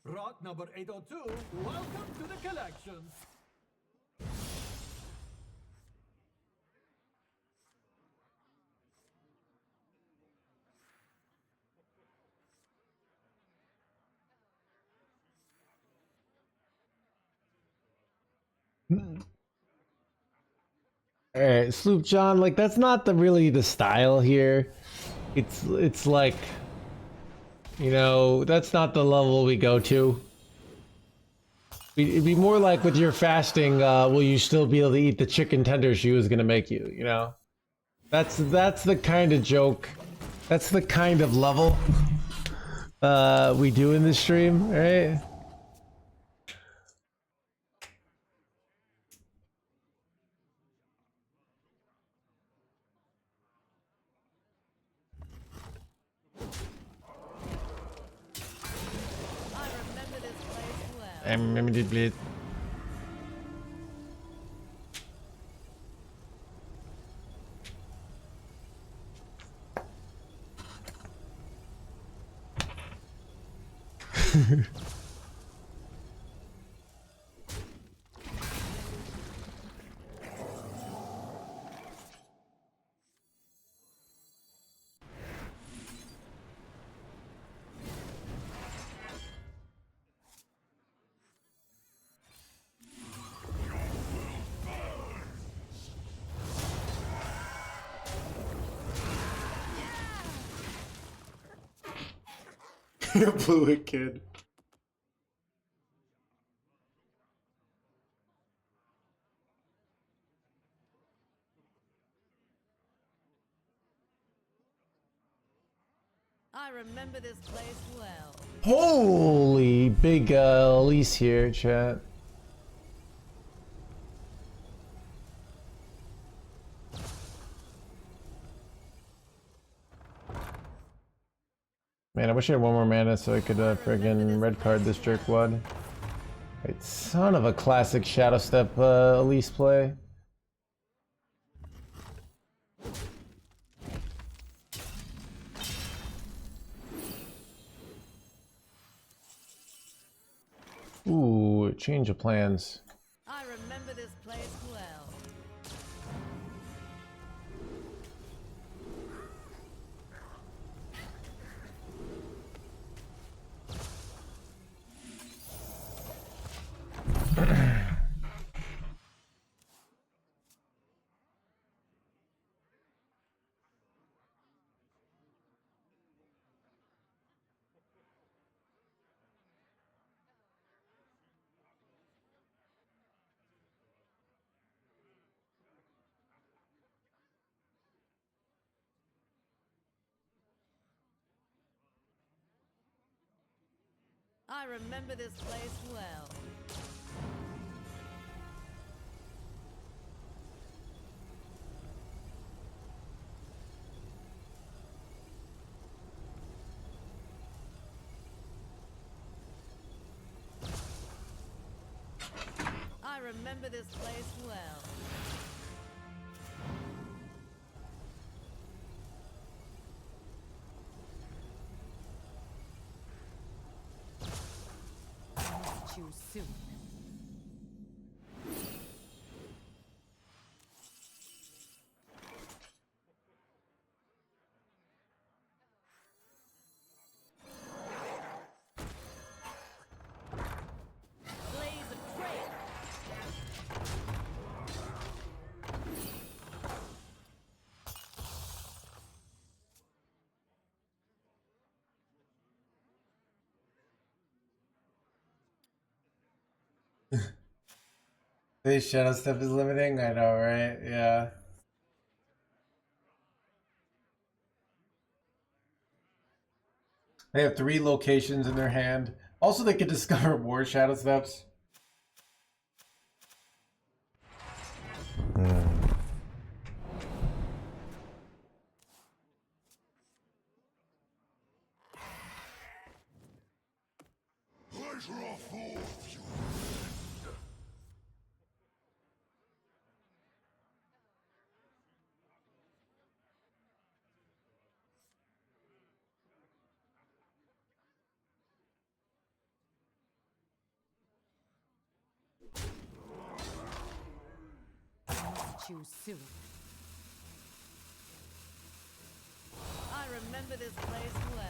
Rock number 802, welcome to the collections. Alright, Sloop John, like that's not really the style here. It's like, you know, that's not the level we go to. It'd be more like with your fasting, will you still be able to eat the chicken tenders she was gonna make you, you know? That's the kind of joke. That's the kind of level we do in this stream, right? I remember this place well. Blew it, kid. I remember this place well. Holy big Elise here, chat. Man, I wish I had one more mana so I could friggin' red card this jerkwad. Right, son of a classic Shadow Step Elise play. Ooh, change of plans. I remember this place well. I remember this place well. I remember this place well. Too soon. Blaze of trail. This Shadow Step is limiting? I know, right? Yeah. They have 3 locations in their hand. Also, they can discover more Shadow Steps. too soon. I remember this place well.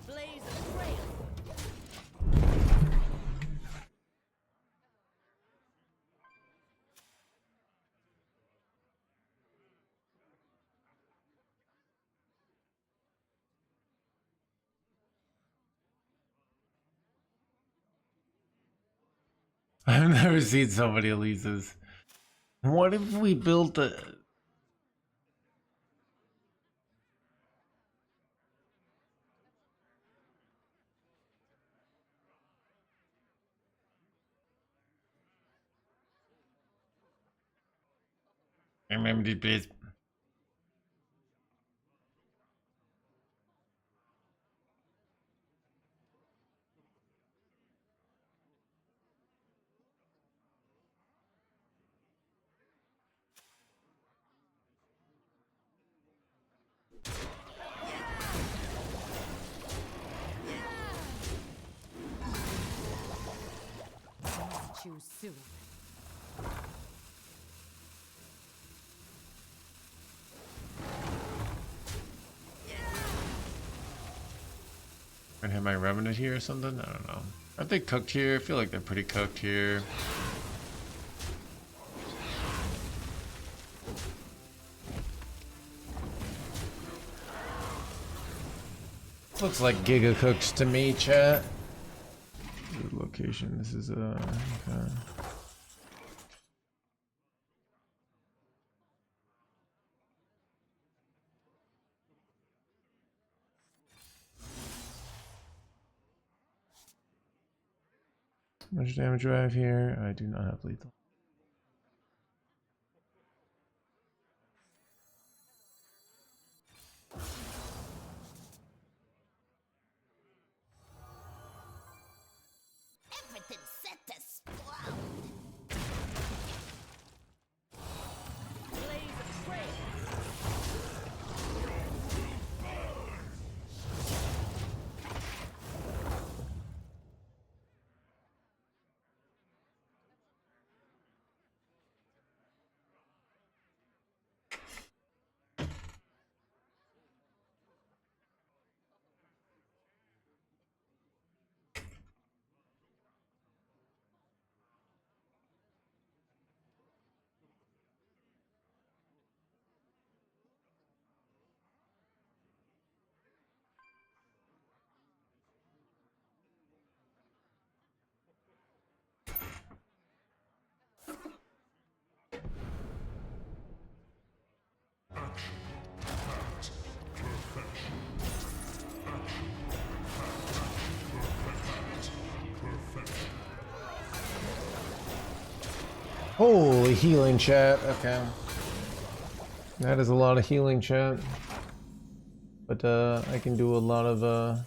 Blaze a trail. I've never seen so many Elises. What if we built a... MMD, please. Too soon. Gonna have my revenant here or something? I don't know. Aren't they cooked here? I feel like they're pretty cooked here. Looks like Giga Cooks to me, chat. Good location. This is okay. How much damage do I have here? I do not have lethal. Everything set to explode. Blaze a trail. Holy healing, chat. Okay. That is a lot of healing, chat. But I can do a lot of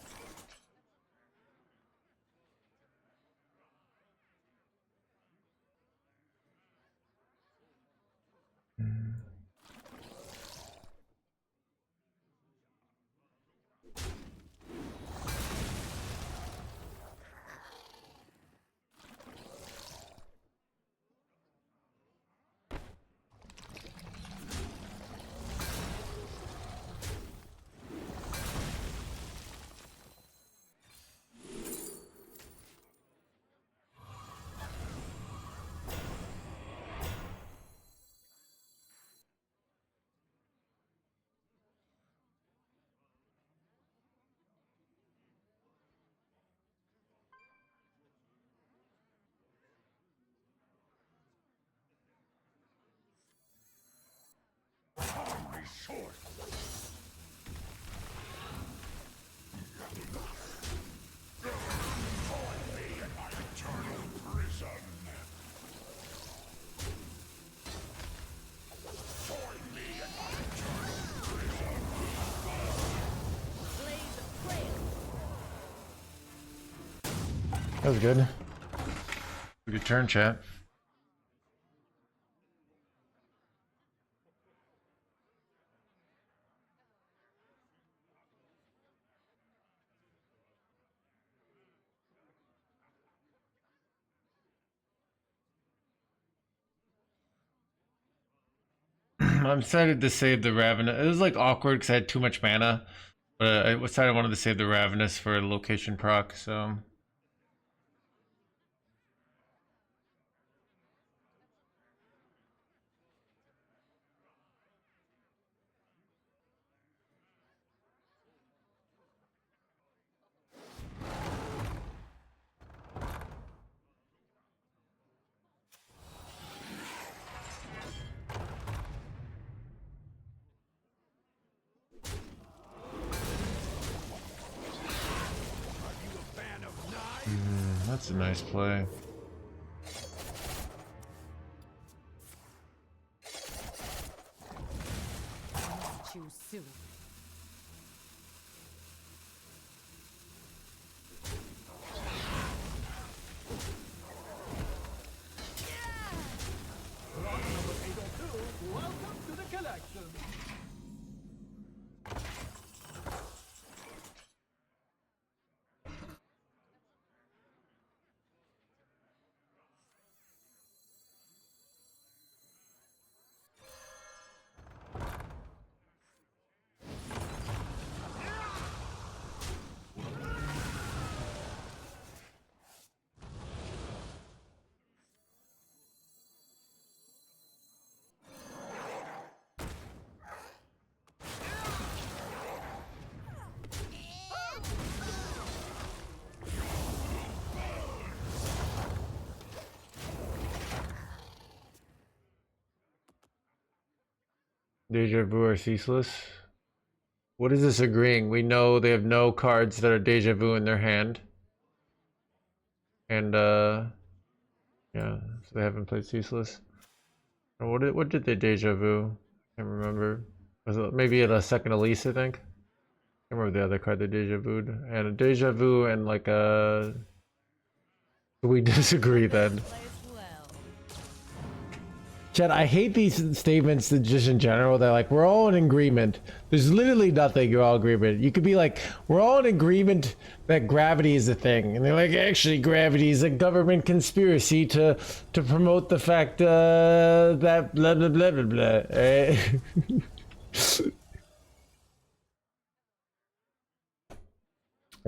That was good. Good turn, chat. I'm excited to save the Ravenous. It was like awkward because I had too much mana, but I decided I wanted to save the Ravenous for a location proc, so. That's a nice play. Too soon. Rock number 802, welcome to the collection. Deja vu are ceaseless. What is this agreeing? We know they have no cards that are deja vu in their hand. And yeah, so they haven't played ceaseless. Or what did they deja vu? Can't remember. Was it maybe at a second Elise, I think? I remember the other card they deja vu'd. And a deja vu and like a we disagree then. Plays well. Chad, I hate these statements that just in general. They're like, we're all in agreement. There's literally nothing you're all in agreement. You could be like, we're all in agreement that gravity is a thing. And they're like, actually, gravity is a government conspiracy to promote the fact that blah, blah, blah, blah, blah.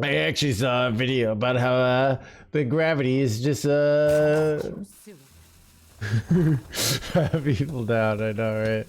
I actually saw a video about how the gravity is just Too soon. people down, I know, right?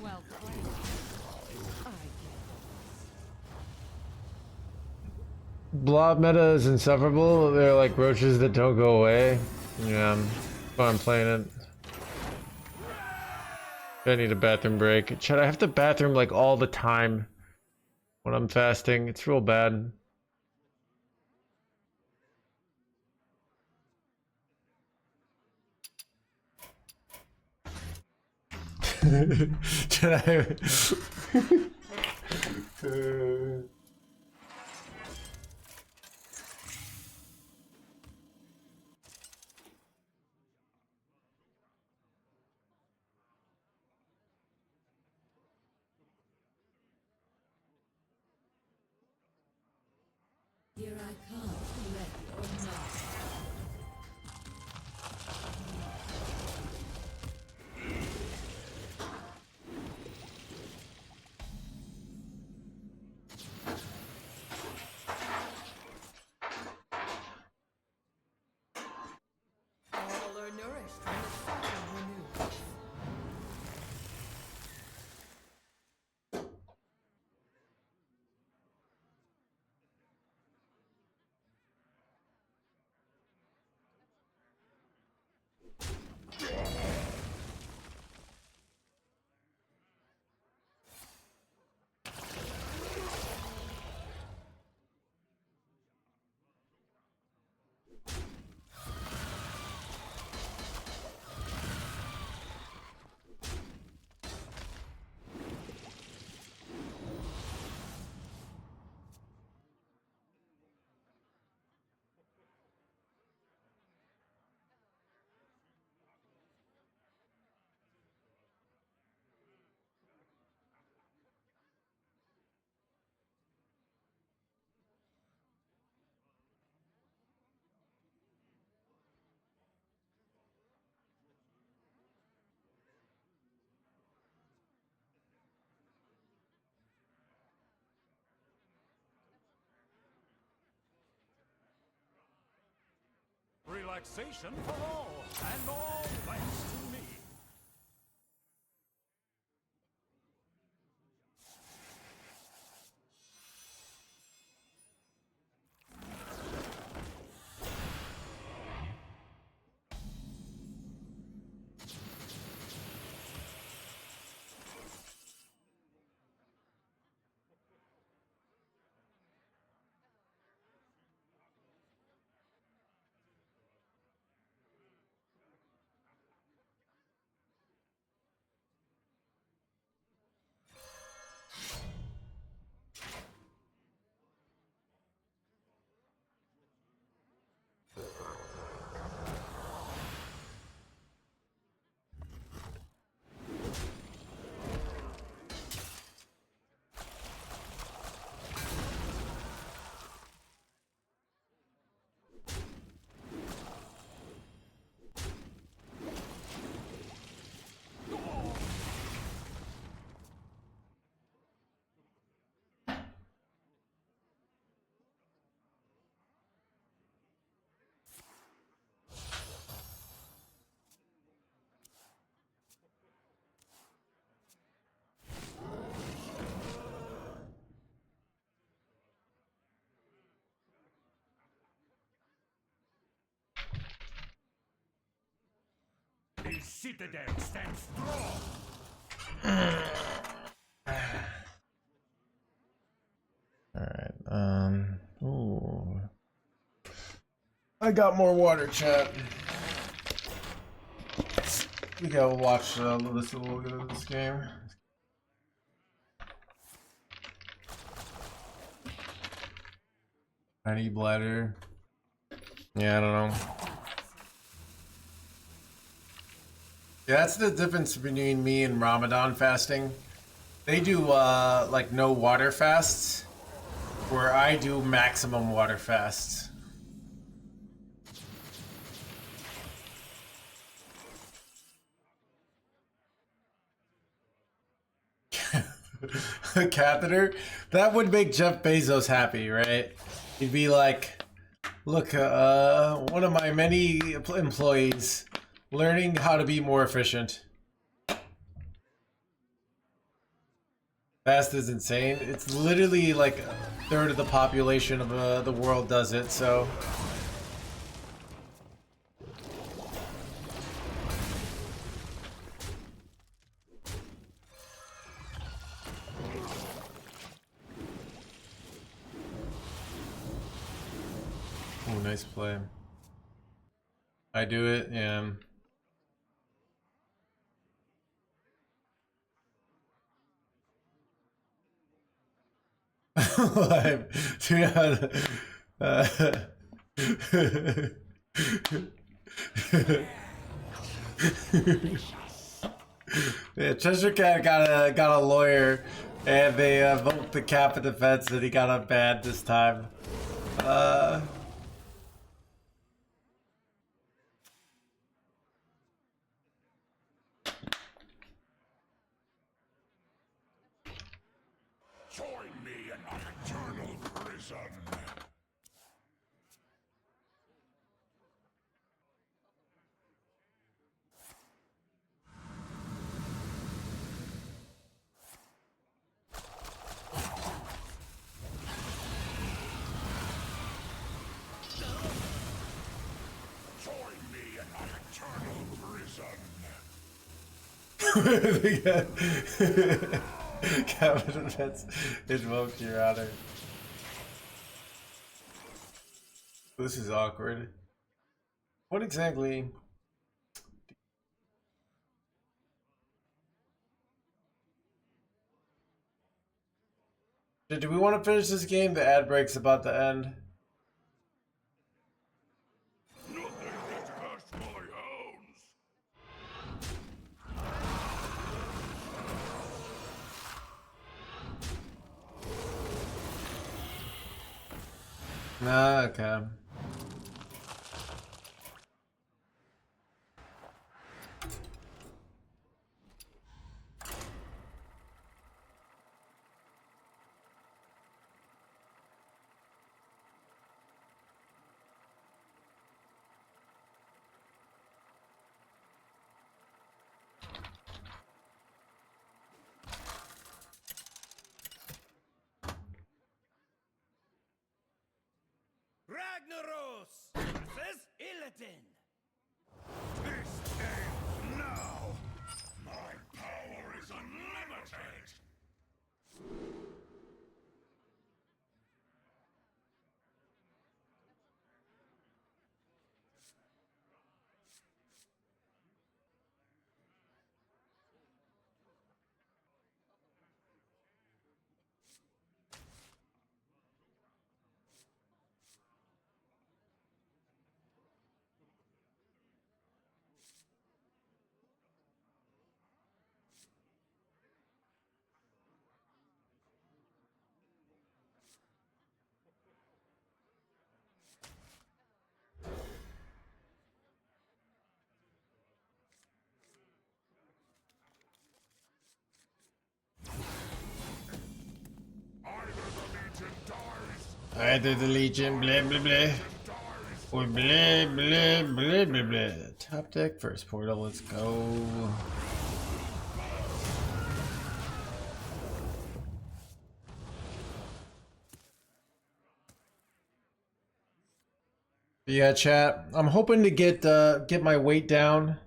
Well played. I Blob meta is insufferable. They're like roaches that don't go away. Yeah, that's why I'm playing it. I need a bathroom break. Chad, I have to bathroom like all the time when I'm fasting. It's real bad. Chad, Here I come, ready or not. relaxation for all, and all thanks to me. The citadel stands strong. Alright, ooh. I got more water, chat. We gotta watch this a little bit of this game. Honey bladder. Yeah, I don't know. Yeah, that's the difference between me and Ramadan fasting. They do like no water fasts, where I do maximum water fasts. A catheter? That would make Jeff Bezos happy, right? He'd be like, look, one of my many employees learning how to be more efficient. Fast is insane. It's literally like a third of the population of the world does it, so... Oh, nice play. I do it, yeah. Live. Yeah, Cheshire Cat got a lawyer, and they vote the cap of defense, and he got unbanned this time. Join me in my eternal prison. Join me in my eternal prison. Captain Defense invoked, Your Honor. This is awkward. What exactly? Do we want to finish this game? The ad break's about to end. Nothing gets past my hounds. Nah, okay. Ragnaros versus Illidan. This ends now. My power is unlimited. Either the Legion, blah blah blah. Or blah blah blah blah blah. Top deck, first portal, let's go. Yeah, chat. I'm hoping to get my weight down.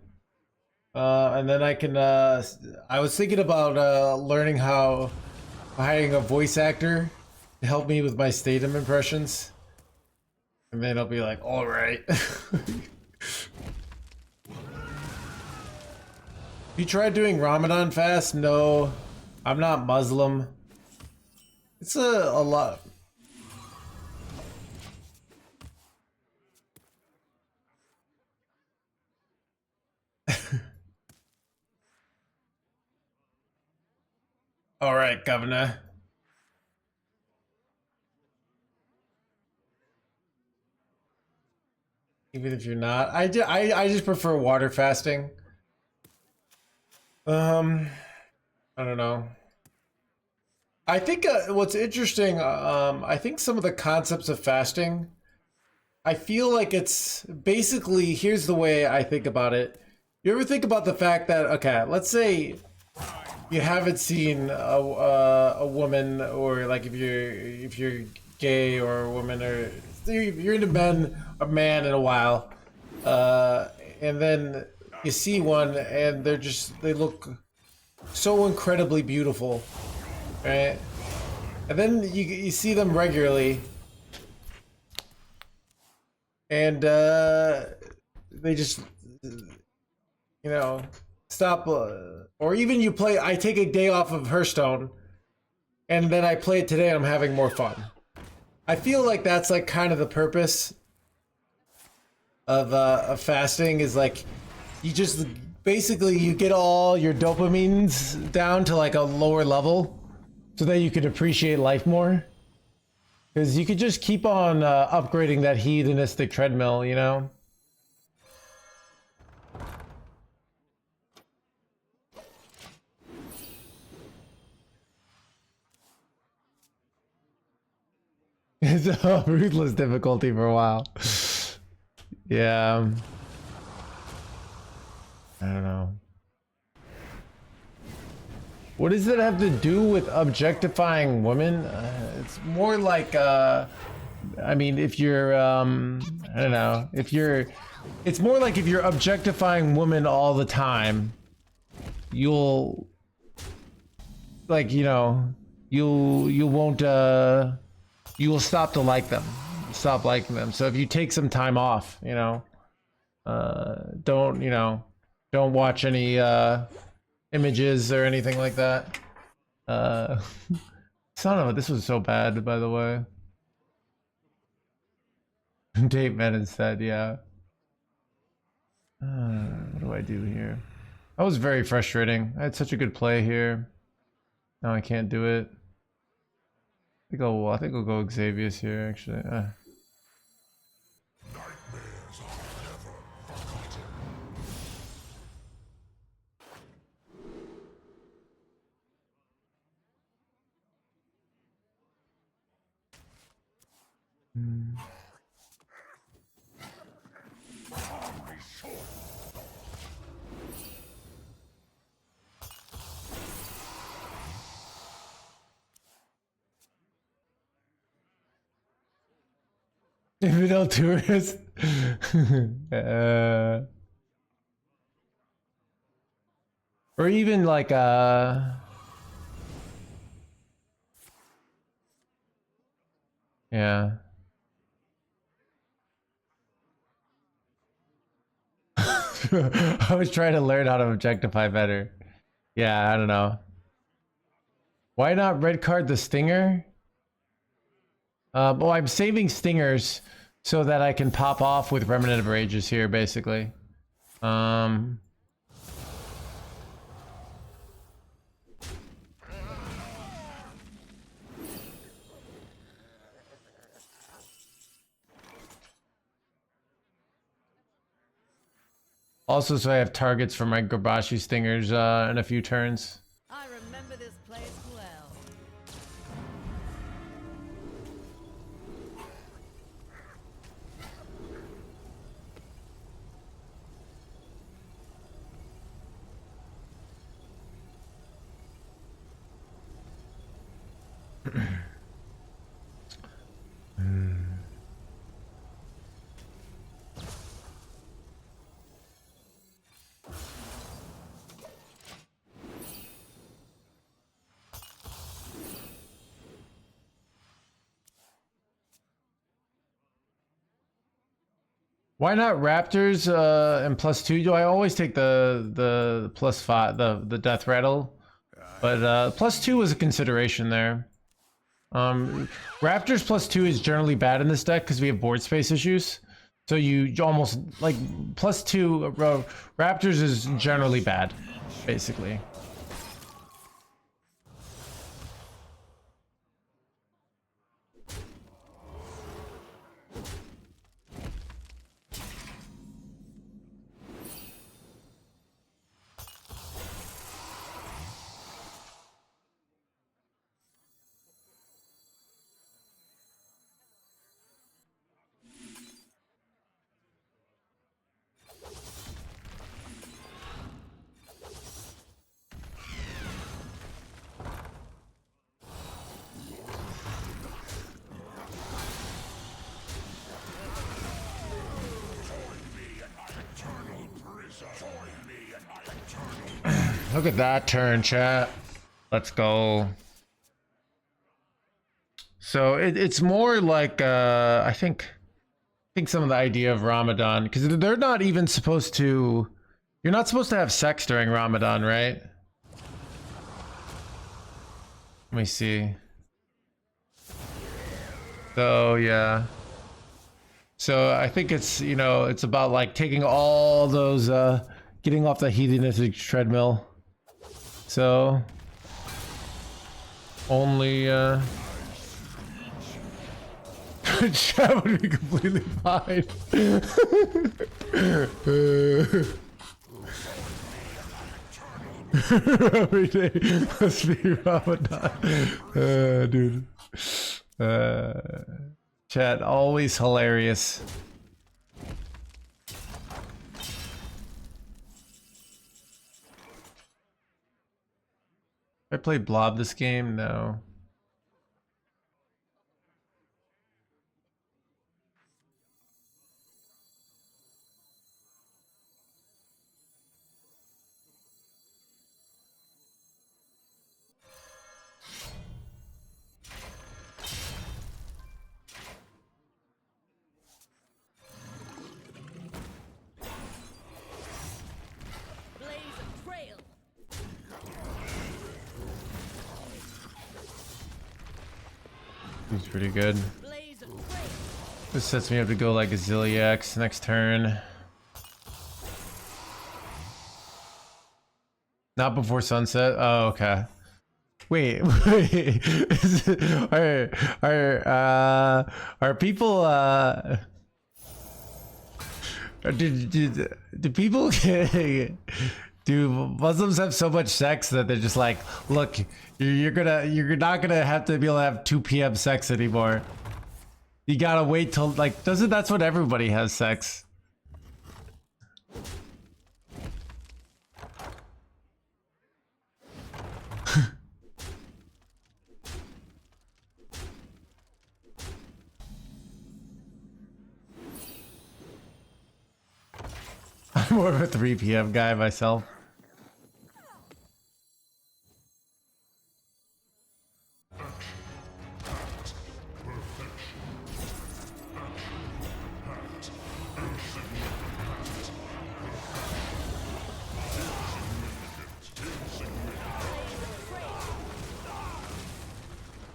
And then I can I was thinking about learning how hiring a voice actor to help me with my Statham impressions. And then I'll be like, all right. You tried doing Ramadan fast? No, I'm not Muslim. It's a lot. All right, Governor. Even if you're not, I just prefer water fasting. I don't know. I think what's interesting, I think some of the concepts of fasting, I feel like it's basically, here's the way I think about it. You ever think about the fact that, okay, let's say you haven't seen a woman, or like if you're gay or a woman, or you're into a man in a while, and then you see one and they look so incredibly beautiful, right? And then you see them regularly, and they just, you know, stop. Or even you play. I take a day off of Hearthstone, and then I play it today, and I'm having more fun. I feel like that's like kind of the purpose of fasting, is like you just basically you get all your dopamines down to like a lower level, so that you can appreciate life more. Because you could just keep on upgrading that hedonistic treadmill, you know? It's a ruthless difficulty for a while. Yeah. I don't know. What does it have to do with objectifying women? It's more like, I mean, if you're, I don't know, it's more like if you're objectifying women all the time, you'll, like, you know, you won't, you will stop to like them, stop liking them. So if you take some time off, you know, don't, you know, don't watch any, images or anything like that. Son of a, this was so bad, by the way. Date men instead, yeah. What do I do here? That was very frustrating. I had such a good play here. Now I can't do it. I think I'll go Xavius here, actually. Infidel tourist. Or even like yeah. I was trying to learn how to objectify better. Yeah, I don't know. Why not red card the stinger? Oh, I'm saving stingers so that I can pop off with Remnant of Rages here, basically. Also, so I have targets for my Gorbashi stingers in a few turns. I remember this place well. Why not Raptors and +2? Do I always take the +5, the death rattle? But +2 was a consideration there. Raptors +2 is generally bad in this deck because we have board space issues. So you almost like +2 Raptors is generally bad, basically. Look at that turn, chat. Let's go. So it's more like I think some of the idea of Ramadan, because they're not even supposed to. You're not supposed to have sex during Ramadan, right? Let me see. So yeah. So I think it's, you know, it's about like taking all those getting off the hedonistic treadmill. So only chat would be completely fine. Every day must be Ramadan. Dude. Chat, always hilarious. I played Blob this game? No. Blaze a trail. He's pretty good. Blaze a trail. This sets me up to go like a Zilliax next turn. Not before sunset? Oh, okay. Wait, wait. Are people do people do Muslims have so much sex that they're just like, look, you're not gonna have to be able to have 2 p.m. sex anymore. You gotta wait till like that's what everybody has sex. more of a 3 p.m. guy myself.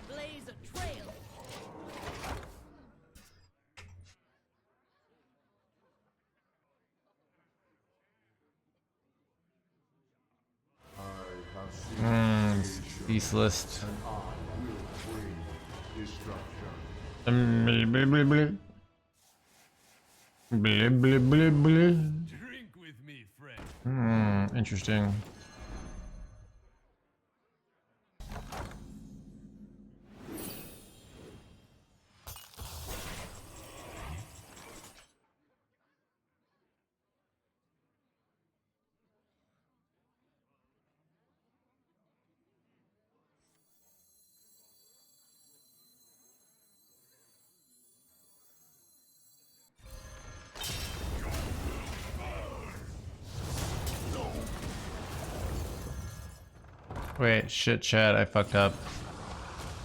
Blaze a trail. Beast list. Drink with me, friend. Interesting. Wait, shit, chat, I fucked up.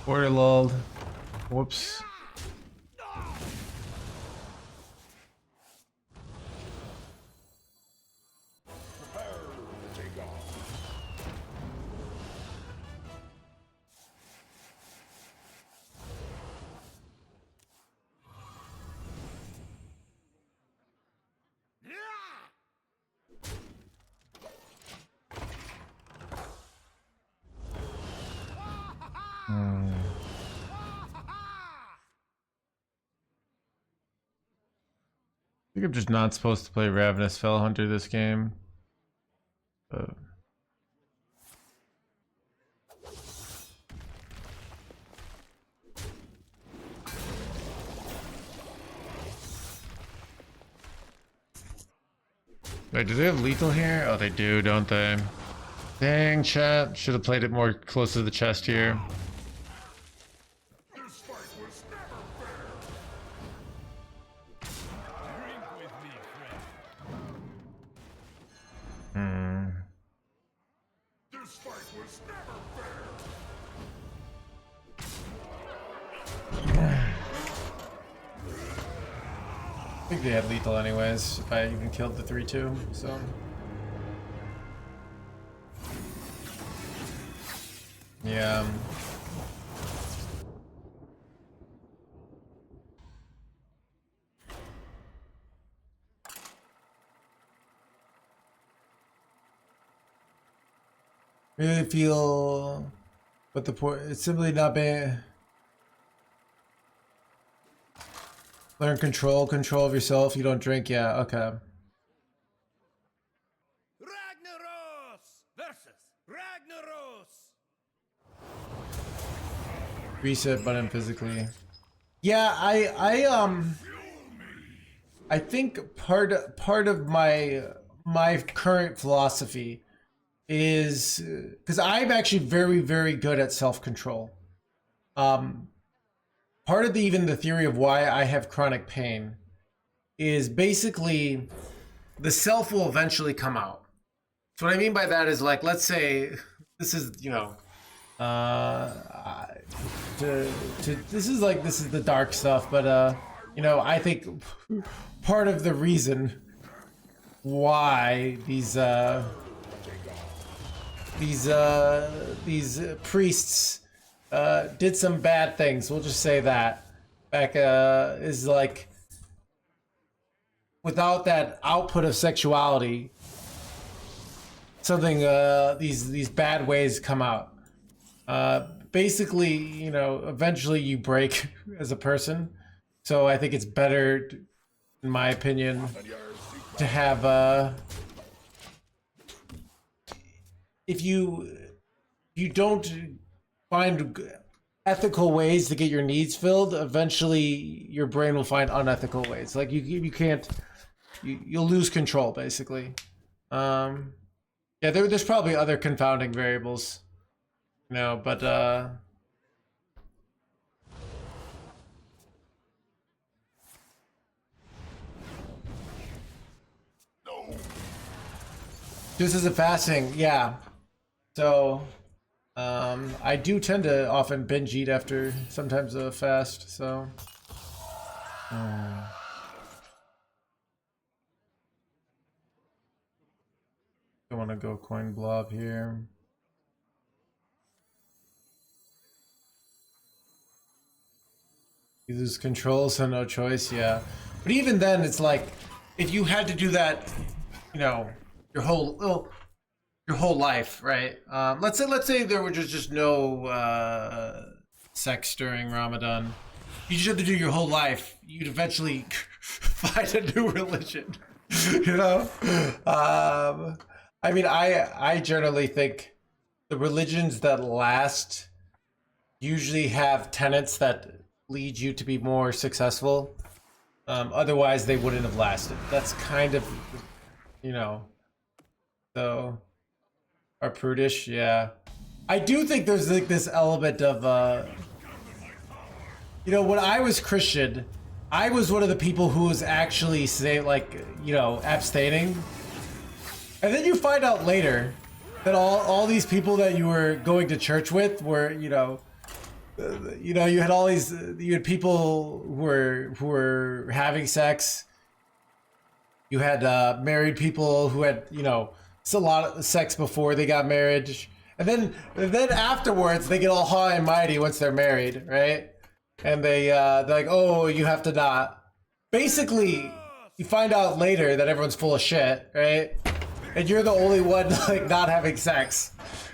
Order lulled. Whoops. I think I'm just not supposed to play Ravenous Fellhunter this game. Wait, do they have lethal here? Oh, they do, don't they? Dang, chat. Should have played it more close to the chest here. This fight was never fair. Drink with me, friend. This fight was never fair. I think they had lethal anyways, if I even killed the 3-2, so... Yeah. Really feel... But the point, it's simply not being... Learn control of yourself. You don't drink. Yeah, okay. Ragnaros versus Ragnaros. Reset button physically. Yeah, I think part of my current philosophy is because I'm actually very good at self-control. Part of even the theory of why I have chronic pain is basically the self will eventually come out. So what I mean by that is, like, let's say this is, you know, this is the dark stuff, but you know, I think part of the reason why these priests did some bad things, we'll just say that, back is like, without that output of sexuality, something these bad ways come out. Basically, you know, eventually you break as a person. So I think it's better, in my opinion, to have if you don't find ethical ways to get your needs filled, eventually your brain will find unethical ways. Like you can't, you'll lose control basically. Yeah, there's probably other confounding variables, you know, but This is a fasting, yeah. So, I do tend to often binge eat after sometimes a fast, so. I want to go coin blob here. You lose control, so no choice, yeah. But even then, it's like, if you had to do that, you know, your whole life, right? Let's say there were just no sex during Ramadan. You just had to do your whole life. You'd eventually find a new religion, you know. I mean, I generally think the religions that last usually have tenets that lead you to be more successful. Otherwise, they wouldn't have lasted. That's kind of, you know. So, are prudish, yeah. I do think there's like this element of, you know, when I was Christian, I was one of the people who was actually say like, you know, abstaining. And then you find out later that all these people that you were going to church with were, you know, you had all these, you had people who were having sex. You had married people who had, you know, it's a lot of sex before they got married, and then afterwards they get all high and mighty once they're married, right? And they're like, oh, you have to not. Basically, you find out later that everyone's full of shit, right? And you're the only one like not having sex.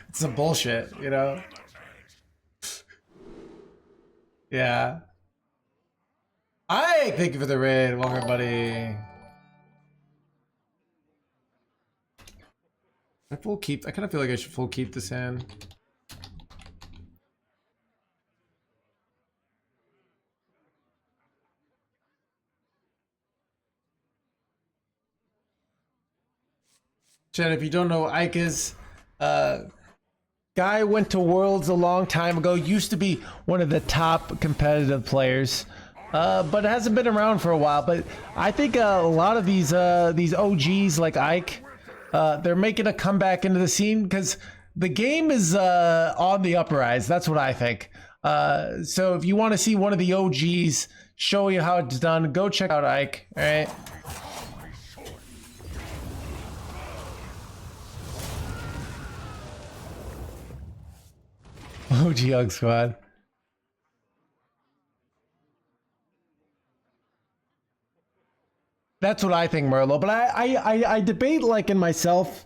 It's some bullshit, you know? Yeah. Thank you for the raid. Welcome, buddy. I full keep. I kind of feel like I should full keep this hand. Chad, if you don't know, Ike is guy went to Worlds a long time ago. Used to be one of the top competitive players, but hasn't been around for a while. But I think a lot of these OGs like Ike, they're making a comeback into the scene because the game is on the uprise. That's what I think. So if you want to see one of the OGs show you how it's done, go check out Ike. All right. OG Hug Squad. That's what I think, Merlo. But I debate like in myself.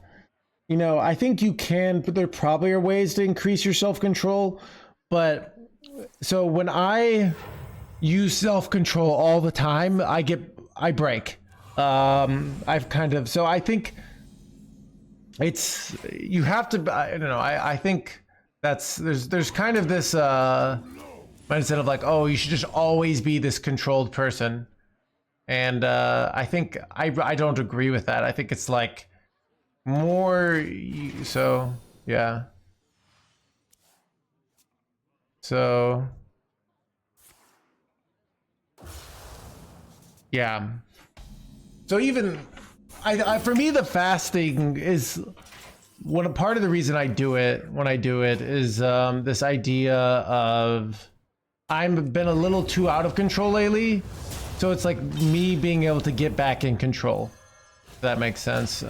You know, I think you can, but there probably are ways to increase your self-control. But so when I use self-control all the time, I break. I've kind of, so I think you have to, I don't know. I think there's kind of this mindset of like, oh, you should just always be this controlled person. And I think I don't agree with that. I think it's like more, so yeah. So yeah. So even for me, the fasting is part of the reason I do it when I do it is this idea of I've been a little too out of control lately. So it's like me being able to get back in control. If that makes sense.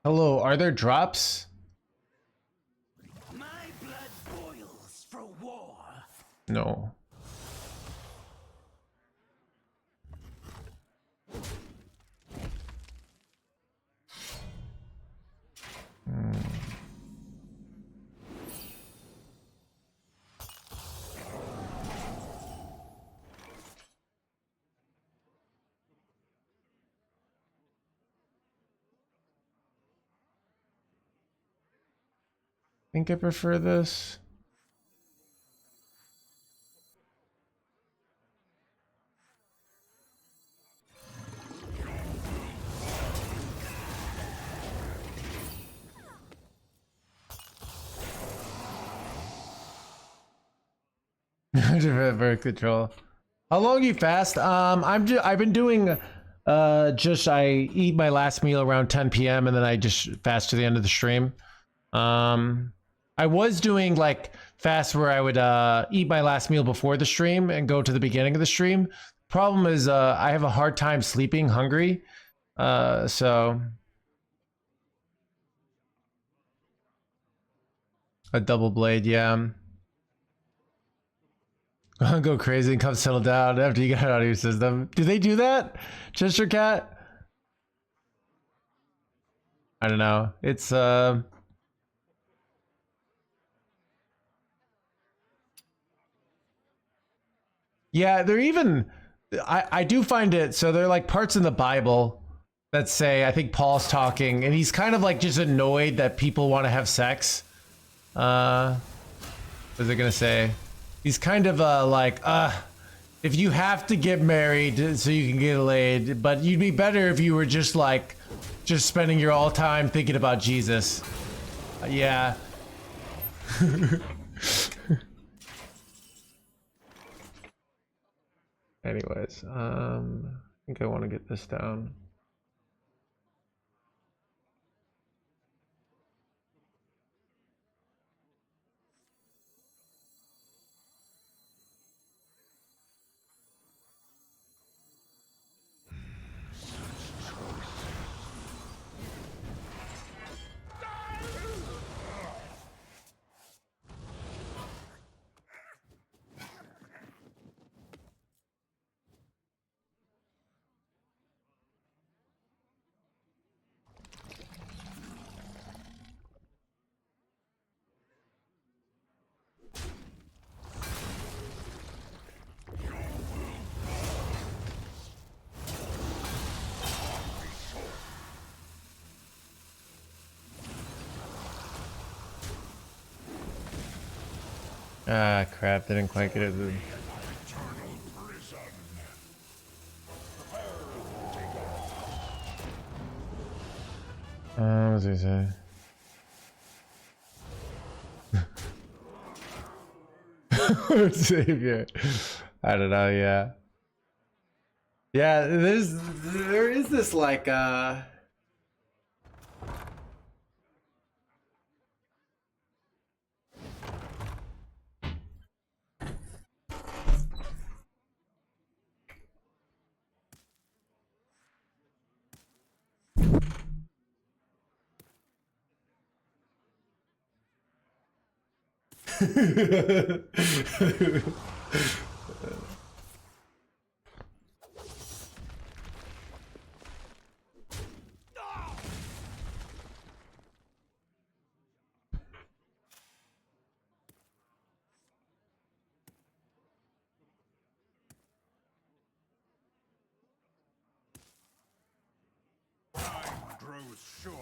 Hello, are there drops? My blood boils for war. No. I think I prefer this. Birth control. How long you fast? I've been doing just I eat my last meal around 10 p.m. and then I just fast to the end of the stream. I was doing like fast where I would eat my last meal before the stream and go to the beginning of the stream. Problem is I have a hard time sleeping hungry. So a double blade, yeah. Go crazy and come settle down after you get out of your system. Do they do that? Chester Cat? I don't know. It's yeah, they're even I do find it so they're like parts in the Bible that say I think Paul's talking and he's kind of like just annoyed that people want to have sex. What is it gonna say? He's kind of like if you have to get married so you can get laid, but you'd be better if you were just like just spending your all time thinking about Jesus. Yeah. Anyways, I think I want to get this down. Ah, crap, didn't quite get it. What was he say? Savior. I don't know, yeah. Yeah, there is this like Time grows short.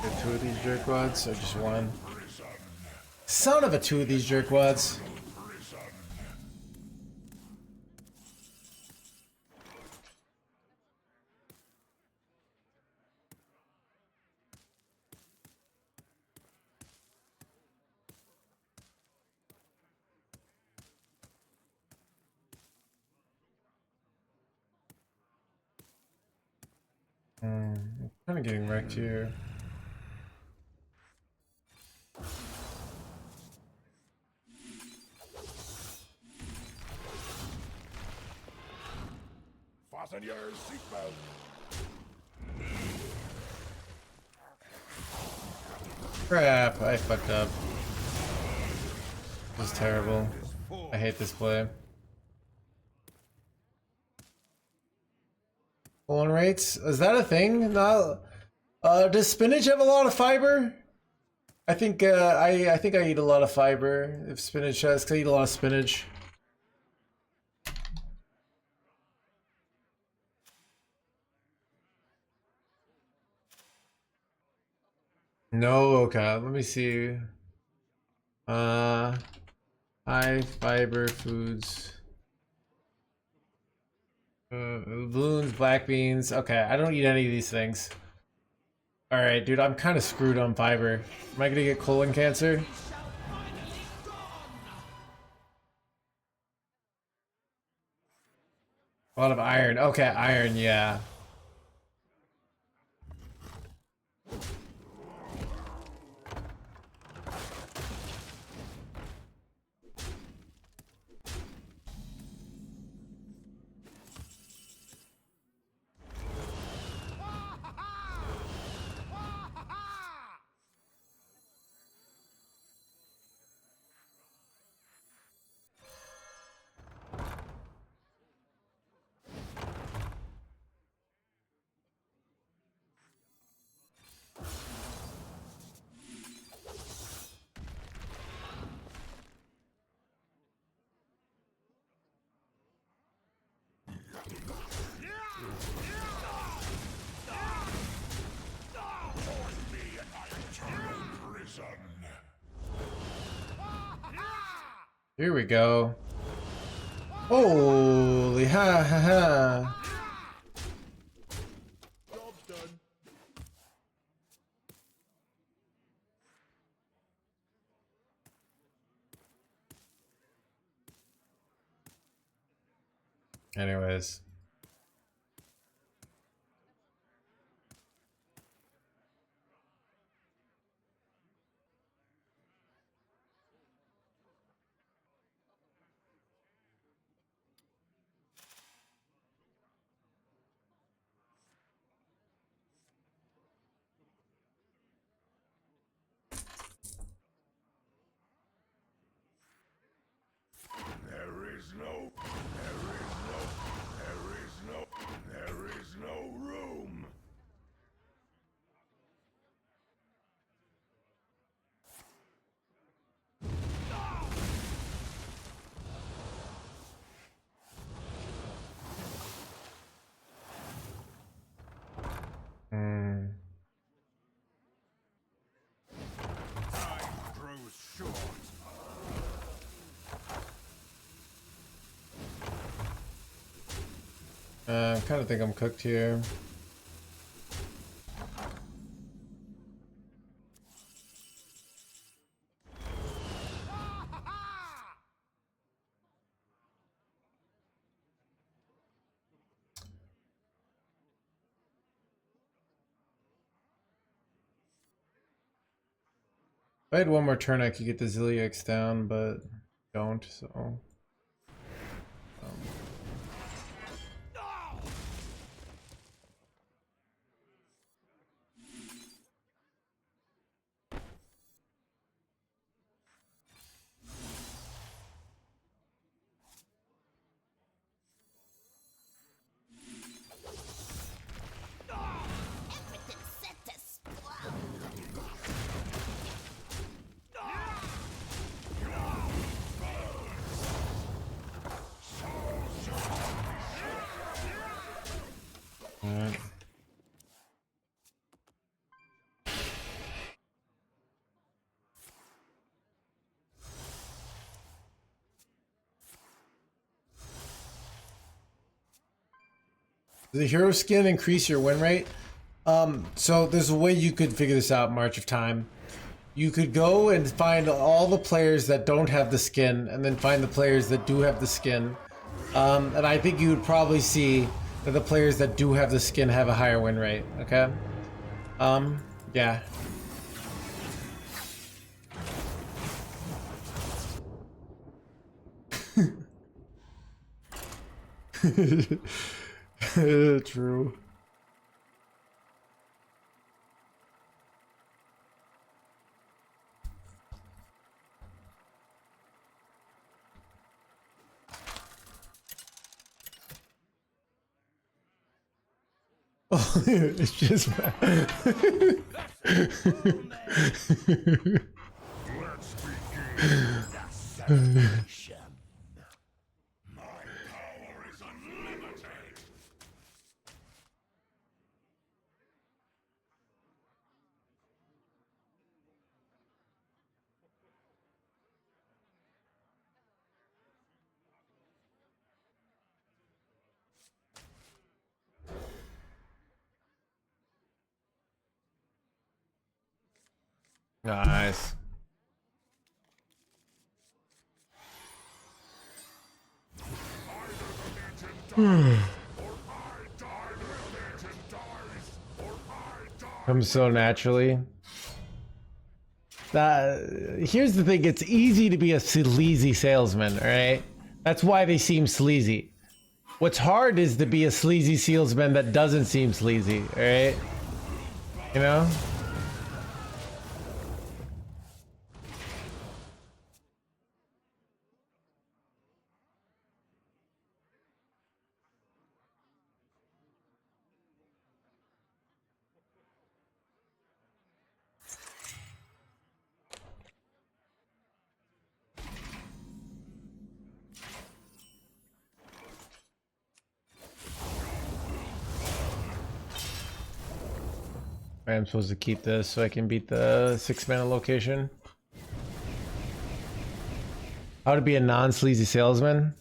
Get two of these jerkwads or just one? Son of a two of these jerkwads. I'm kind of getting wrecked here. Fasten your seatbelt. Crap, I fucked up. This is terrible. I hate this play. Pulling rates? Is that a thing? No. Does spinach have a lot of fiber? I think I think I eat a lot of fiber if spinach has, 'cause I eat a lot of spinach. No, okay, let me see. High fiber foods. Balloons, black beans. Okay, I don't eat any of these things. Alright, dude, I'm kind of screwed on fiber. Am I gonna get colon cancer? A lot of iron. Okay, iron, yeah. Here we go. Holy ha ha ha. Job done. Anyways. There is no room. Hmm. Time grows short. I kind of think I'm cooked here. If I had one more turn, I could get the Zilliax down, but don't, so. Everything's set to explode. Alright. Does the hero skin increase your win rate? So there's a way you could figure this out, March of Time. You could go and find all the players that don't have the skin, and then find the players that do have the skin. And I think you would probably see that the players that do have the skin have a higher win rate, okay? Yeah. True. Oh, it's just. Let's begin the celebration. My power is unlimited. Nice. Comes so naturally. Here's the thing, it's easy to be a sleazy salesman, alright? That's why they seem sleazy. What's hard is to be a sleazy salesman that doesn't seem sleazy, alright? You know? I'm supposed to keep this so I can beat the 6-mana location. How to be a non-sleazy salesman?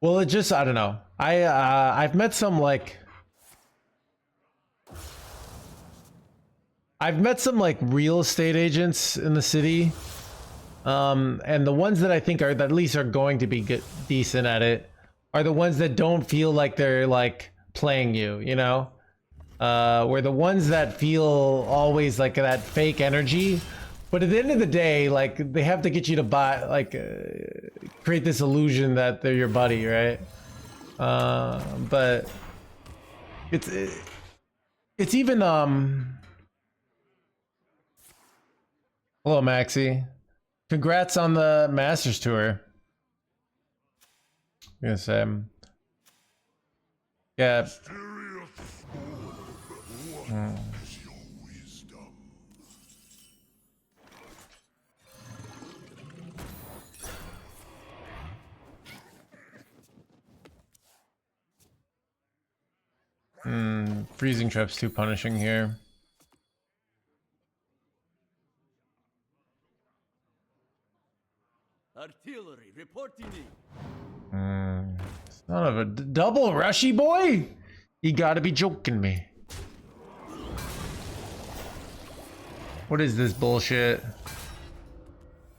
Well, it just, I don't know. I've met some like real estate agents in the city. And the ones that I think are that at least are going to be decent at it are the ones that don't feel like they're like playing you, you know? Where the ones that feel always like that fake energy, but at the end of the day, like they have to get you to buy, like create this illusion that they're your buddy, right? But it's even hello Maxi, congrats on the Masters tour. I'm gonna say, yeah. Freezing trap's too punishing here. Artillery reporting in. Son of a double rushy boy? You gotta be joking me. What is this bullshit?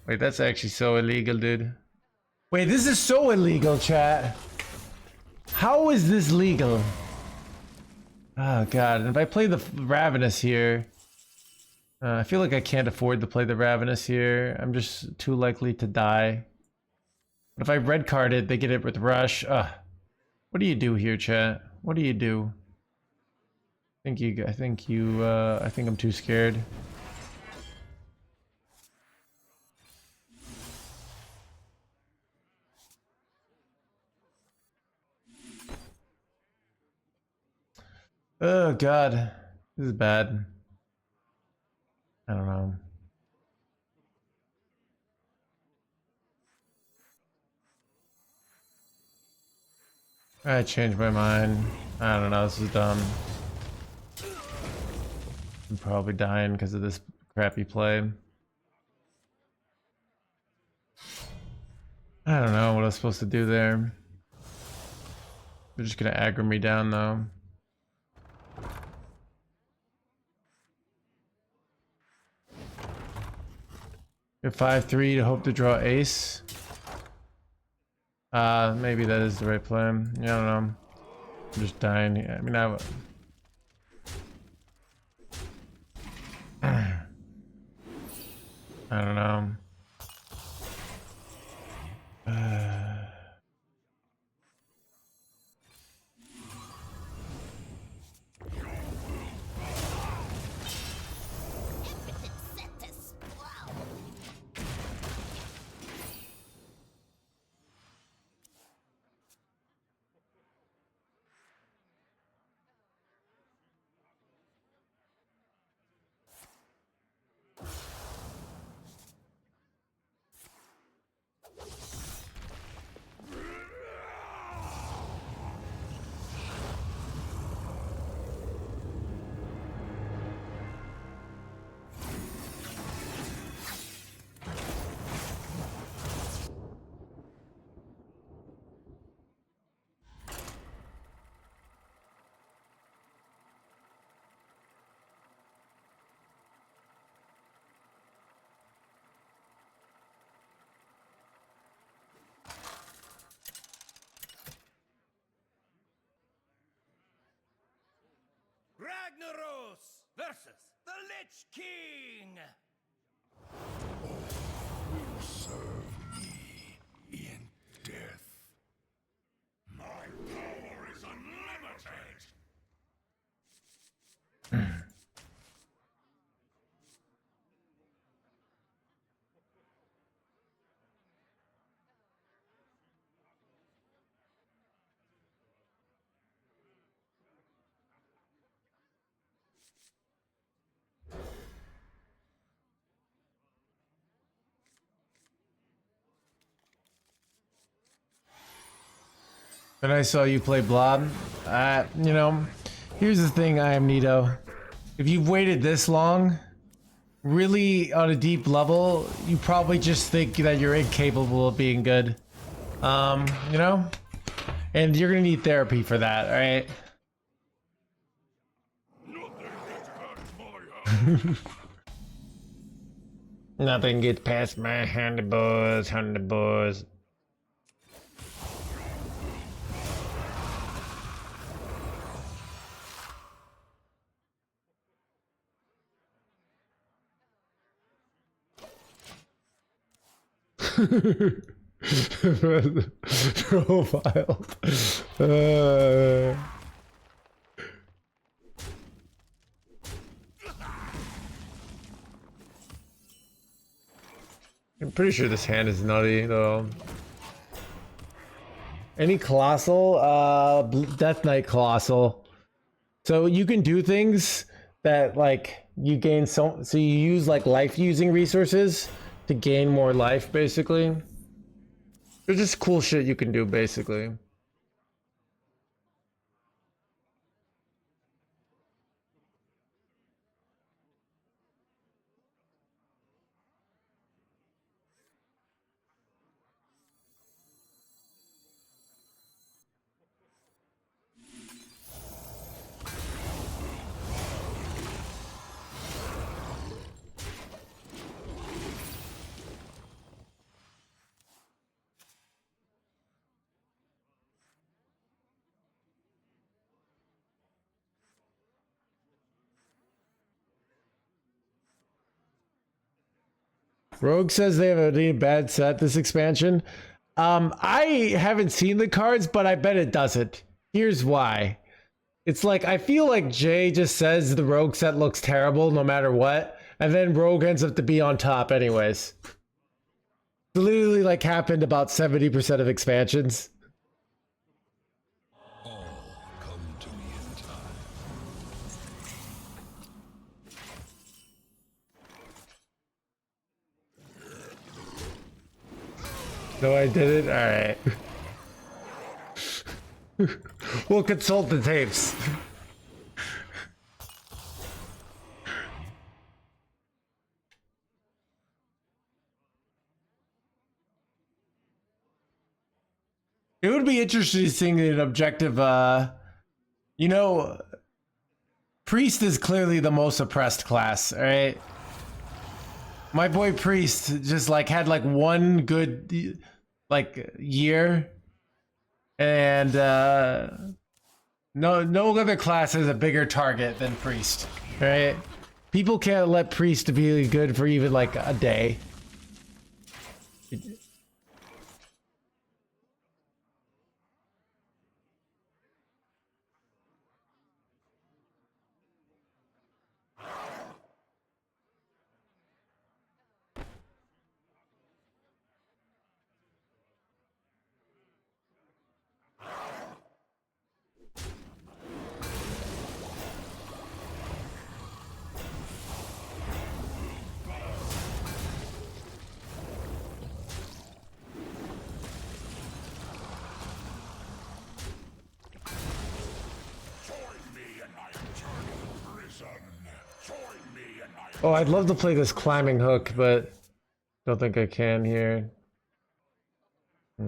Wait, that's actually so illegal, dude. Wait, this is so illegal, chat. How is this legal? Oh god, and if I play the Ravenous here, I feel like I can't afford to play the Ravenous here. I'm just too likely to die. But if I red card it, they get it with Rush. What do you do here, chat? What do you do? I think I'm too scared. Oh god, this is bad. I don't know. I changed my mind. I don't know, this is dumb. I'm probably dying because of this crappy play. I don't know what I was supposed to do there. They're just gonna aggro me down though. Get 5-3 to hope to draw ace. Maybe that is the right plan. Yeah, I don't know. I'm just dying here. I mean, I don't know. Ragnaros versus the Lich King. Will serve me in death. My power is unlimited. And I saw you play Blob. You know, here's the thing, I am Nito. If you've waited this long, really on a deep level, you probably just think that you're incapable of being good. You know? And you're gonna need therapy for that, alright? Nothing gets past my house. Nothing gets past my handy boys. Profile. I'm pretty sure this hand is nutty though. Any colossal? Death Knight colossal. So you can do things that like you gain so you use like life using resources to gain more life basically. There's just cool shit you can do basically. Rogue says they have a really bad set this expansion. I haven't seen the cards, but I bet it doesn't. Here's why. It's like, I feel like Jay just says the Rogue set looks terrible no matter what, and then Rogue ends up to be on top anyways. It literally like happened about 70% of expansions. All come to me in time. No, I didn't? Alright. We'll consult the tapes. It would be interesting seeing an objective, you know, Priest is clearly the most oppressed class, alright? My boy Priest just like had like one good like year, and no other class has a bigger target than Priest, right? People can't let Priest be good for even like a day. Oh, I'd love to play this climbing hook, but don't think I can here. I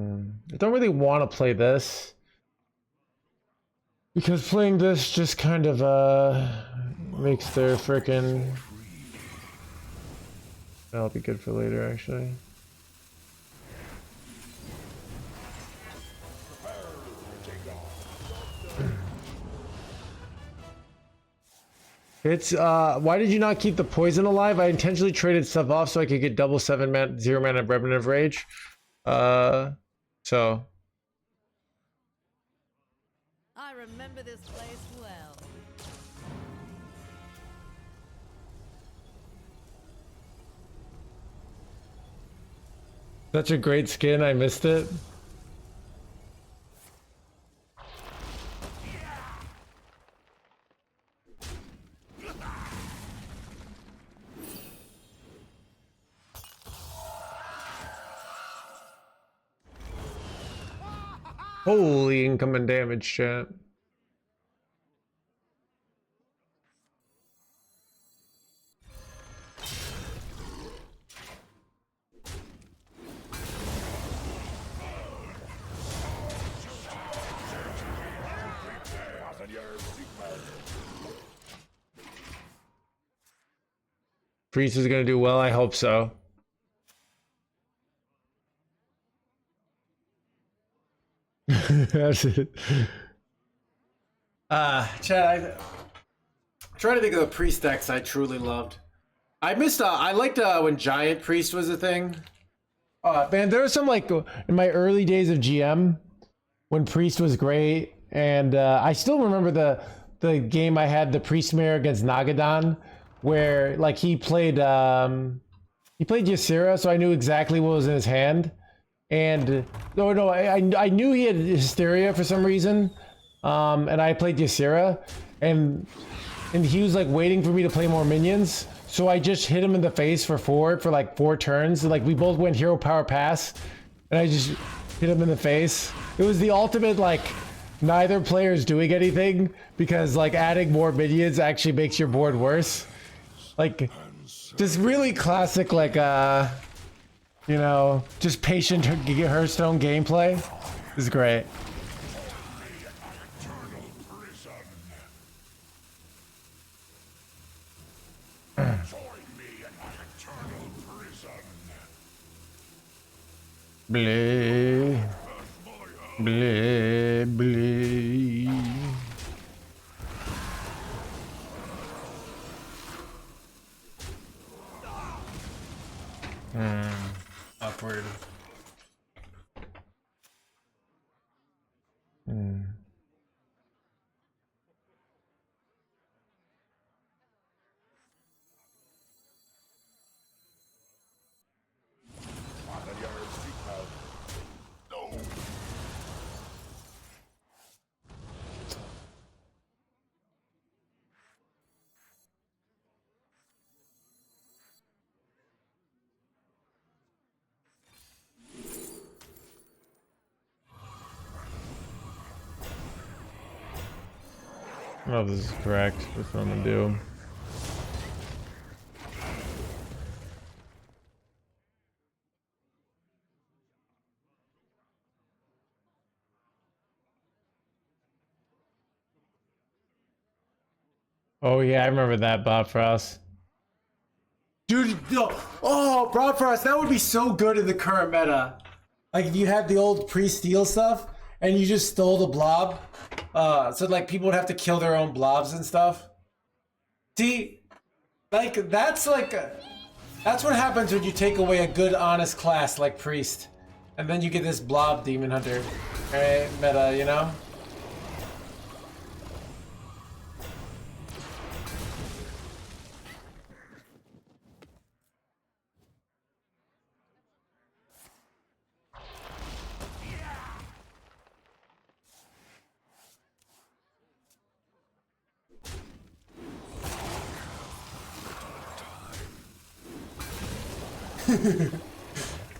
don't really want to play this, because playing this just kind of makes their frickin'... That'll be good for later, actually. It's why did you not keep the poison alive? I intentionally traded stuff off so I could get double 0 mana Revenant of Rage. So I remember this place well. such a great skin, I missed it. Holy incoming damage, chat. Priest is gonna do well, I hope so. That's it. Chad, I'm trying to think of the priest decks I truly loved. I missed. I liked when Giant Priest was a thing. Man, there was some like in my early days of GM when Priest was great, and I still remember the game I had the Priest Mare against Nagadan, where like he played Ysera, so I knew exactly what was in his hand. And no, I knew he had Hysteria for some reason, and I played Ysera, and he was like waiting for me to play more minions, so I just hit him in the face for like 4 turns. Like we both went hero power pass, and I just hit him in the face. It was the ultimate like neither player's doing anything because like adding more minions actually makes your board worse. Like just really classic like you know, just patient Hearthstone gameplay is great. Bleh. Bleh, bleh. Upward. I don't know if this is correct. That's what I'm gonna do. Oh yeah, I remember that Botfrost. Dude, no. Oh, Botfrost, that would be so good in the current meta. Like if you had the old pre-steal stuff and you just stole the blob. So like people would have to kill their own blobs and stuff. See, like that's what happens when you take away a good honest class like priest. And then you get this blob demon hunter. Right? Meta, you know?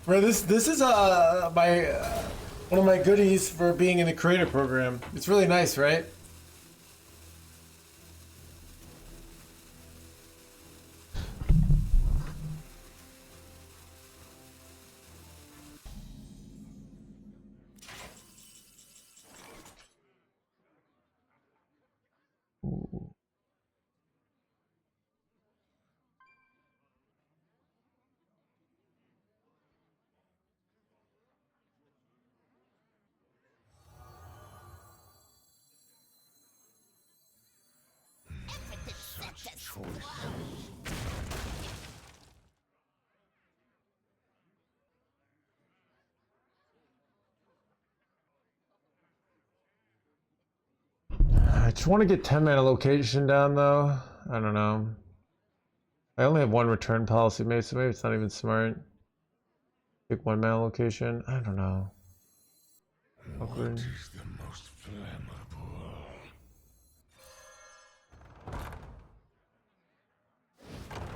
Bro, this is my one of my goodies for being in the creator program. It's really nice, right? I just want to get 10 mana location down though. I don't know. I only have one return policy, maybe, so maybe it's not even smart. Pick 1 mana location. I don't know. Awkward. What is the most flammable?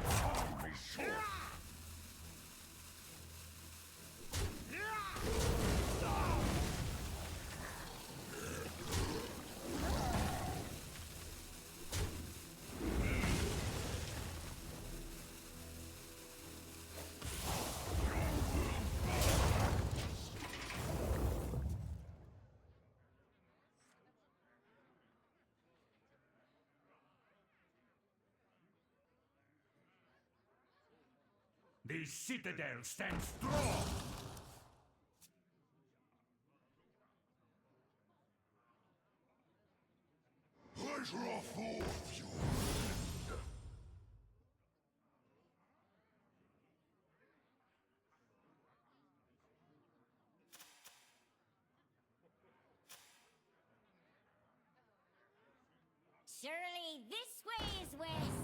Army sword. The citadel stands strong. I draw forth your hand. Surely this way is west.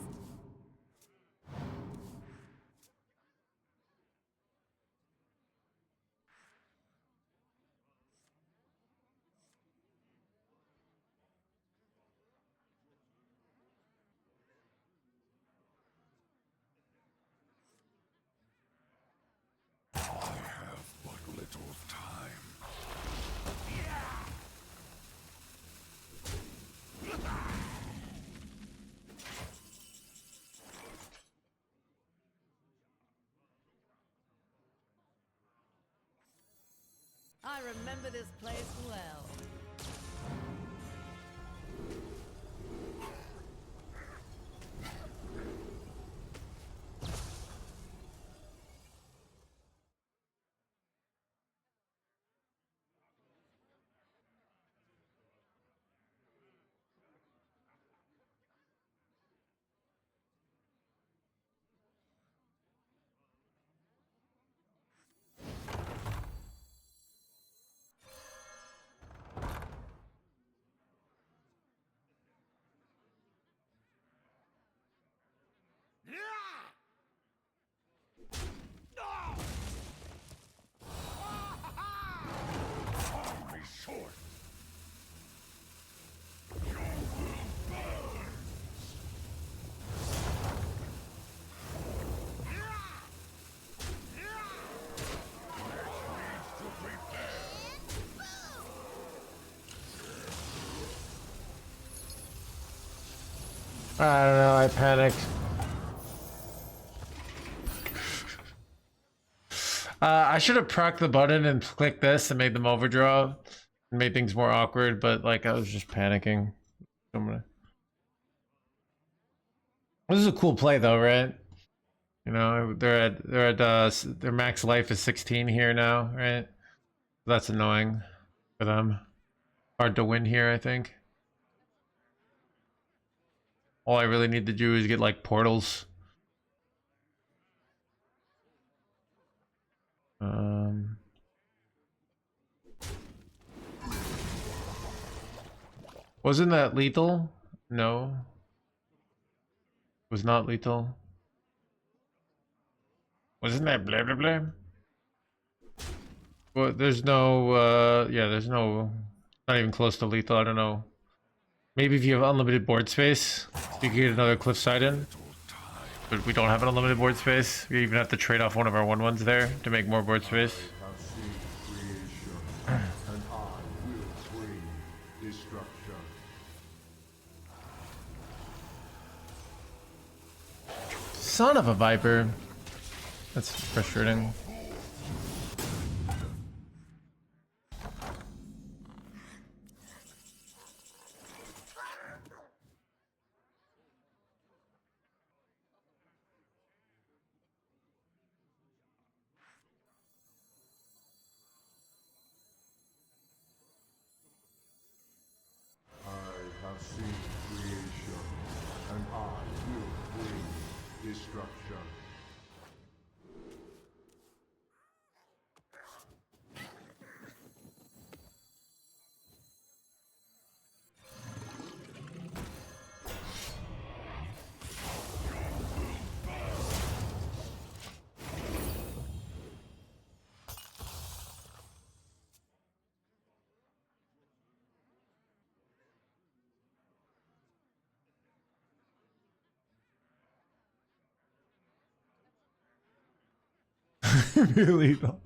I have but little time. I remember this place well. Army sword. You will burn. To prepare. I don't know, I panicked. I should have procced the button and clicked this and made them overdraw. And made things more awkward, but like I was just panicking. This is a cool play though, right? You know, their max life is 16 here now, right? That's annoying for them. Hard to win here, I think. All I really need to do is get like portals. Wasn't that lethal? No. Was not lethal. Wasn't that blah blah blah? Well, there's no, yeah, there's no, not even close to lethal, I don't know. Maybe if you have unlimited board space, you can get another cliffside in. But we don't have an unlimited board space. We even have to trade off one of our 1/1s there to make more board space. Son of a viper. That's frustrating. I have seen creation and I will bring destruction. Really though.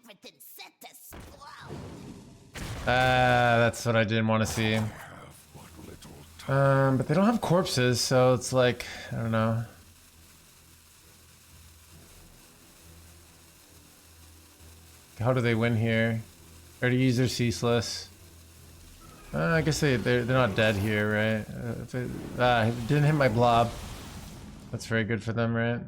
Everything's set to explode. That's what I didn't want to see. But they don't have corpses, so it's like, I don't know. How do they win here? Already use their ceaseless. I guess they're not dead here, right? Didn't hit my blob. That's very good for them, right?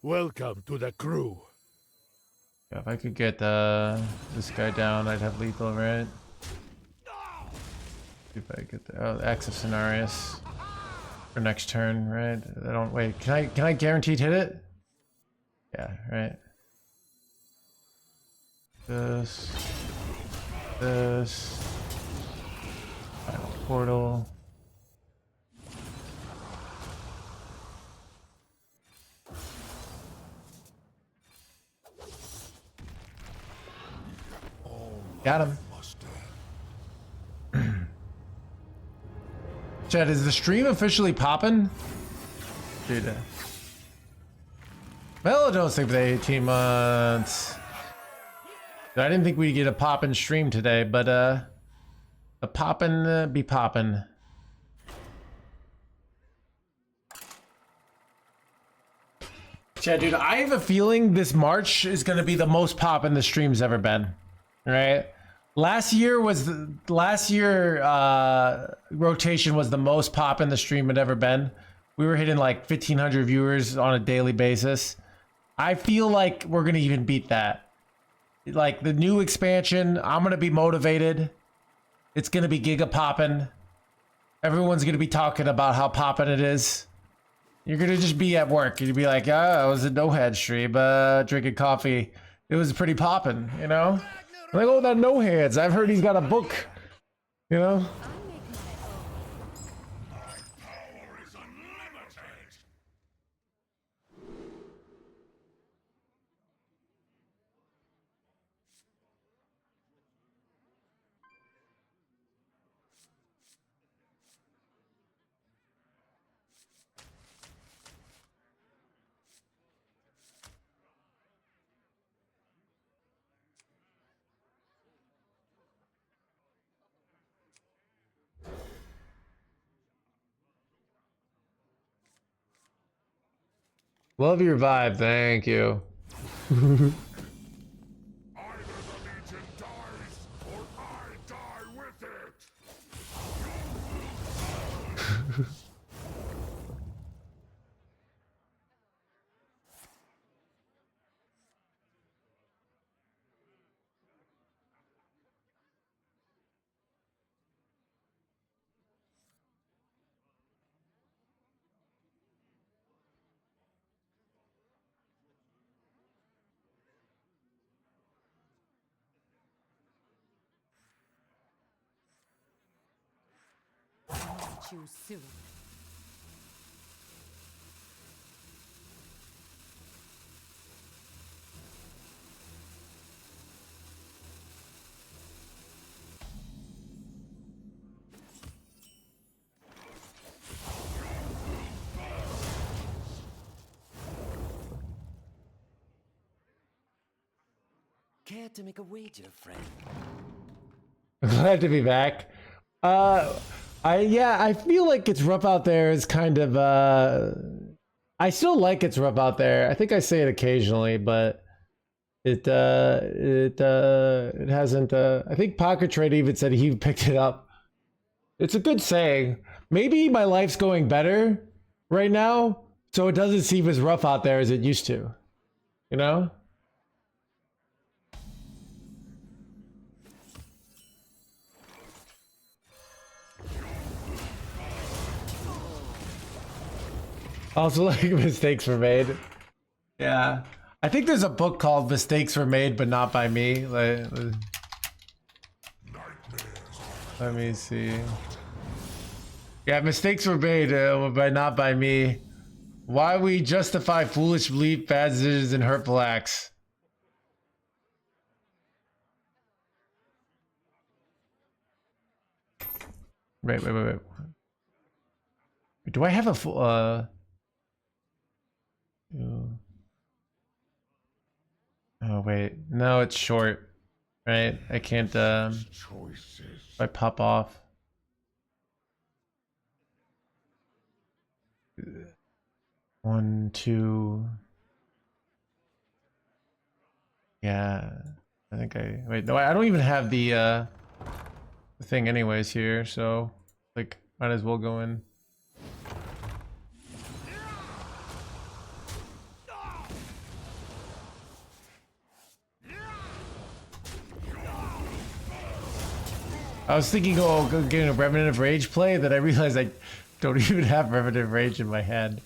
Welcome to the crew. Yeah, if I could get this guy down, I'd have lethal, right? See if I get the Axe of Cenarius for next turn, right? I don't wait. Can I guaranteed hit it? Yeah, right. This. Final portal. Got him. Chad, is the stream officially popping? Dude. Well, I don't think they 18 months. I didn't think we'd get a poppin' stream today, but a poppin' be poppin'. Chad, dude, I have a feeling this March is gonna be the most poppin' the stream's ever been. Right? Last year rotation was the most poppin' the stream had ever been. We were hitting like 1,500 viewers on a daily basis. I feel like we're gonna even beat that. Like the new expansion, I'm gonna be motivated. It's gonna be giga poppin'. Everyone's gonna be talking about how poppin' it is. You're gonna just be at work. You'd be like, I was at NoHands stream, drinking coffee. It was pretty poppin', you know? Like, oh, that NoHands. I've heard he's got a book, you know? Love your vibe, thank you. Either the Legion dies, or I die with it! Too soon. Care to make a wager, friend? Glad to be back. I feel like It's Rough Out There is kind of I still like It's Rough Out There. I think I say it occasionally, but it hasn't I think Pocket Trade even said he picked it up. It's a good saying. Maybe my life's going better right now, so it doesn't seem as rough out there as it used to. You know? Also, like, mistakes were made. Yeah. I think there's a book called Mistakes Were Made, but Not By Me. Like, let me see. Yeah, mistakes were made, but not by me. Why we justify foolish belief, bad decisions, and hurtful acts. Wait. Do I have a full, Oh, wait. No, it's short. Right? I can't, if I pop off. One, two. Yeah. I think wait, no, I don't even have the thing anyways here, so, like, might as well go in. I was thinking, oh, getting a Revenant of Rage play, that I realized I don't even have Revenant of Rage in my hand.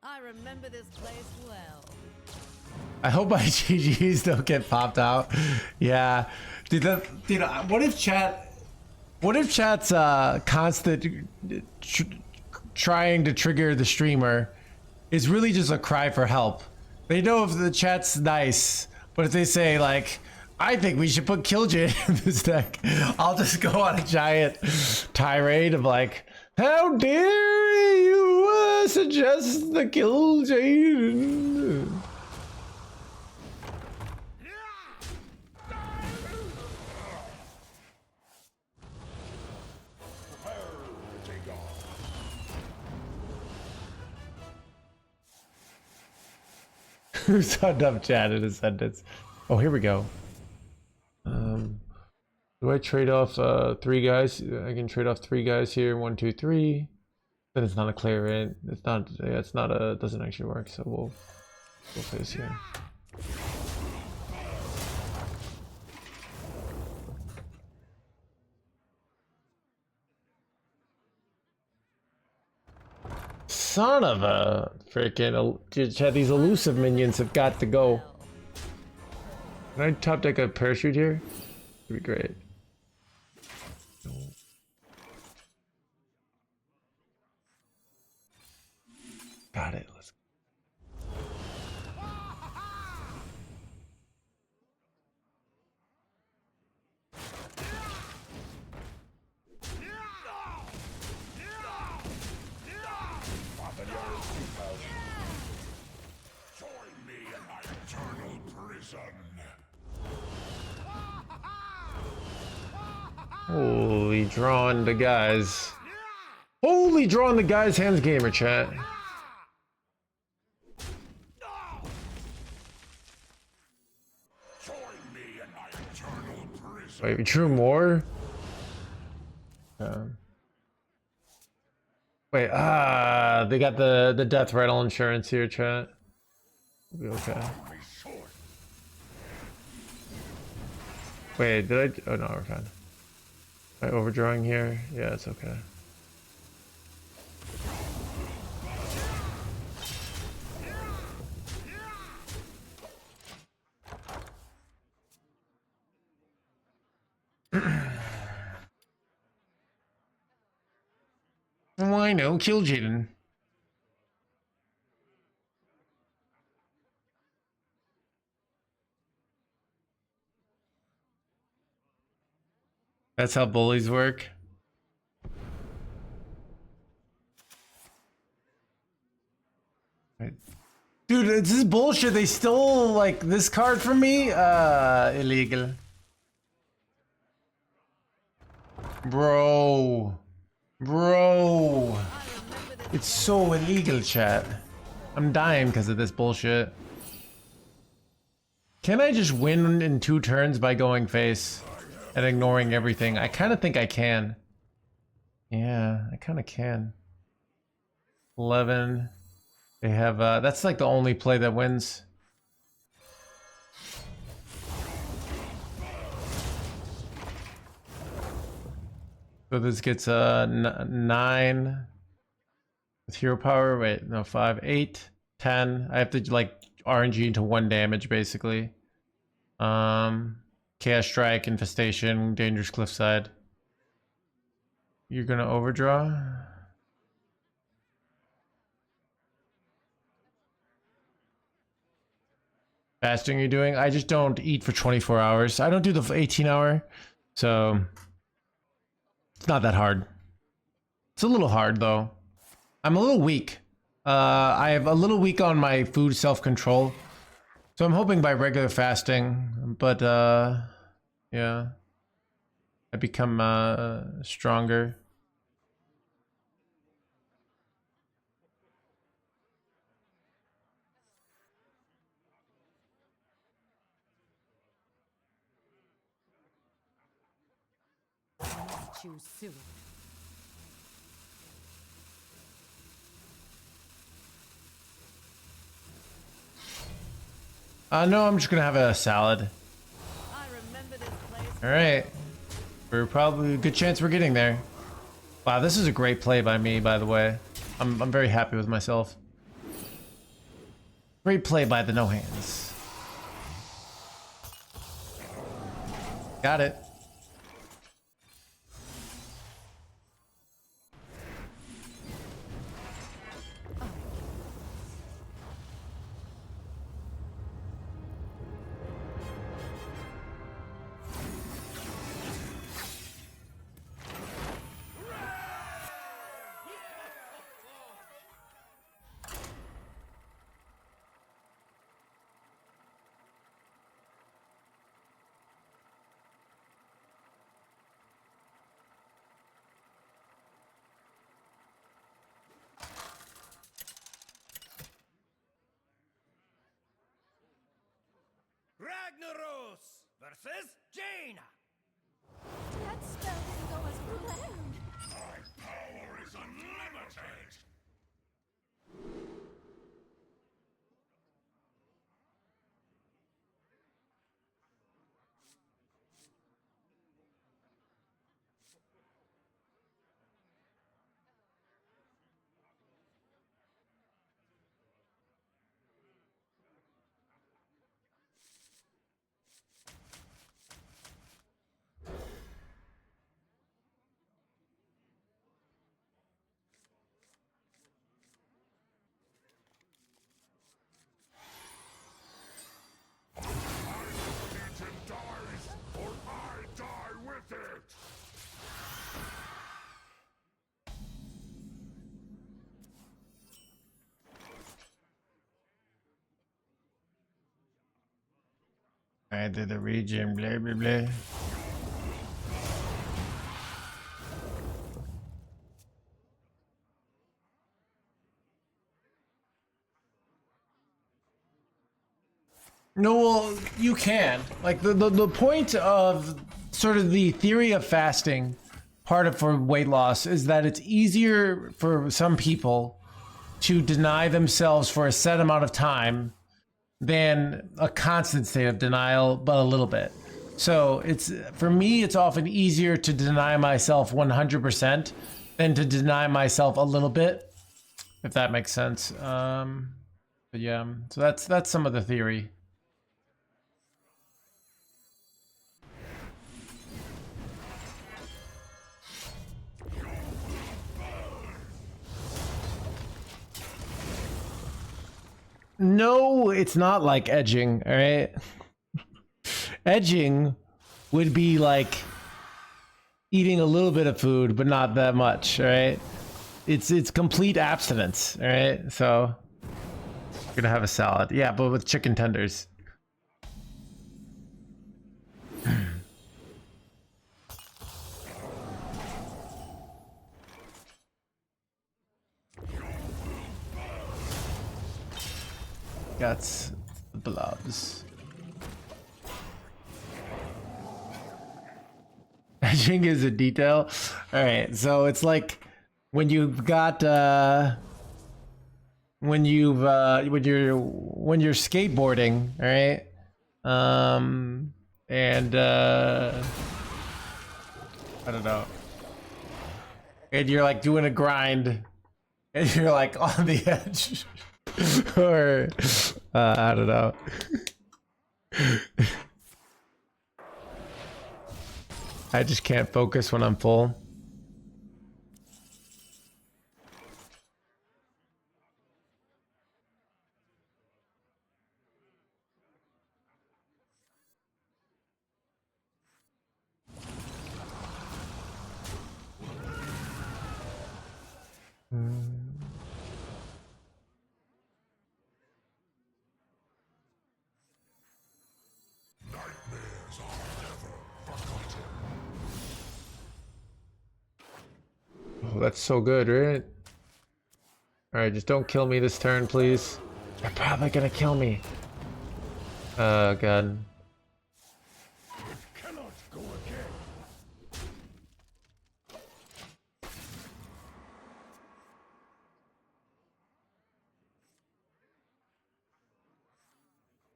I remember this place well. I hope my GGs don't get popped out. Yeah. Dude, what if chat's constant trying to trigger the streamer is really just a cry for help? They know if the chat's nice, but if they say, like, I think we should put Killjoy in this deck, I'll just go on a giant tirade of, like, how dare you suggest the Killjoy? Who summed up chat in a sentence? Oh, here we go. Do I trade off 3 guys? I can trade off 3 guys here. 1, 2, 3. Then it's not a clear int. It's not. Yeah, it's not a. It doesn't actually work. So we'll face here. Son of a freaking! Chad, these elusive minions have got to go. Can I top deck a parachute here? That'd be great. Got it. Let's go. Join me in my eternal prison. Holy drawing the guys. Holy drawing the guys, HandsGamer chat. Join me in my eternal prison. Wait, we drew more? Wait, they got the death rattle insurance here, chat. We'll be okay. Wait, did I? Oh no, we're fine. Am I overdrawing here? Yeah, it's okay. Why no? Kill Jaden. That's how bullies work. Dude, this is bullshit. They stole like this card from me. Illegal. Bro. It's so illegal, chat. I'm dying because of this bullshit. Can I just win in 2 turns by going face and ignoring everything? I kind of think I can. Yeah, I kind of can. 11. They have, that's like the only play that wins. So this gets 9 with hero power. Wait, no, 5, 8, 10. I have to like RNG into 1 damage basically. Chaos Strike, Infestation, Dangerous Cliffside. You're gonna overdraw. Fasting you're doing? I just don't eat for 24 hours. I don't do the 18-hour, so it's not that hard. It's a little hard though. I'm a little weak. I have a little weak on my food self-control. So I'm hoping by regular fasting, but yeah, I become stronger. Choose soon. No, I'm just gonna have a salad. I remember this place. All right, we're probably a good chance we're getting there. Wow, this is a great play by me, by the way. I'm very happy with myself. Great play by the No Hands. Got it. Ragnaros versus Jaina. That spell didn't go as planned. My power is unlimited! Legion dies, or I die with it! I did the region, blah blah blah. No, well, you can. Like the point of sort of the theory of fasting, part of for weight loss, is that it's easier for some people to deny themselves for a set amount of time than a constant state of denial, but a little bit. So it's, for me, it's often easier to deny myself 100% than to deny myself a little bit, if that makes sense. But yeah, so that's some of the theory. No, it's not like edging, all right? Edging would be like eating a little bit of food, but not that much, all right? It's complete abstinence, all right? So gonna have a salad. Yeah, but with chicken tenders. Got blobs. Etching is a detail. All right, so it's like when you've got when you're skateboarding, all right? And I don't know. And you're like doing a grind and you're like on the edge. Or I don't know. I just can't focus when I'm full. Oh, that's so good, right? Alright, just don't kill me this turn, please. They're probably gonna kill me. Oh, God. Cannot go again.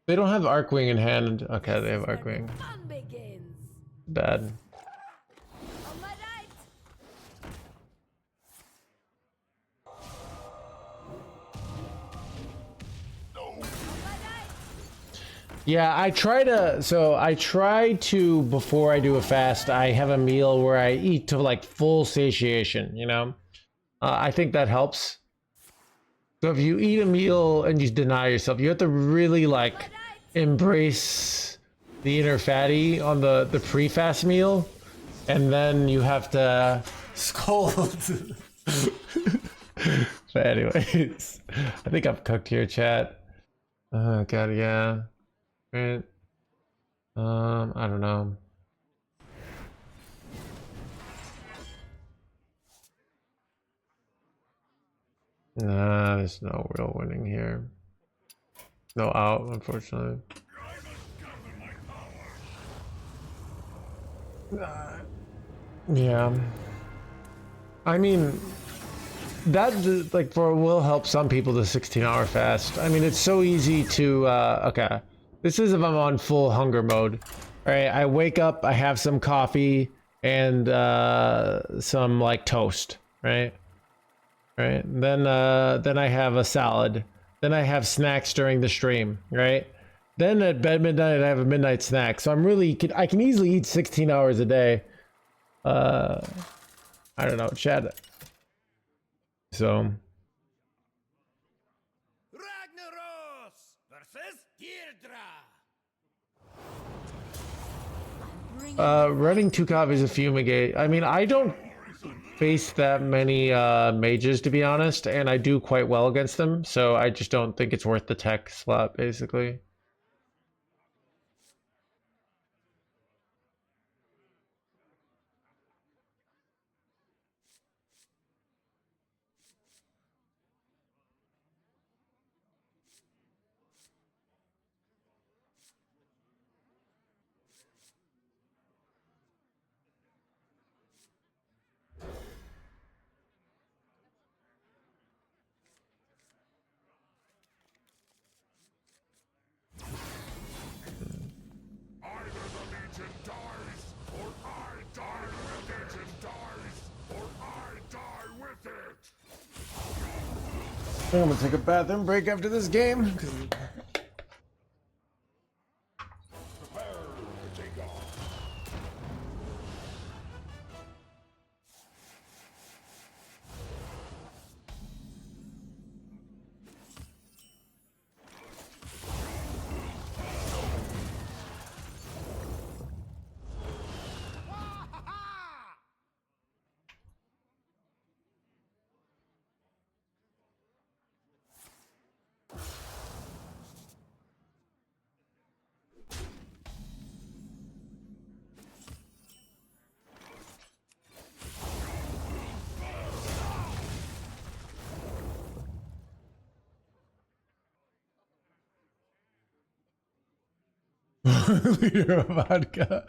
They don't have Arcwing in hand. Okay, they have Arcwing. Fun begins. Bad. On my right. On my right. Yeah, I try to, before I do a fast, I have a meal where I eat to like full satiation, you know? I think that helps. So if you eat a meal and you deny yourself, you have to really like embrace the inner fatty on the pre-fast meal, and then you have to scold. But anyways, I think I've cooked here, chat. Oh God, yeah. Right. I don't know. Nah, there's no real winning here. No out, unfortunately. Yeah. I mean, that like will help some people, the 16-hour fast. I mean, it's so easy to okay. This is if I'm on full hunger mode. All right, I wake up, I have some coffee and some like toast, right? Right. Then I have a salad. Then I have snacks during the stream, right? Then at bed midnight I have a midnight snack. So I can easily eat 16 hours a day. I don't know, chat. So Ragnaros versus Deirdre. running 2 copies of Fumigate. I mean, I don't face that many mages, to be honest, and I do quite well against them, so I just don't think it's worth the tech slot, basically. Either the Legion dies, or I die with it. Legion dies, or I die with it. I'm gonna take a bathroom break after this game. Prepare to take off. Liter of vodka.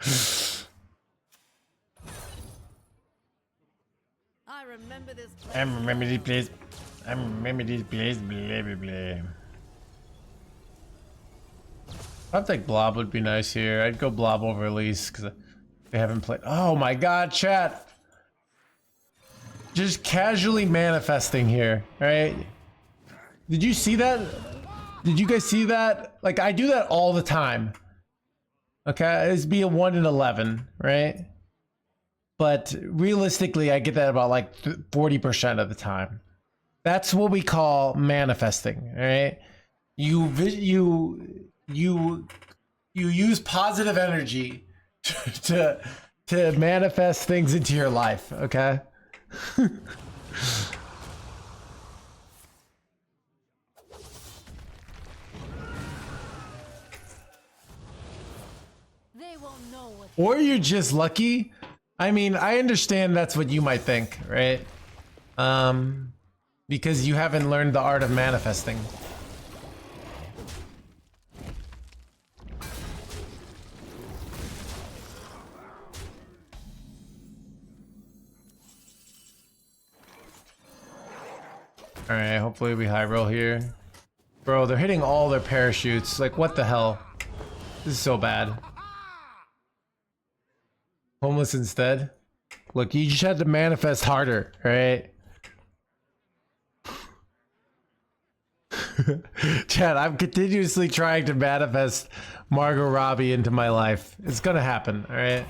I remember this place. I remember this well. place. I remember this place. Blah blah blah. I think Blob would be nice here. I'd go Blob over Elise because they haven't played. Oh my god, chat! Just casually manifesting here, right? Did you see that? Did you guys see that? Like, I do that all the time. Okay, it's be a 1 in 11, right? But realistically, I get that about like 40% of the time. That's what we call manifesting, all right? You use positive energy to manifest things into your life, okay? They won't know what. Or you're just lucky. I mean, I understand that's what you might think, right? Because you haven't learned the art of manifesting. Alright, hopefully we high roll here. Bro, they're hitting all their parachutes. Like, what the hell? This is so bad. Homeless instead? Look, you just had to manifest harder, right? Chad, I'm continuously trying to manifest Margot Robbie into my life. It's gonna happen, alright?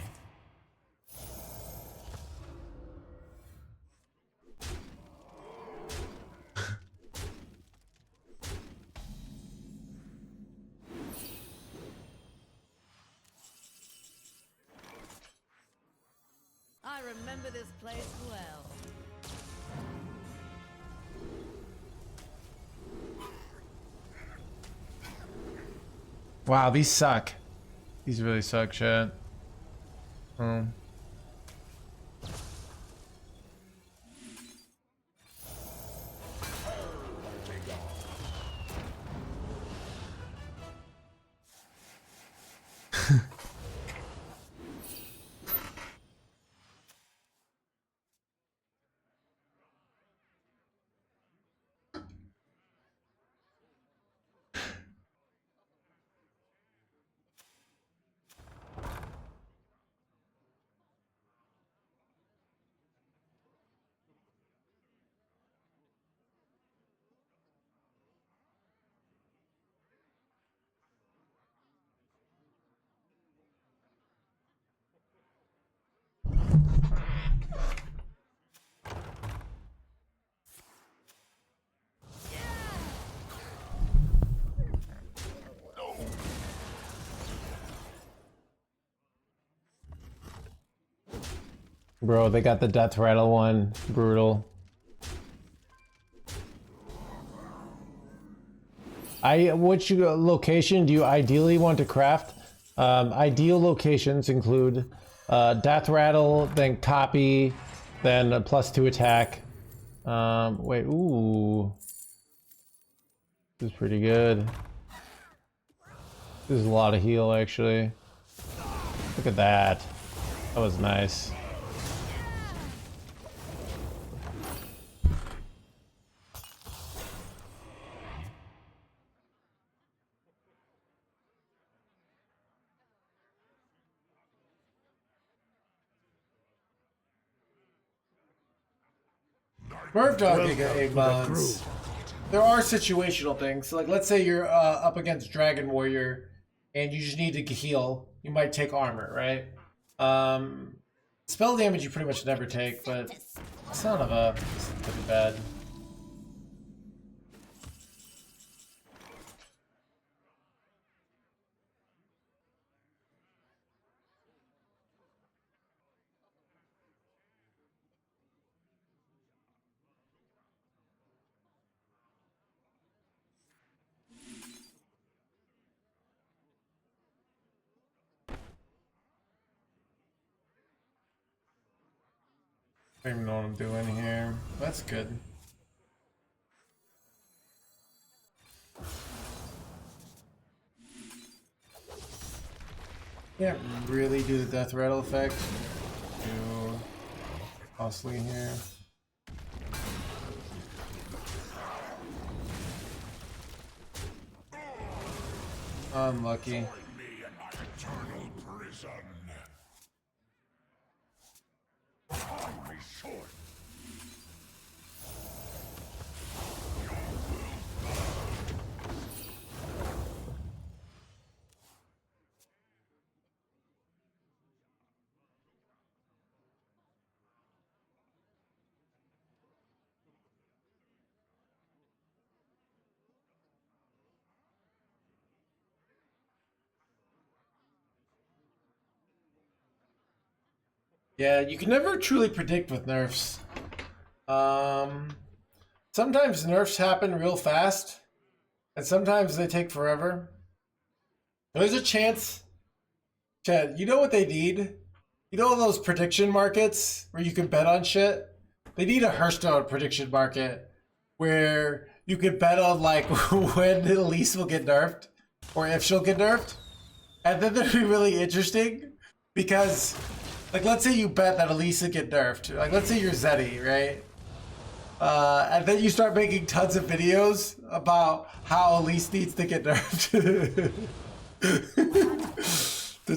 I remember this place well. Wow, these suck. These really suck, Chad. Bro, they got the death rattle one. Brutal. Which location do you ideally want to craft? Ideal locations include death rattle, then copy, then a +2 attack. Wait, ooh. This is pretty good. This is a lot of heal, actually. Look at that. That was nice. Bird dog can get 8 months. There are situational things. Like, let's say you're up against Dragon Warrior and you just need to heal. You might take armor, right? Spell damage you pretty much never take, but son of a, this is pretty bad. I don't even know what I'm doing here. That's good. Can't really do the death rattle effect. Too costly here. Unlucky. Join me in my eternal prison. Time is short. Yeah, you can never truly predict with nerfs. Sometimes nerfs happen real fast, and sometimes they take forever. There's a chance, Chad, you know what they need? You know those prediction markets where you can bet on shit? They need a Hearthstone prediction market where you can bet on like when Elise will get nerfed or if she'll get nerfed. And then that'd be really interesting because, like, let's say you bet that Elise will get nerfed. Like, let's say you're Zeddy, right? And then you start making tons of videos about how Elise needs to get nerfed.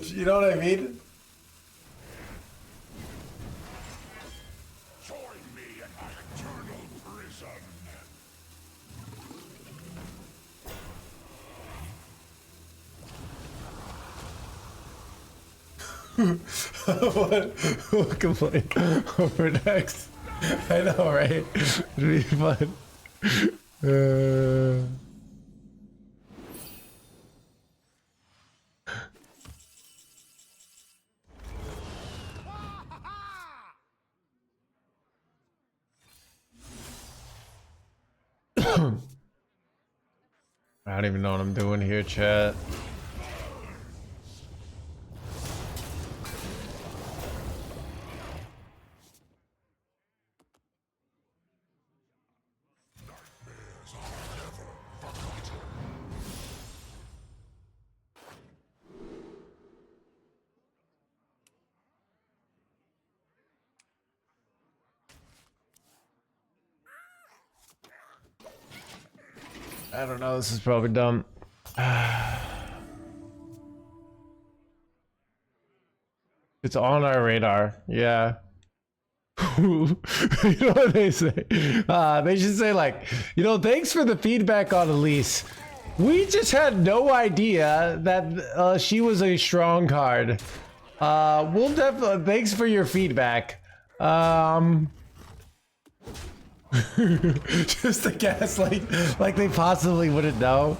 You know what I mean? Join me in my eternal prison. What complain over next? I know, right? It'd be fun. I don't even know what I'm doing here, chat. I don't know, this is probably dumb. It's on our radar, yeah. You know what they say? They should say like, you know, thanks for the feedback on Elise. We just had no idea that she was a strong card. We'll definitely, thanks for your feedback. Just to gaslight, like they possibly wouldn't know.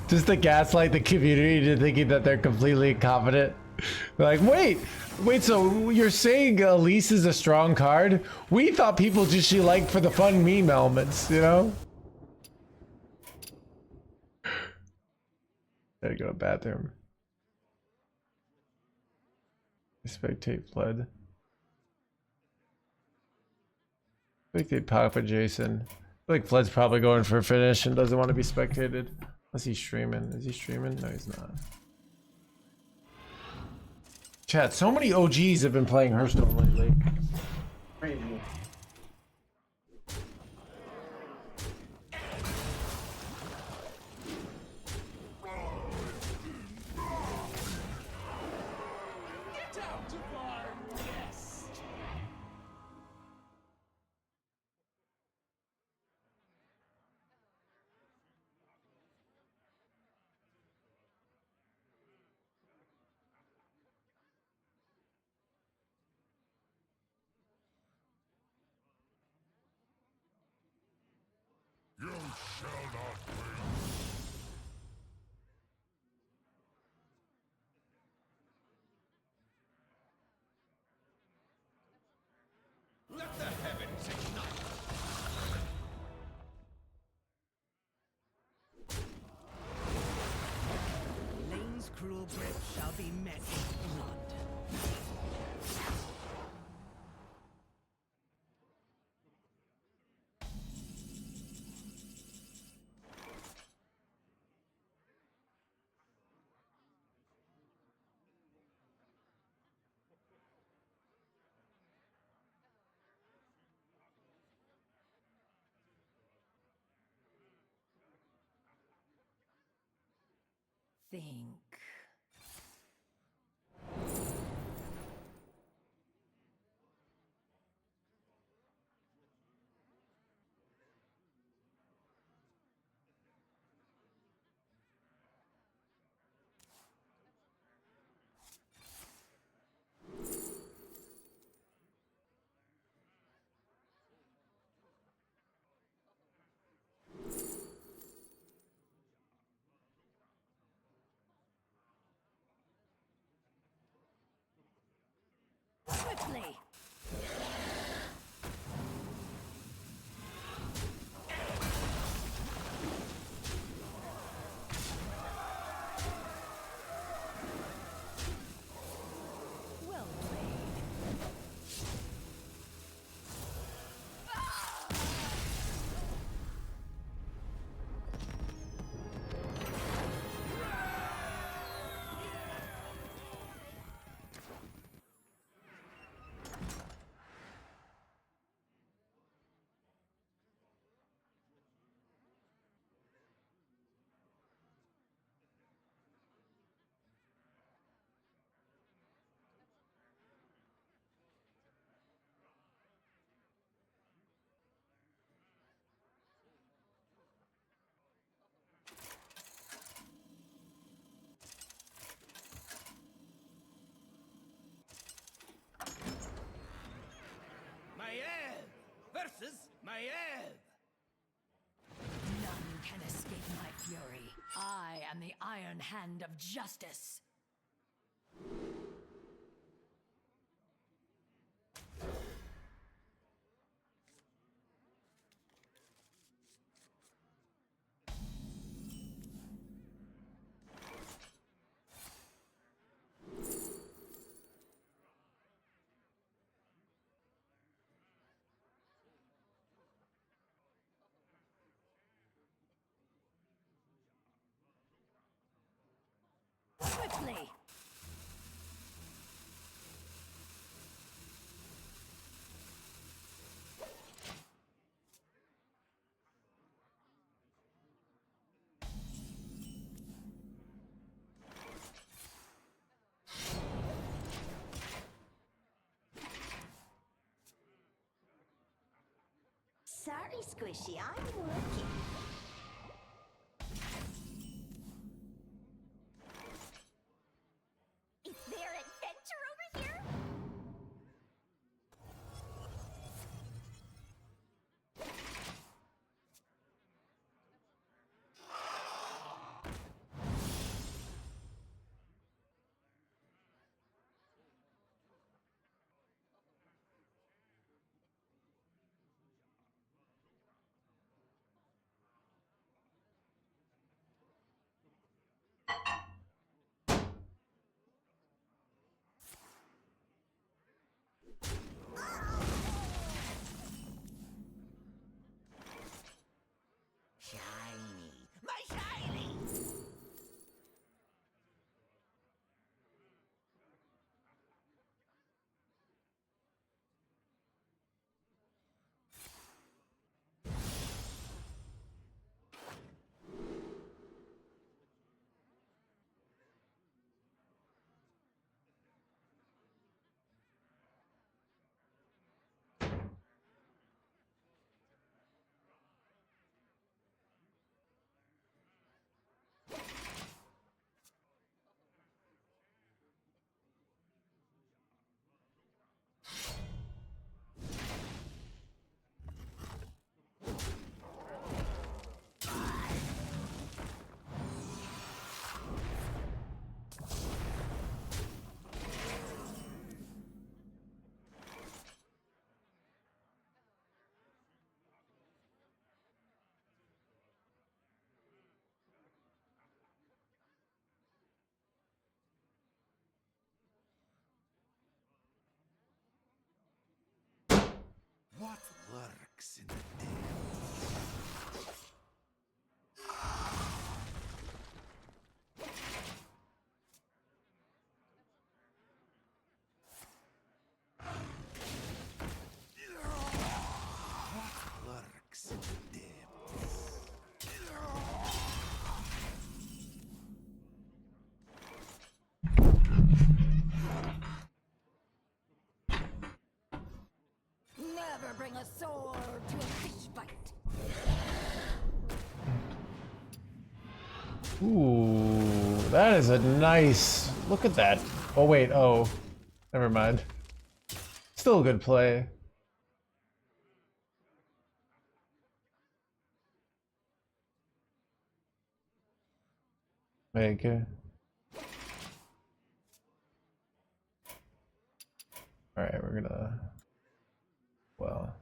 Just to gaslight the community into thinking that they're completely incompetent. Like, wait, so you're saying Elise is a strong card? We thought people just she liked for the fun meme elements, you know? Gotta go to the bathroom. Spectate fled. I think they'd pop a Jason. I feel like Fled's probably going for a finish and doesn't want to be spectated. Unless he's streaming. Is he streaming? No, he's not. Chat, so many OGs have been playing Hearthstone lately. Crazy. Get out to farm, yes! think. Swiftly! Well played. Maiev versus Maiev. None can escape my fury. I am the Iron Hand of Justice. Swiftly! Sorry, Squishy, I'm working. Is there adventure over here? Shiny, my shiny. What lurks in the depths? What lurks in the depths? bring a sword to a fish fight. Ooh, that is a nice. Look at that. Oh wait. Oh, never mind. Still a good play. Okay. All right, we're gonna. Well.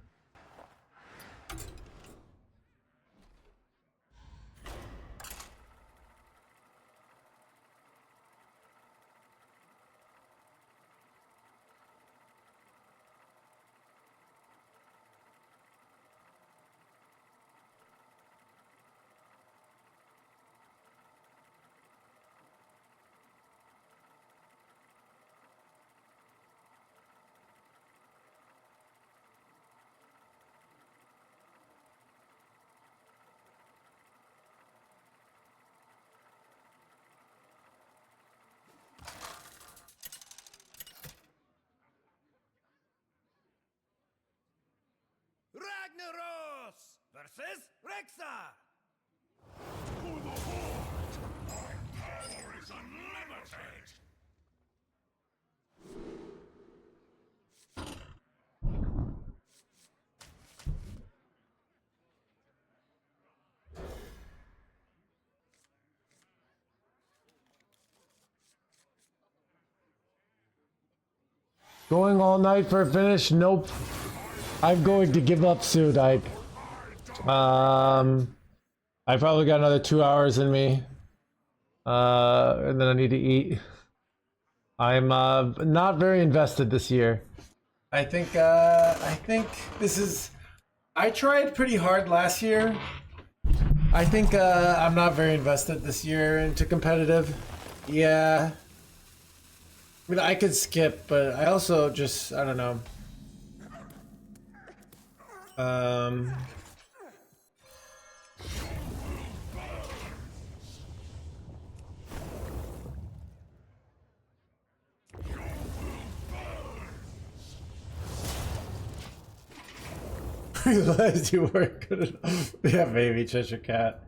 Ragnaros versus Rexar. To the Horde! My power is unlimited! Going all night for a finish? Nope. I'm going to give up soon, Ike. I probably got another 2 hours in me. And then I need to eat. I'm not very invested this year. I think this is. I tried pretty hard last year. I think I'm not very invested this year into competitive. Yeah. I mean, I could skip, but I also just, I don't know. Realized you weren't good enough. Yeah, maybe Cheshire Cat.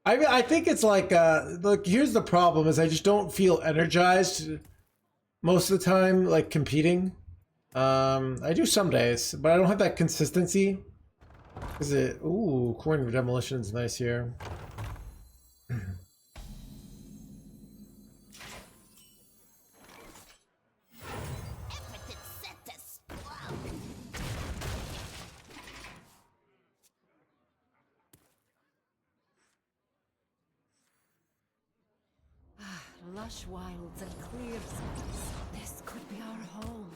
I mean, I think it's like, look, here's the problem is I just don't feel energized most of the time, like competing. I do some days, but I don't have that consistency. Is it? Ooh, Corn Demolition's nice here. Everything's set to explode. Lush wilds and clear skies. This could be our home.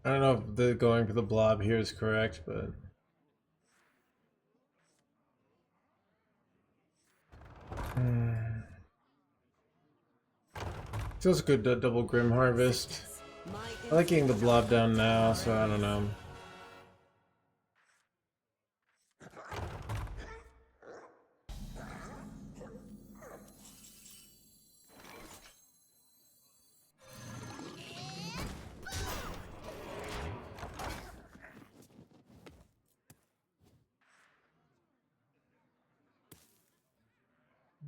I don't know if the going for the blob here is correct, but feels good to double Grim Harvest. I like getting the blob down now, so I don't know.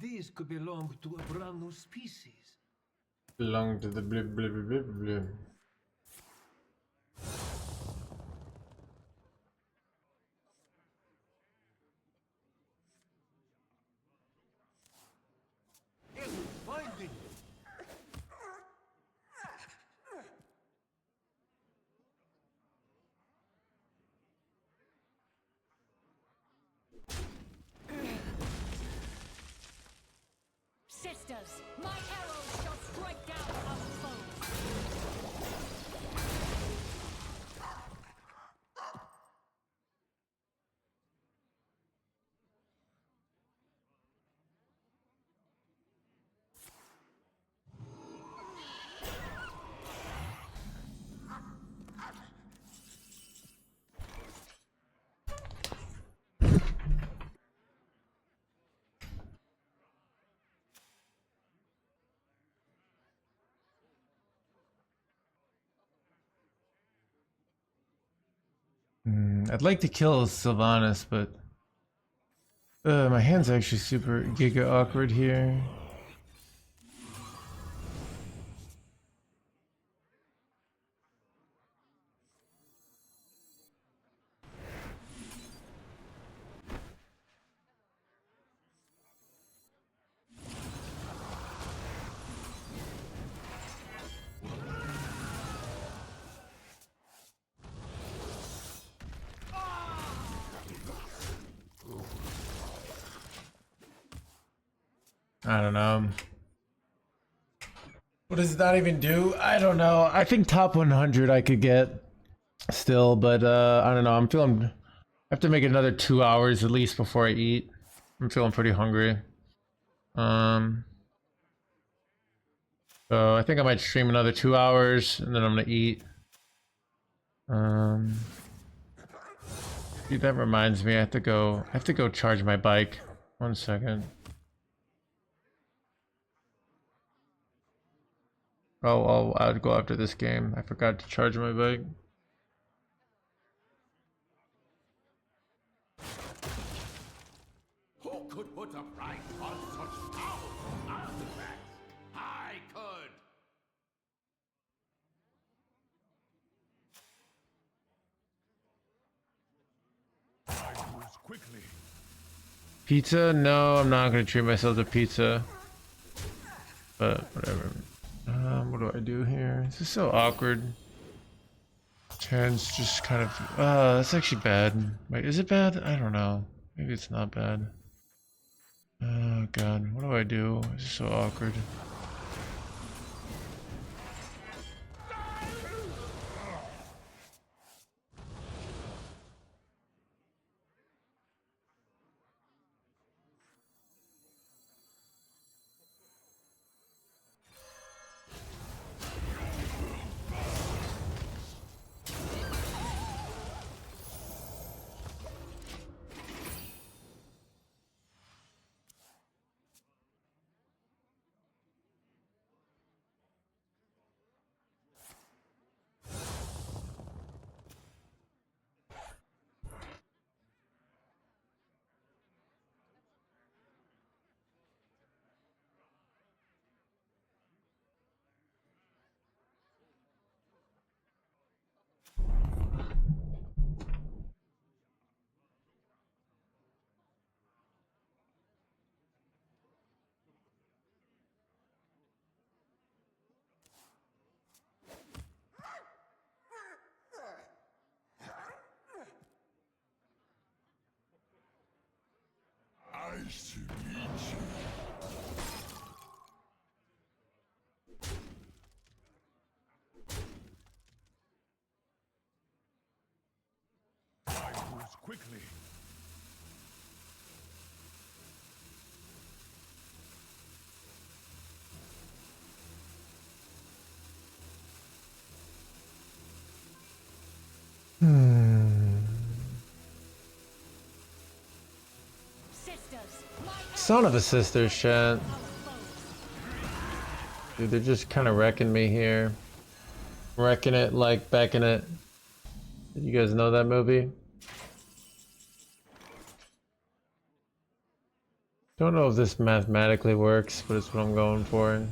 These could belong to a brand new species. Belong to the blib blib blib blib. Finding. Sisters, my arrows shall strike down our foes. I'd like to kill Sylvanas, but my hand's actually super giga awkward here. I don't know. What does that even do? I don't know. I think top 100 I could get still, but I don't know. I'm feeling. I have to make another 2 hours at least before I eat. I'm feeling pretty hungry. So I think I might stream another 2 hours and then I'm gonna eat. Dude, that reminds me. I have to go charge my bike. 1 second. Oh, I'll go after this game. I forgot to charge my bike. Who could put a price on such powerful artifacts? I could. I moves quickly. Pizza? No, I'm not gonna treat myself to pizza. But whatever. What do I do here? This is so awkward. Turns just kind of. That's actually bad. Wait, is it bad? I don't know. Maybe it's not bad. Oh god, what do I do? This is so awkward. Nice to meet you. I moves quickly. Son of a sister, chat. Dude, they're just kind of wrecking me here. Wrecking it like becking it. Did you guys know that movie? Don't know if this mathematically works, but it's what I'm going for.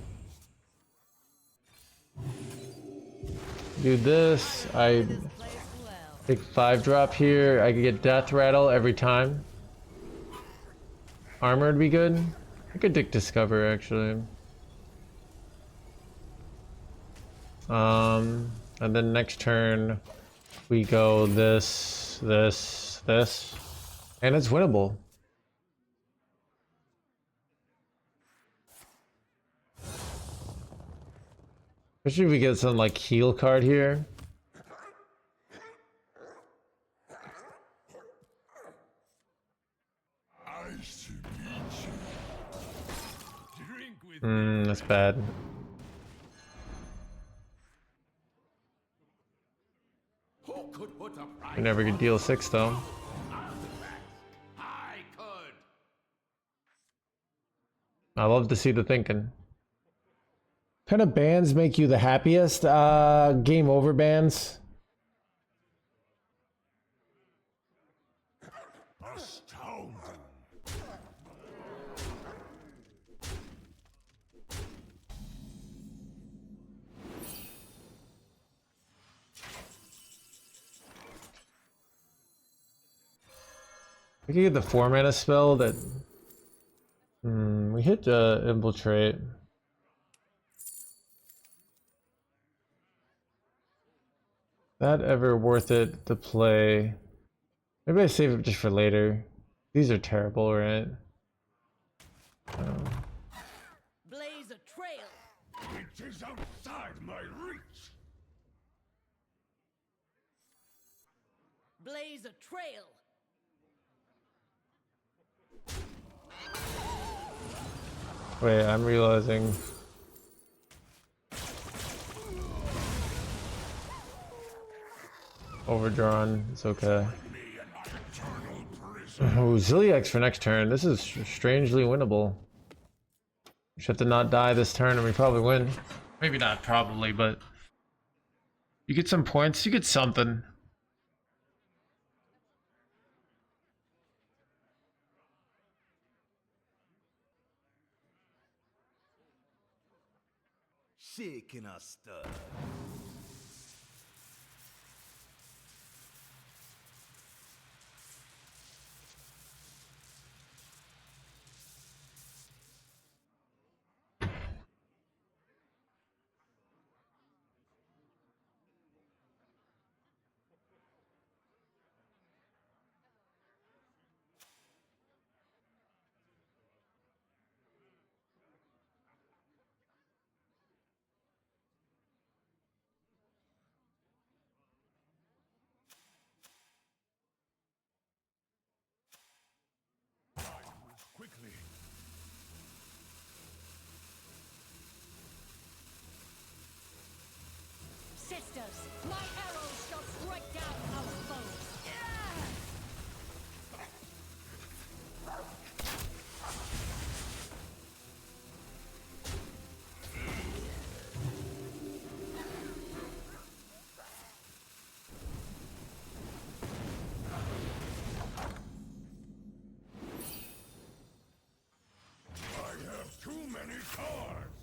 Do this. I take 5-drop here. I could get death rattle every time. Armor would be good. I could take discover actually. And then next turn we go this, this, this, and it's winnable. Especially if we get some like heal card here. That's bad. We never could deal 6 though. I love to see the thinking. What kind of bands make you the happiest? Game over bands. We could get the 4-mana spell that... we hit Infiltrate. That ever worth it to play? Maybe I save it just for later. These are terrible, right? Blaze a trail. It is outside my reach. Blaze a trail. Wait, I'm realizing. Overdrawn, it's okay. Oh, Ziliax for next turn. This is strangely winnable. We should have to not die this turn and we probably win. Maybe not probably, but you get some points, you get something. Shaking a stud. Quickly. Sisters, my arrows shall strike down our foes. I have too many cards.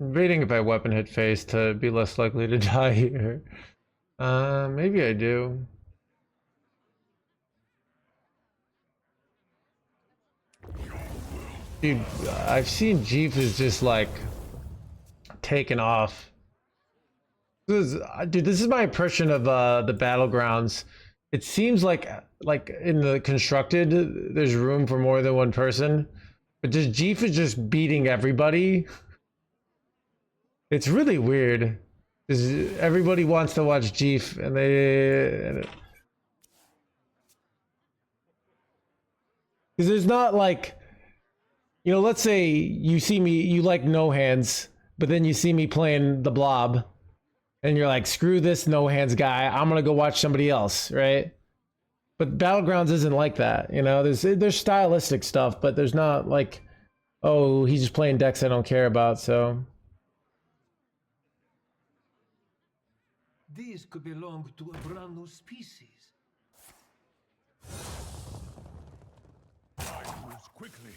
I'm waiting if I weapon hit face to be less likely to die here. Maybe I do. Dude, I've seen Jeep is just like taken off. Dude, this is my impression of the battlegrounds. It seems like in the constructed, there's room for more than one person, but just Jeep is just beating everybody. It's really weird. Everybody wants to watch Jeep, and they. Because there's not like. You know, let's say you see me, you like No Hands, but then you see me playing the Blob, and you're like, screw this No Hands guy, I'm gonna go watch somebody else, right? But Battlegrounds isn't like that, you know? There's stylistic stuff, but there's not like, oh, he's just playing decks I don't care about, so. These could belong to a brand new species. I move quickly.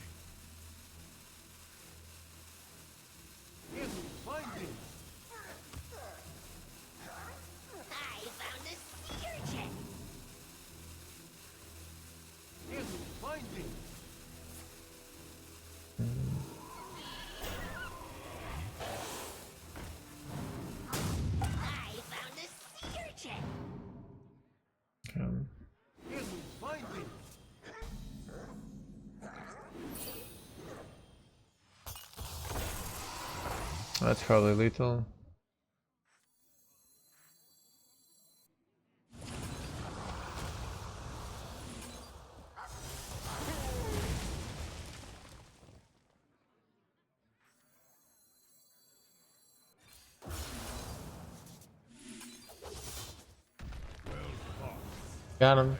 Here we find it. I found a sea urchin. Here we find it. I found a sea urchin. Here we find it. That's probably lethal. Got him.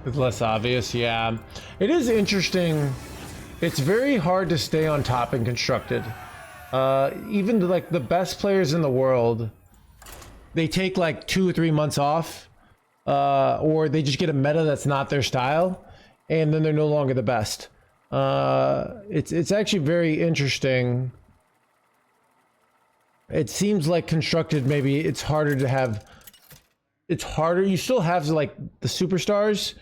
It's less obvious, yeah. It is interesting. It's very hard to stay on top in constructed. Even like the best players in the world they take like 2 or 3 months off, or they just get a meta that's not their style, and then they're no longer the best. It's actually very interesting. It seems like constructed, maybe it's harder to have. It's harder. You still have like the superstars,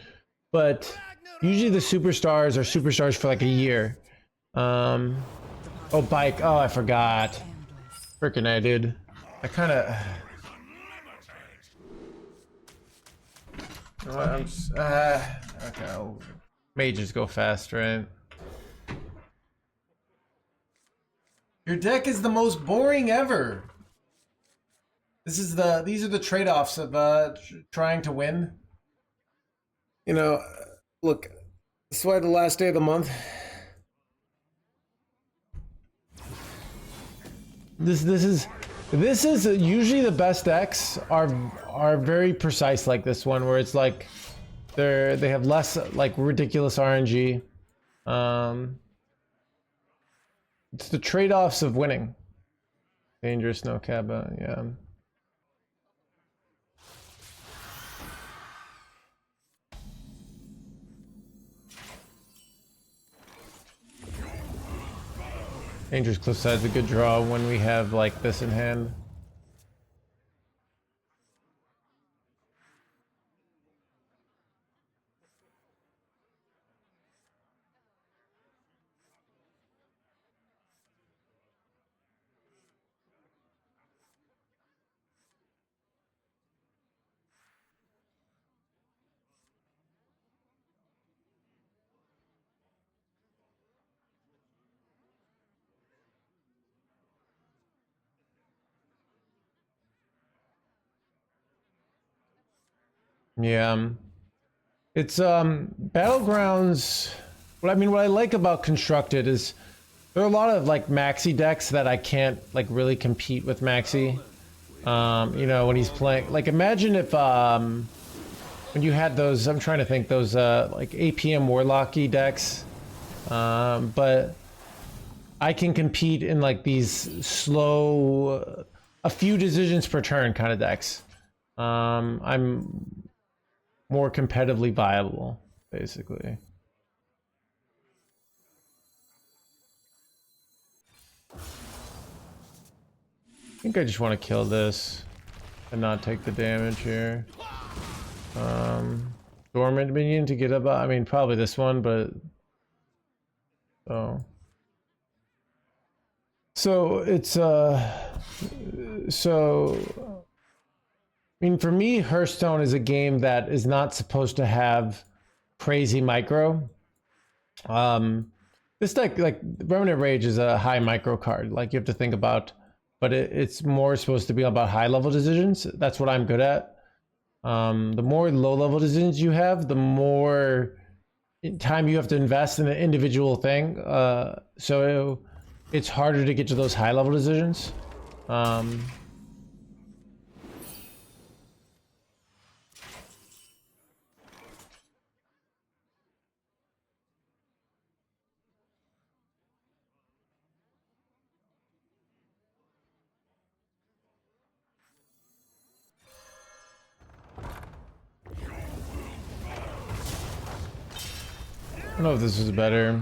but usually the superstars are superstars for like a year. Oh, bike. Oh, I forgot. Freaking I did. I kind of. Okay. Mages go fast, right? Your deck is the most boring ever. These are the trade-offs of trying to win. You know, look, this is why the last day of the month. This is usually the best decks are very precise like this one, where it's like they have less like ridiculous RNG. It's the trade-offs of winning. Dangerous, no Kaba, yeah. Dangerous Cliffside's a good draw when we have like this in hand. Yeah. It's Battlegrounds. What I like about Constructed is there are a lot of like maxi decks that I can't like really compete with maxi. You know, when he's playing, like imagine if when you had those, I'm trying to think, those like APM Warlocky decks, but I can compete in like these slow, a few decisions per turn kind of decks. I'm more competitively viable, basically. I think I just want to kill this and not take the damage here. Dormant minion to get up. I mean, probably this one, but so it's I mean, for me, Hearthstone is a game that is not supposed to have crazy micro. This deck, like Remnant Rage, is a high micro card. Like you have to think about, but it's more supposed to be about high level decisions. That's what I'm good at. The more low level decisions you have, the more time you have to invest in an individual thing. So it's harder to get to those high level decisions. I don't know if this is better.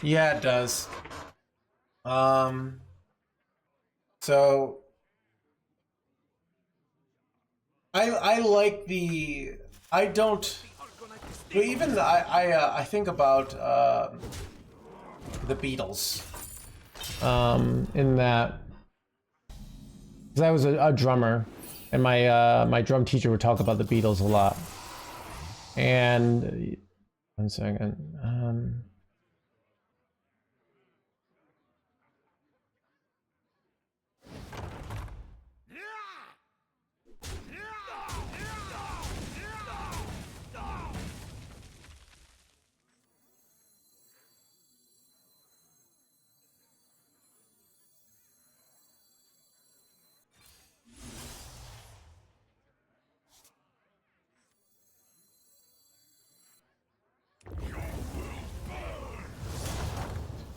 Yeah, it does. So I like the I don't even I think about the Beatles in that, because I was a drummer, and my drum teacher would talk about the Beatles a lot. And 1 second.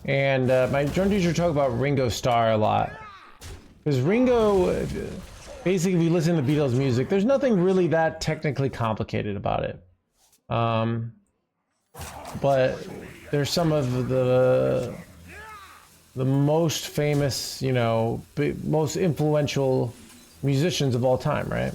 And my drum teacher talked about Ringo Starr a lot. Because Ringo, basically, if you listen to Beatles music, there's nothing really that technically complicated about it. But there's some of the most famous, you know, most influential musicians of all time, right?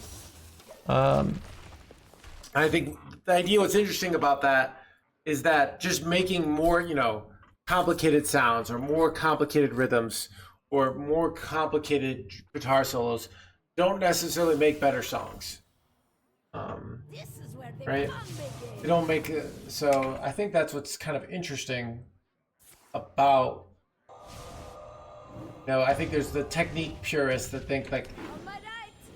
I think the idea, what's interesting about that is that just making more, you know, complicated sounds or more complicated rhythms or more complicated guitar solos don't necessarily make better songs. This is where the Right? fun begins. They don't make it, so I think that's what's kind of interesting about, you know, I think there's the technique purists that think like On my right.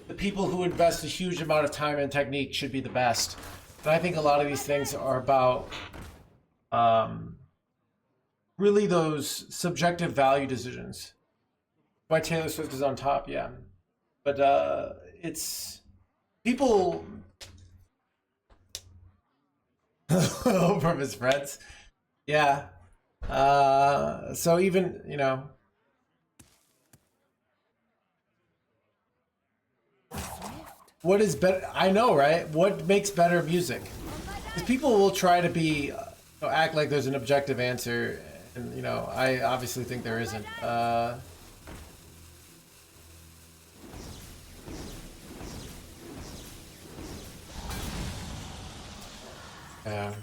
the people who invest a huge amount of time in technique should be the best. And I think a lot of these things are about really those subjective value decisions. Why Taylor Swift is on top, yeah. But it's people from his friends. Yeah. So even, you know, what is better? I know, right? What makes better music? Because people will try to be, you know, act like there's an objective answer, and you know, I obviously think there isn't. Yeah,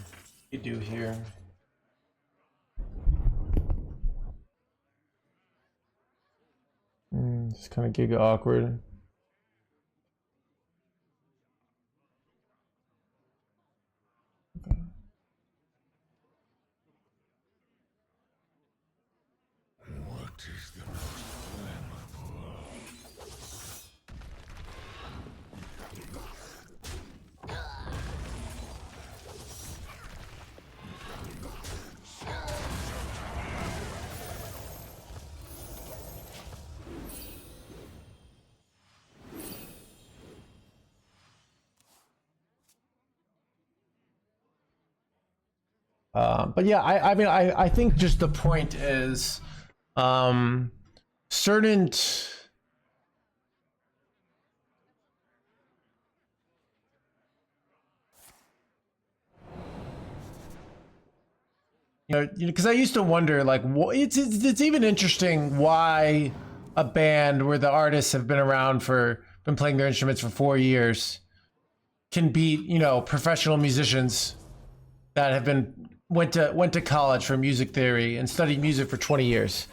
you do here. It's kind of giga awkward. What is the most flammable? But yeah, I mean, I think just the point is, certain. You know, because I used to wonder, like, it's even interesting why a band where the artists have been playing their instruments for 4 years can beat, you know, professional musicians that have went to college for music theory and studied music for 20 years.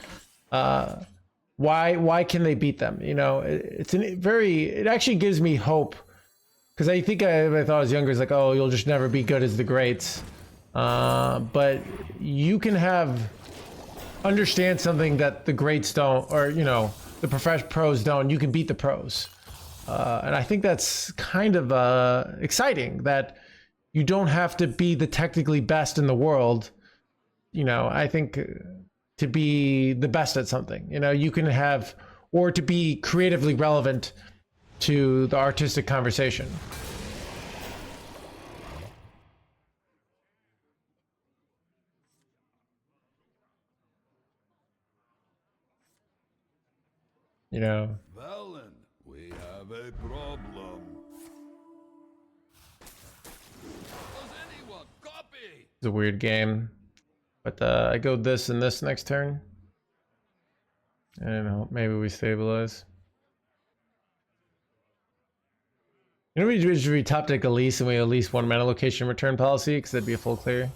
Why can they beat them? You know, it actually gives me hope, because I think I thought as younger, it's like, oh, you'll just never be good as the greats. But you can understand something that the greats don't, or, you know, the pros don't. You can beat the pros. And I think that's kind of exciting, that you don't have to be the technically best in the world. You know, I think to be the best at something, you know, you can have, or to be creatively relevant to the artistic conversation. You know, Valen, we have a problem. Does anyone copy? it's a weird game, but I go this and this next turn. I don't know, maybe we stabilize. You know, we should top deck Elise and we at least 1 mana location return policy, because that'd be a full clear.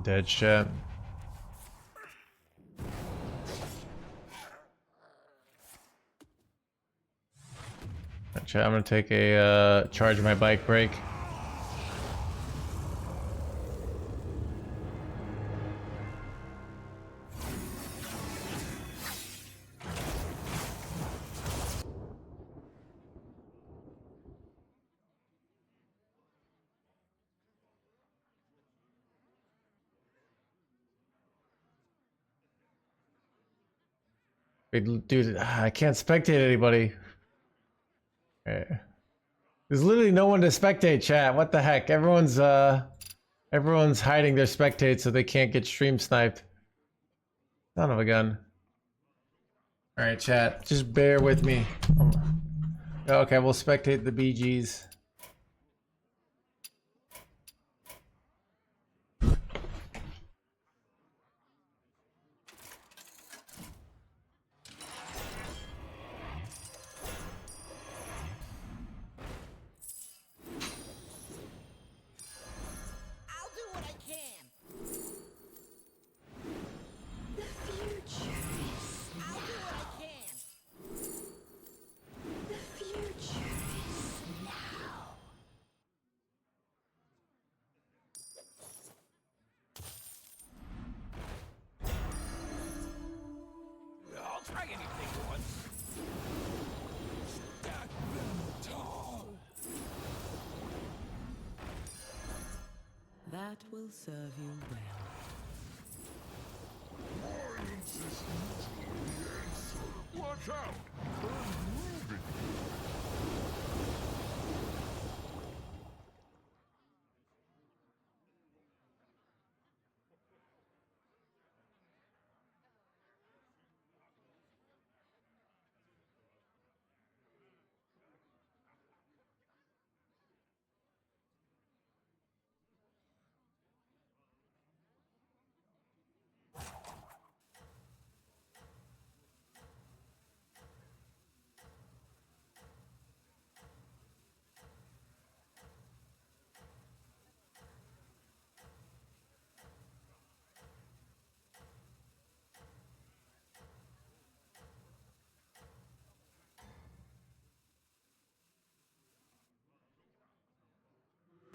Dead shit. Actually, I'm gonna take a charge my bike break. Dude, I can't spectate anybody. Okay. There's literally no one to spectate, chat. What the heck? Everyone's hiding their spectate so they can't get stream sniped. Son of a gun. Alright, chat. Just bear with me. Okay, we'll spectate the BGs. I'll do what I can. The future is I'll do what I can. the future is now. I'll try anything once. Stack them tall. That will serve you well. Violence is usually the answer. Watch out! They're moving.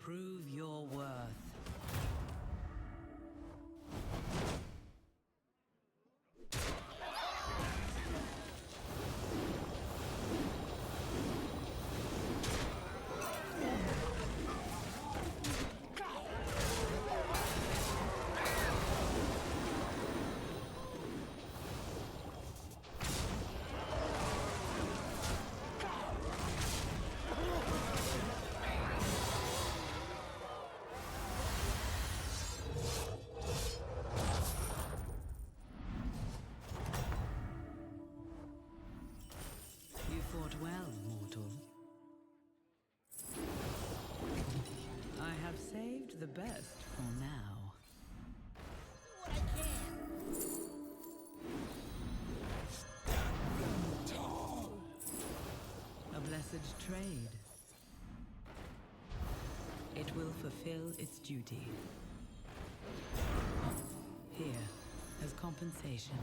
Prove your worth. You fought well, mortal. I have saved the best for now. Do what I can. A blessed trade. It will fulfill its duty. Here, as compensation.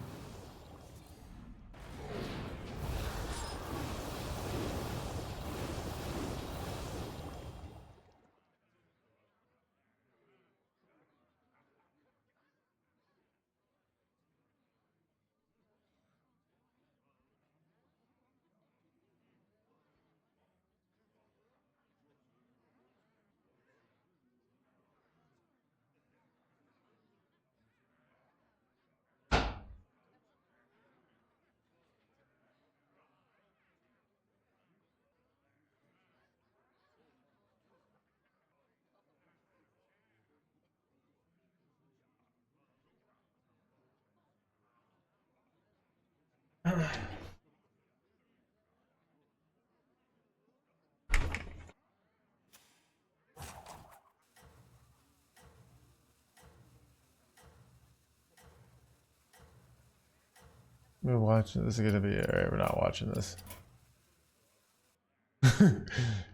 We're watching this. Is gonna be alright. We're not watching this.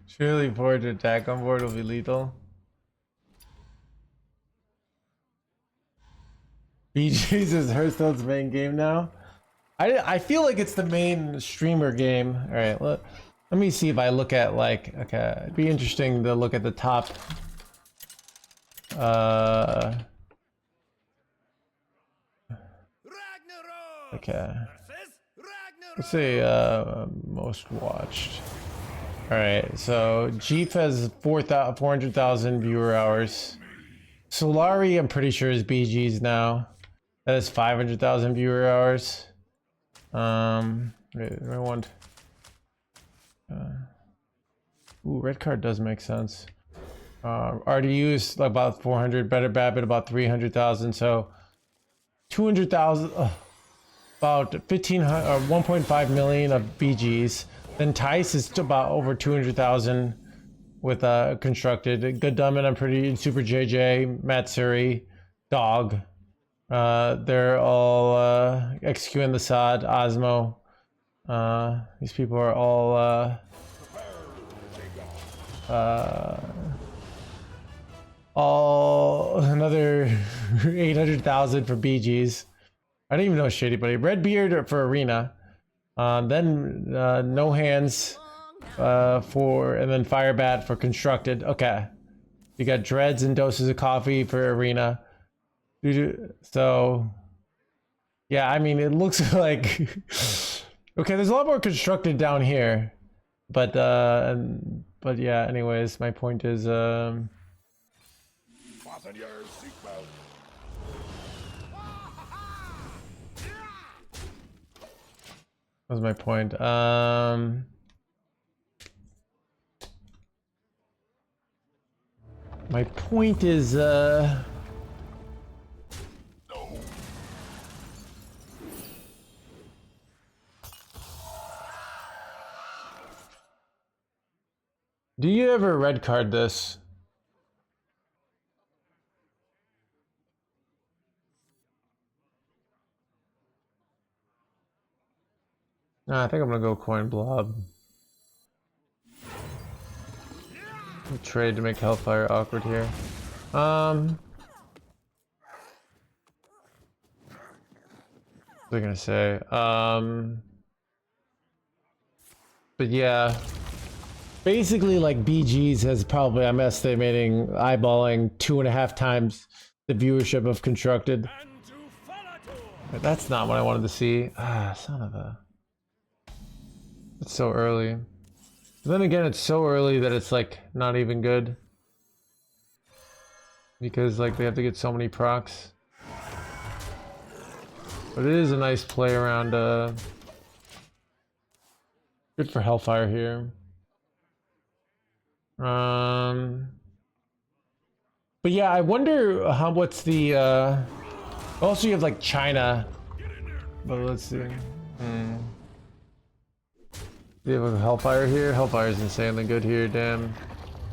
Surely forward to attack on board will be lethal. BG's is Hearthstone's main game now. I feel like it's the main streamer game. All right, let me see if I look at like, okay, it'd be interesting to look at the top. Okay. Let's see, most watched. All right, so Jeep has 400,000 viewer hours. Solari, I'm pretty sure is BG's now. That is 500,000 viewer hours. Wait, I want. Ooh, red card does make sense. RDU is about 400. Better Babbitt about 300,000. So 200,000. About 1,500 or 1.5 million of BGs. Then Tice is about over 200,000 with constructed. Good Dumbin, I'm pretty. Super JJ, Matsuri, Dog. They're all executing the Sod, Osmo. These people are all another 800,000 for BGs. I didn't even know Shady Buddy. Redbeard for Arena. Then No Hands for, and then Firebat for Constructed. Okay. You got Dreads and Doses of Coffee for Arena. So, yeah, I mean, it looks like... Okay, there's a lot more Constructed down here. But yeah, anyways, my point is... Fasten your seatbelt. That was my point. My point is, do you ever red card this? Nah, I think I'm gonna go coin blob. Trade to make Hellfire awkward here. What was I gonna say? But yeah, basically like BG's has probably, I'm estimating, eyeballing 2.5 times the viewership of Constructed. But that's not what I wanted to see. Ah, son of a... It's so early. But then again, it's so early that it's like not even good. Because like they have to get so many procs. But it is a nice play around, good for Hellfire here. But yeah, I wonder what's the, also you have like China. But let's see. You have a Hellfire here? Hellfire is insanely good here, damn.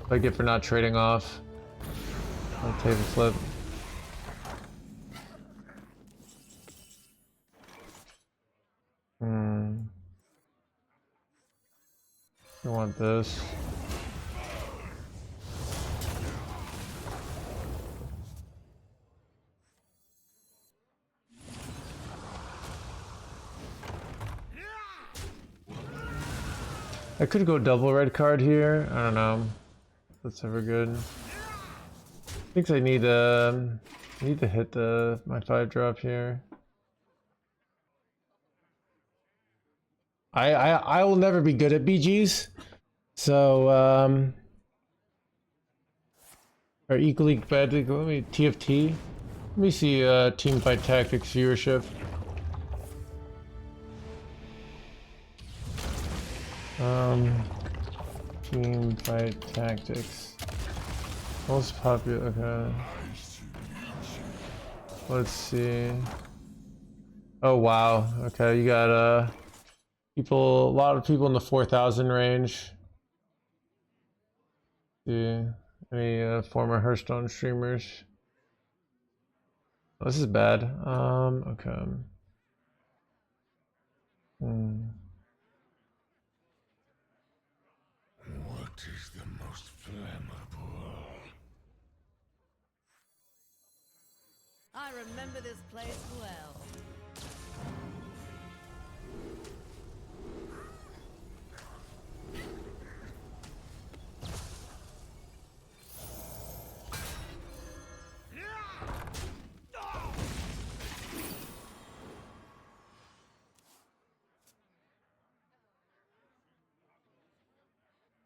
What I get for not trading off. I'll table flip. I want this. I could go double red card here. I don't know if that's ever good. I think I need to hit my 5 drop here. I will never be good at BGs, so are equally bad. Let me TFT. Let me see team fight tactics viewership. Team fight tactics. Most popular. Okay. Let's see. Oh wow. Okay, you got a lot of people in the 4,000 range. See any former Hearthstone streamers? Oh, this is bad. Okay. What is the most flammable? I I remember this place well.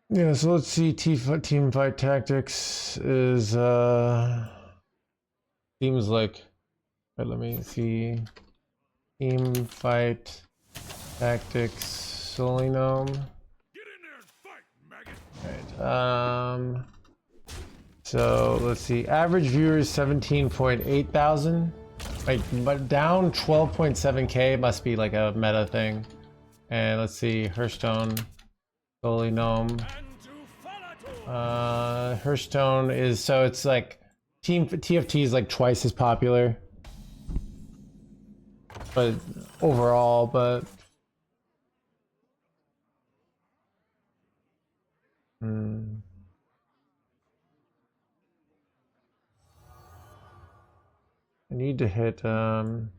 Yeah, so let's see. Team fight tactics is seems like. Wait, let me see. Team fight tactics Solinome. Get in there and fight, maggot! Right. So let's see. Average viewers 17.8 thousand. Like, but down 12.7k must be like a meta thing. And let's see. Hearthstone Solinome. Hearthstone is, so it's like TFT is like twice as popular, but overall, but I need to hit I'm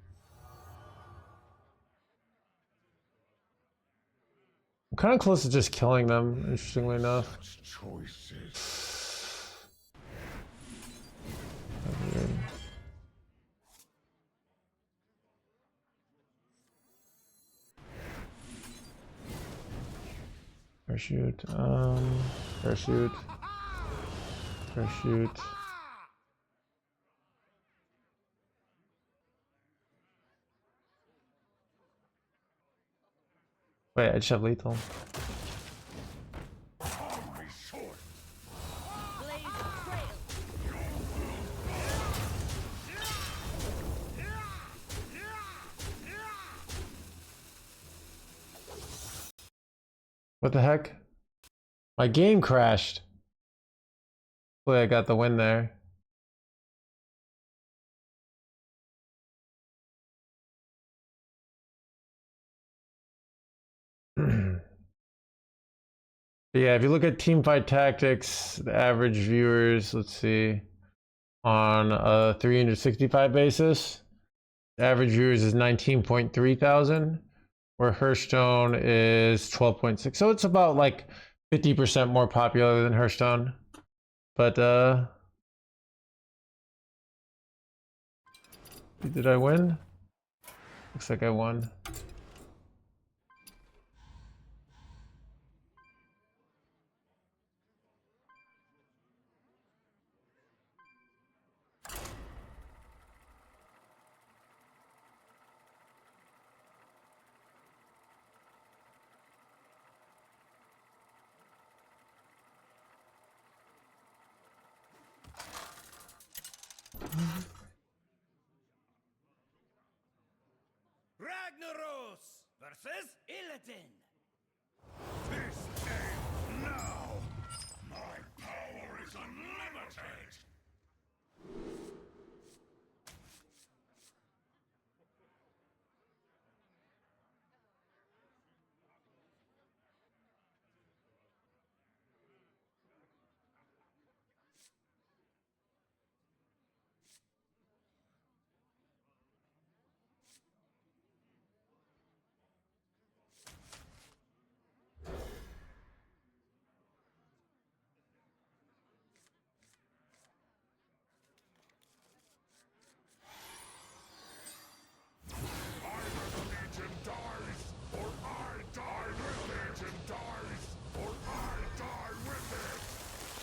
kind of close to just killing them, interestingly enough. Choices. Parachute, parachute, parachute. Wait, I just have lethal. What the heck? My game crashed. Boy, I got the win there. Yeah, if you look at teamfight tactics, the average viewers, let's see, on a 365 basis, the average viewers is 19.3 thousand, where Hearthstone is 12.6. So it's about like 50% more popular than Hearthstone. But did I win? Looks like I won. Ragnaros versus Illidan. This ends now! My power is unlimited!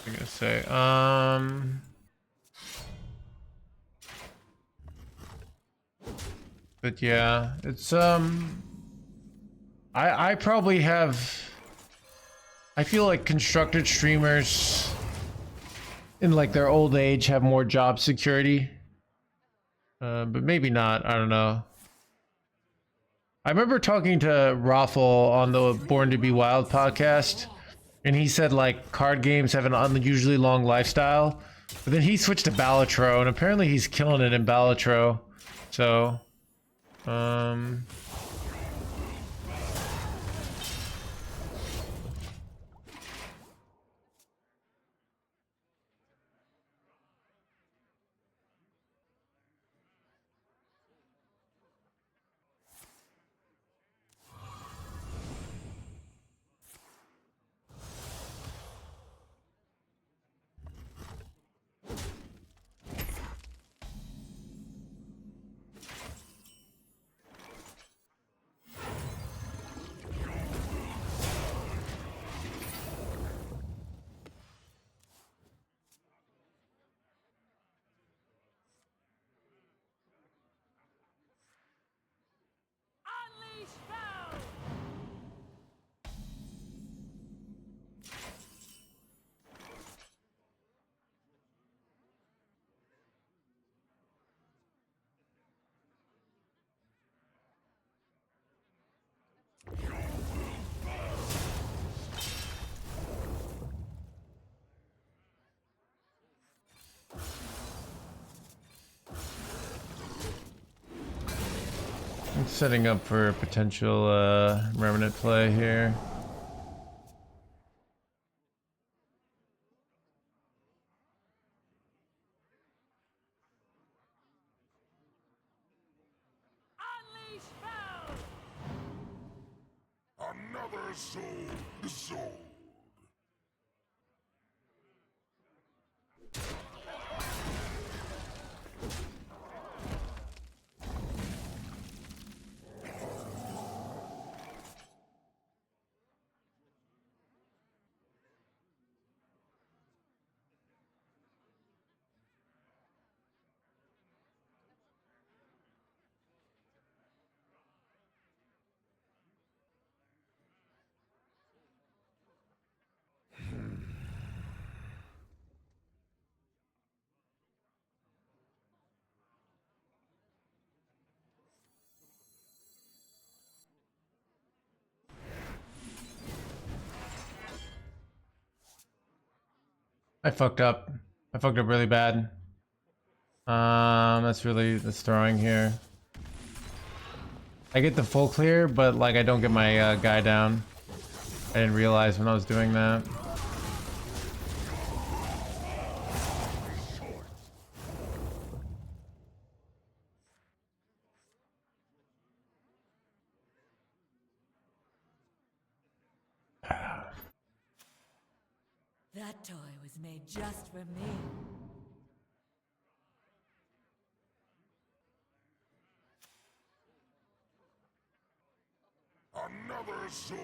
I'm gonna say, but yeah, it's, I probably have, I feel like constructed streamers in like their old age have more job security, but maybe not, I don't know. I remember talking to Raffle on the Born to Be Wild podcast, and he said like card games have an unusually long lifestyle, but then he switched to Balatro, and apparently he's killing it in Balatro. So, Setting up for a potential remnant play here. Unleash foul! Another soul is sold. I fucked up. I fucked up really bad. That's throwing here. I get the full clear, but like I don't get my guy down. I didn't realize when I was doing that. That toy was made just for me. Another soul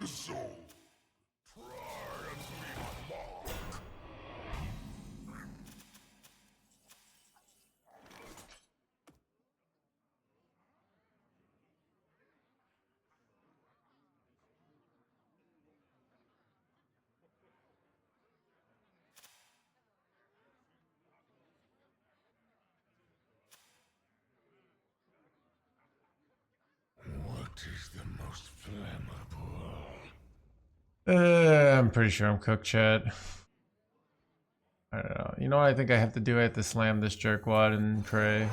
is sold. Try and be unmarked. What is the most flammable? I'm pretty sure I'm cooked, chat. I don't know. You know what I think I have to do? I have to slam this jerkwad and pray.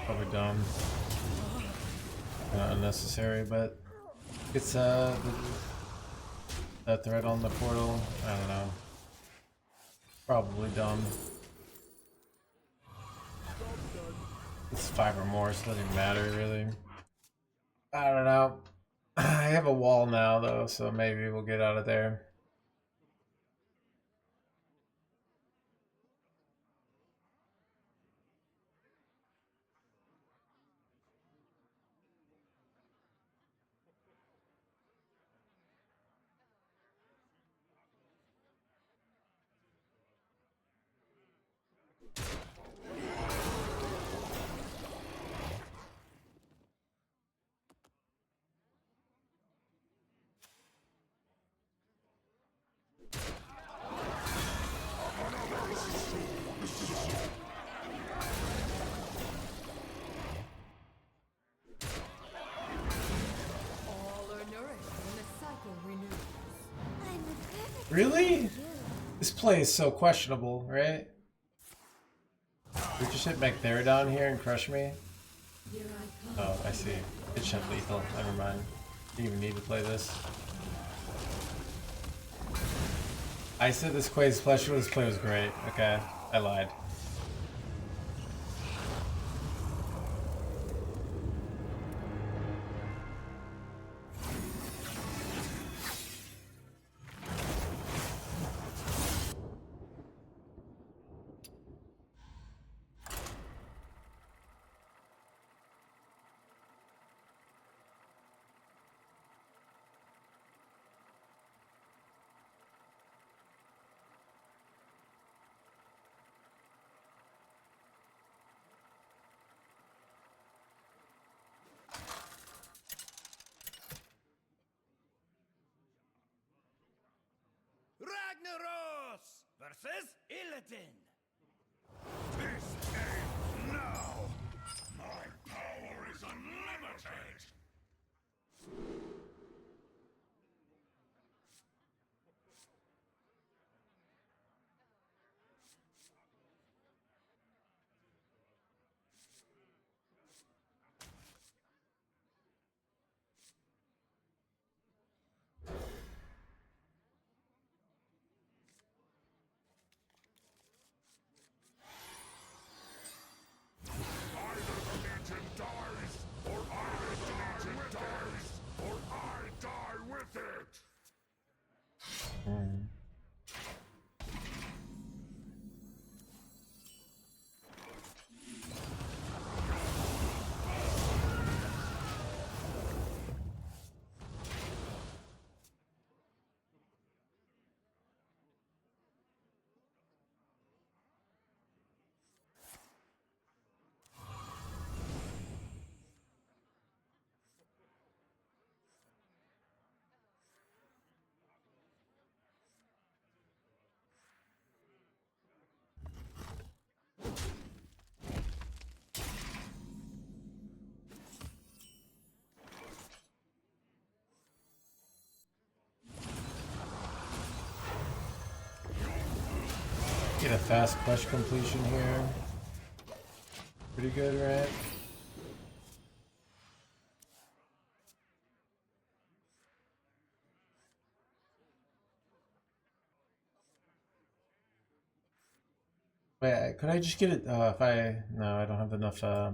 Probably dumb. Not unnecessary, but it's that threat on the portal. I don't know. Probably dumb. It's 5 or more, so it doesn't even matter really. I don't know. I have a wall now though, so maybe we'll get out of there. All are nourished when the cycle renews. I'm the perfect Really? you. This play is so questionable, right? Did you just hit Magtheridon here and crush me? Here I come. Oh, I see. It's ship lethal. Never mind. Didn't even need to play this. I said this play is pleasurable. This play was great. Okay, I lied. versus Illidan. This ends now! My power is unlimited! Either the Legion dies, or I die with it! Get a fast quest completion here. Pretty good, right? Wait, could I just get it if I... No, I don't have enough, Straight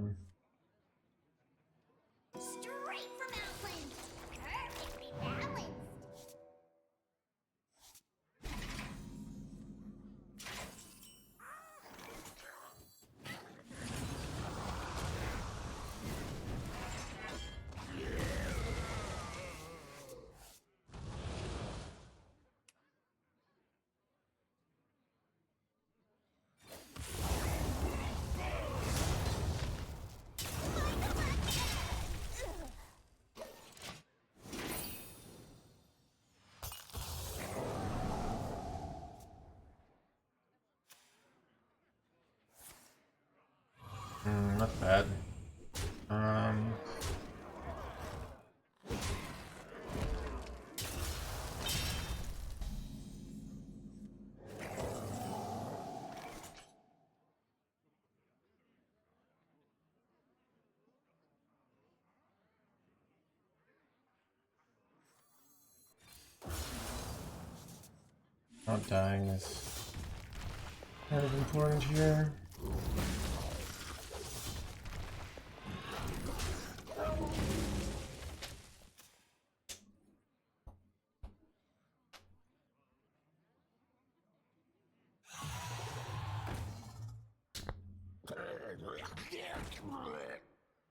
from Outland. Perfectly balanced. not bad. Not dying is kind of important here.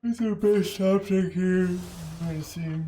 Is our best option here? I see.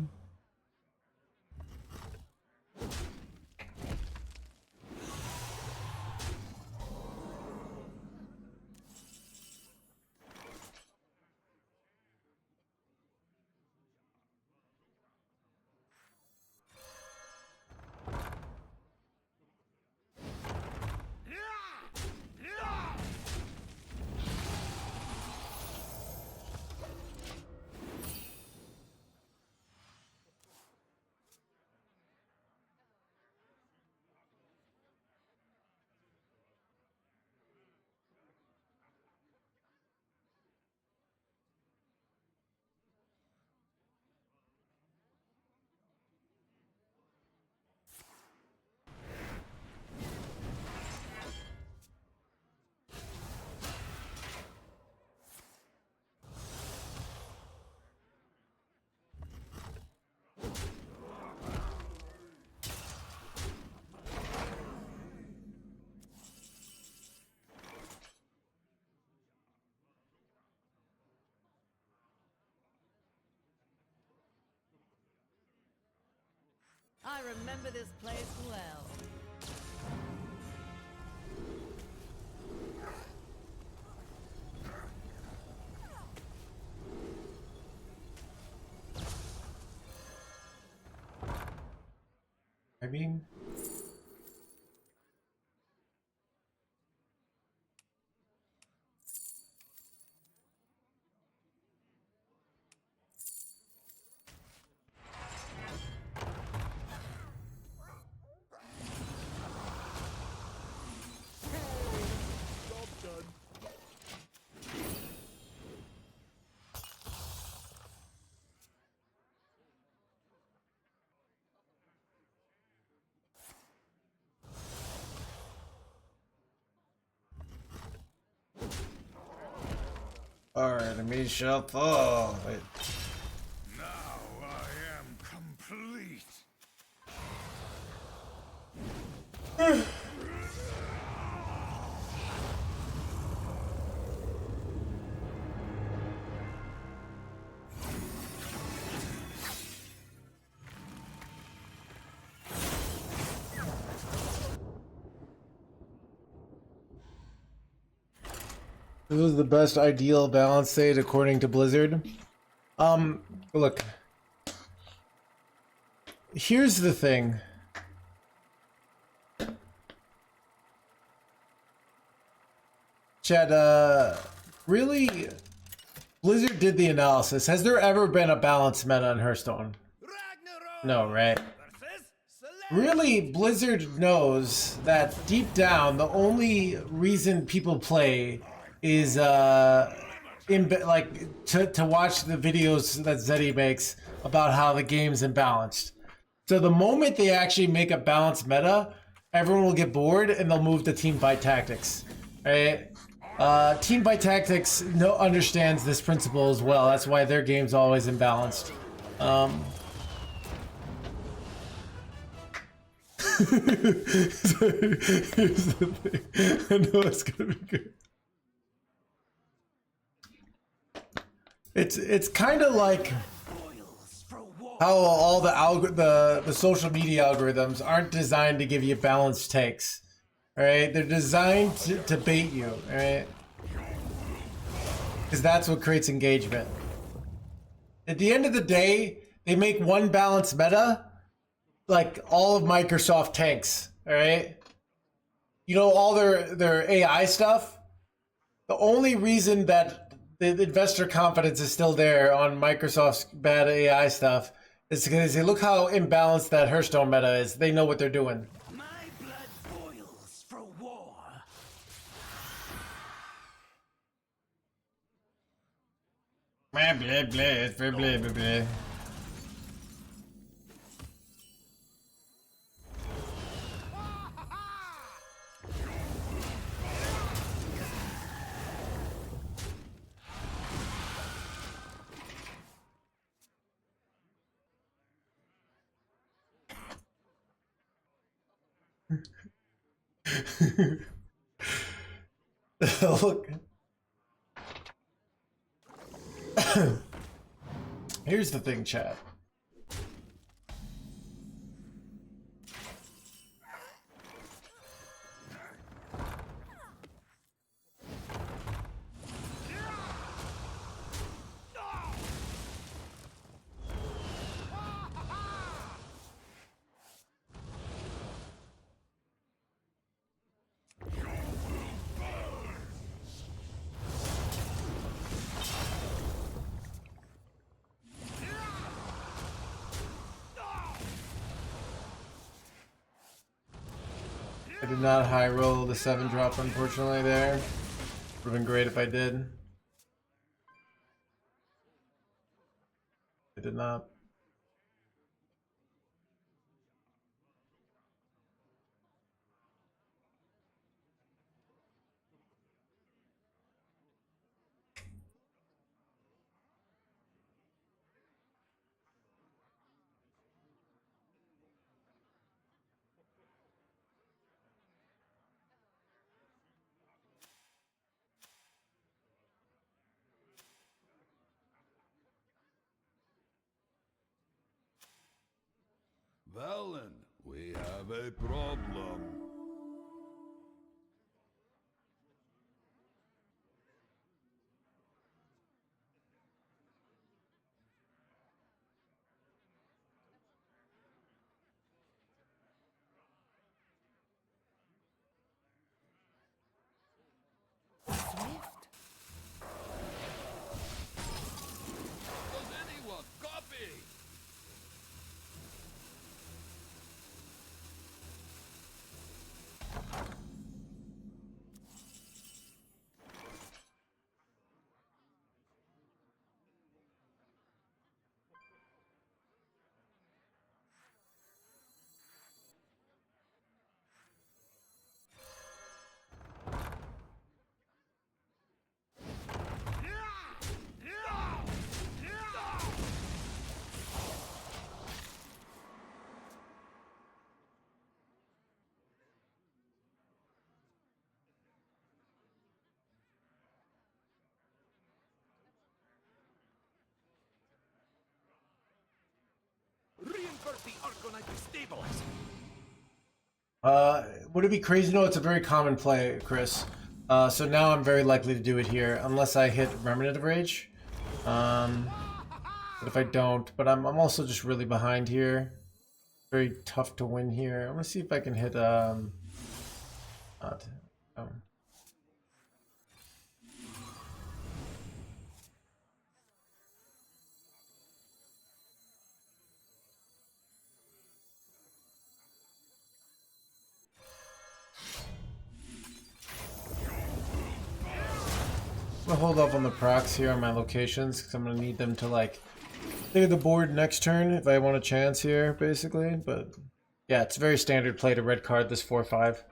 I remember this place well. I mean, Alright, let me shuffle. Wait. Now I am complete. This was the best ideal balance state according to Blizzard. Look. Here's the thing. Chad, really, Blizzard did the analysis. Has there ever been a balanced meta on Hearthstone? No, right? Really, Blizzard knows that deep down, the only reason people play is to watch the videos that Zeddy makes about how the game's imbalanced. So the moment they actually make a balanced meta, everyone will get bored and they'll move to team fight tactics. Right? Team fight tactics understands this principle as well. That's why their game's always imbalanced. Here's the thing. I know it's gonna be good. It's kind of like how all the social media algorithms aren't designed to give you balanced takes. All right, they're designed to bait you. All right, because that's what creates engagement. At the end of the day, they make one balanced meta, like all of Microsoft tanks. All right, you know, all their AI stuff. The only reason that the investor confidence is still there on Microsoft's bad AI stuff is because they look how imbalanced that Hearthstone meta is. They know what they're doing. My blood boils for war. Blah, blah, blah, it's very blah, blah, blah. Look. Here's the thing, chat. I did not high roll the 7 drop, unfortunately, there. Would have been great if I did. I did not. Valen, we have a problem. Swift. Does anyone copy? Would it be crazy? No, it's a very common play, Chris. So now I'm very likely to do it here, unless I hit Remnant of Rage. But if I don't, but I'm also just really behind here. Very tough to win here. I'm gonna see if I can hit I'm gonna hold off on the procs here on my locations because I'm gonna need them to like clear the board next turn if I want a chance here, basically. But yeah, it's very standard play to red card this 4/5.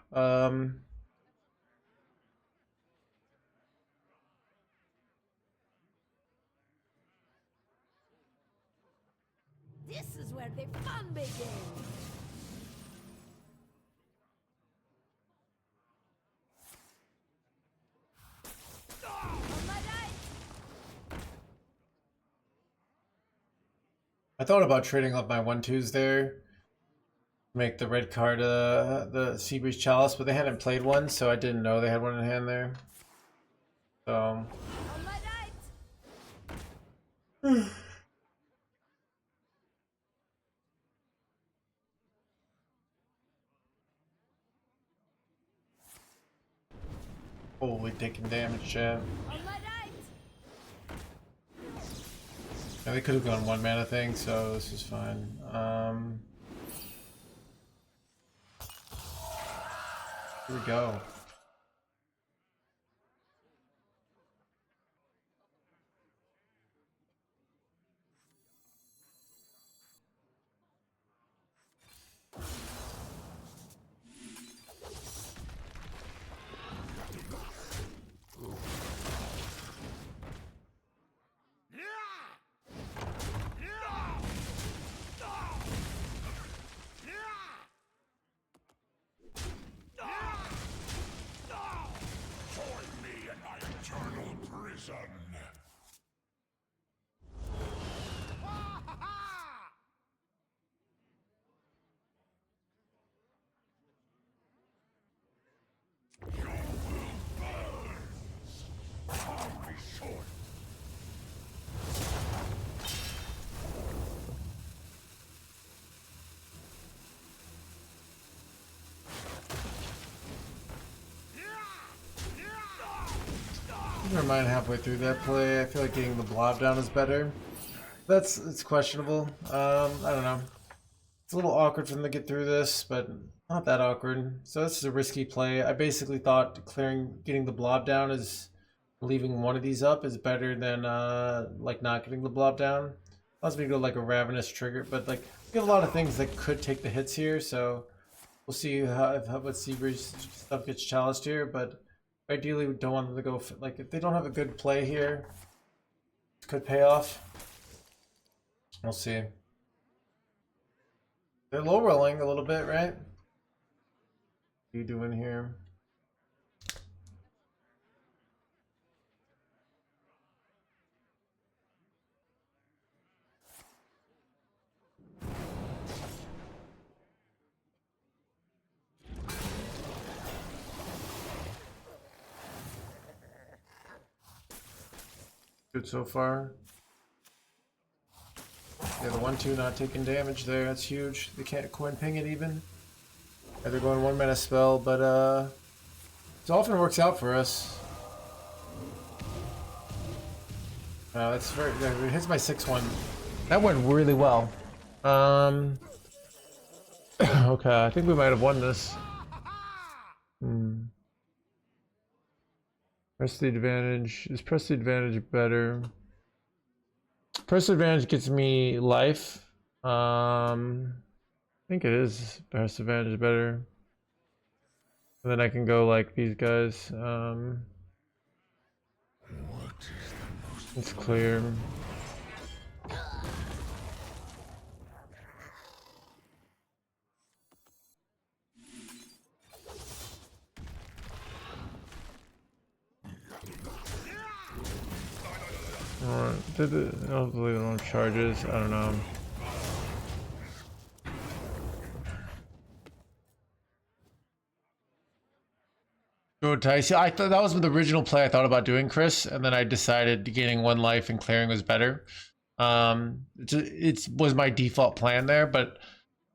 This is where the fun begins. On my right. I thought about trading up my 1/2s there, make the red card the Seabreeze Chalice, but they hadn't played one, so I didn't know they had one in hand there. So. On my right. Holy taking damage, chat. On my right. Yeah, they could have gone 1 mana thing, so this is fine. Here we go. Never mind halfway through that play. I feel like getting the blob down is better. It's questionable. I don't know. It's a little awkward for them to get through this, but not that awkward. So this is a risky play. I basically thought getting the blob down is leaving one of these up is better than like not getting the blob down. Allows me to go like a Ravenous trigger, but like we have a lot of things that could take the hits here, so we'll see how what Seabreeze stuff gets challenged here, but ideally we don't want them to go like if they don't have a good play here, it could pay off. We'll see. They're low rolling a little bit, right? What are you doing here? Good so far. Yeah, the 1/2 not taking damage there. That's huge. They can't coin ping it even. Yeah, they're going 1 mana spell, but it often works out for us. That's very. Yeah, it hits my 6/1. That went really well. Okay, I think we might have won this. Press the advantage. Is press the advantage better? Press advantage gets me life. I think it is press advantage better. And then I can go like these guys. It's clear. Hopefully they don't have charges. I don't know. twice. I thought that was the original play I thought about doing, Chris, and then I decided gaining 1 life and clearing was better. It was my default plan there, but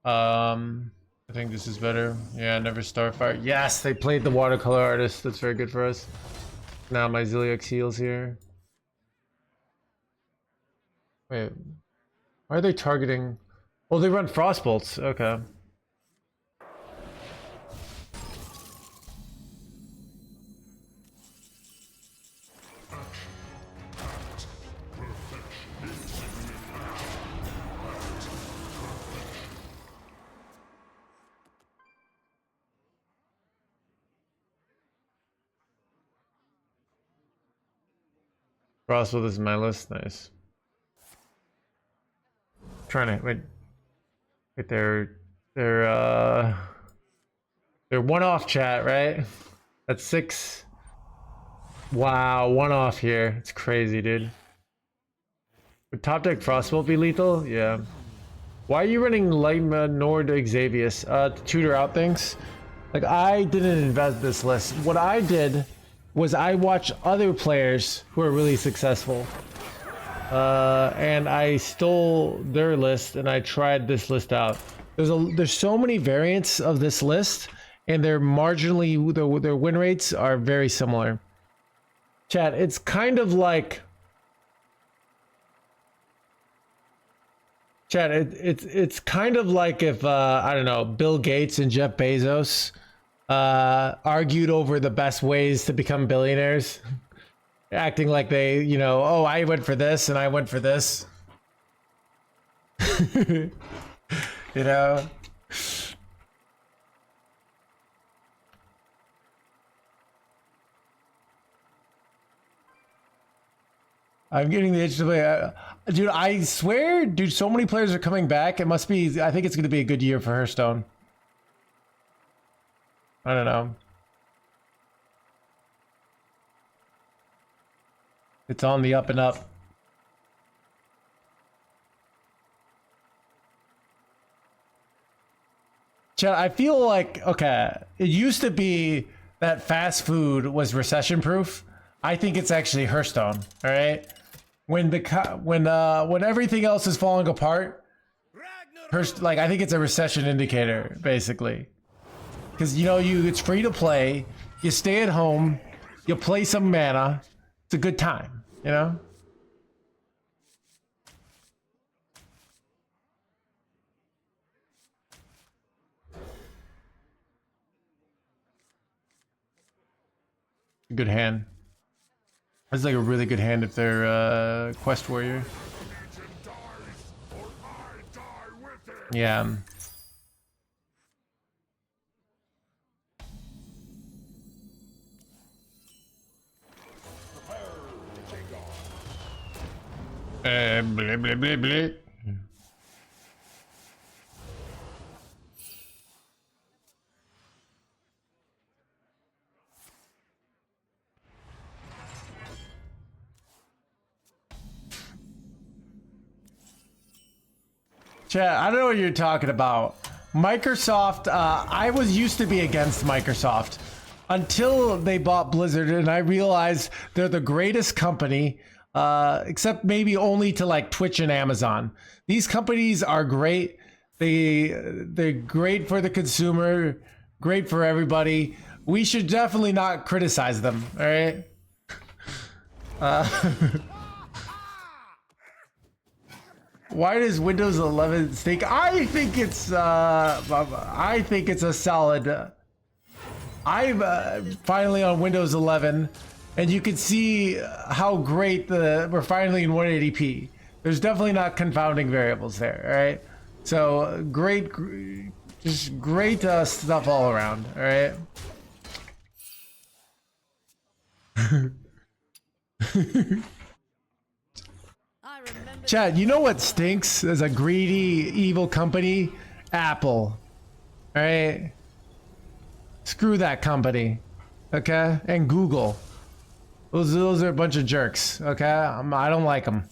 I think this is better. Yeah, never Starfire. Yes, they played the watercolor artist. That's very good for us. Now my Ziliox heals here. Wait, why are they targeting? Oh, they run Frostbolts. Okay. Frostbolt is my list. Nice. Trying to wait. They're one off, chat, right? That's 6. Wow, 1 off here. It's crazy, dude. Would top deck Frostbolt be lethal? Yeah. Why are you running Lightma Nord Xavius? To tutor out things? Like, I didn't invent this list. What I did was I watched other players who are really successful. And I stole their list and I tried this list out. There's so many variants of this list, and they're marginally their win rates are very similar. Chat, it's kind of like chat. It's kind of like if I don't know, Bill Gates and Jeff Bezos argued over the best ways to become billionaires. Acting like they, you know, oh, I went for this and I went for this. You know? I'm getting the itch to play. Dude, I swear, dude, so many players are coming back. It must be, I think it's going to be a good year for Hearthstone. I don't know. It's on the up and up. Chat, I feel like, okay, it used to be that fast food was recession proof. I think it's actually Hearthstone, all right? When everything else is falling apart, like, I think it's a recession indicator, basically. Because, you know, it's free to play, you stay at home, you play some mana, it's a good time, you know? Good hand. That's like a really good hand if they're quest warrior. Yeah. Blah, blah, blah, blah. Chat, I don't know what you're talking about. Microsoft, I used to be against Microsoft until they bought Blizzard, and I realized they're the greatest company, except maybe only to like Twitch and Amazon. These companies are great. They're great for the consumer, great for everybody. We should definitely not criticize them, all right? Why does Windows 11 stink? I think it's a solid. I'm finally on Windows 11, and you can see how great we're finally in 180p. There's definitely not confounding variables there. All right, so great, just great stuff all around. All right. Chad, you know what stinks as a greedy, evil company? Apple. All right? Screw that company. Okay? And Google. Those are a bunch of jerks. Okay? I don't like them.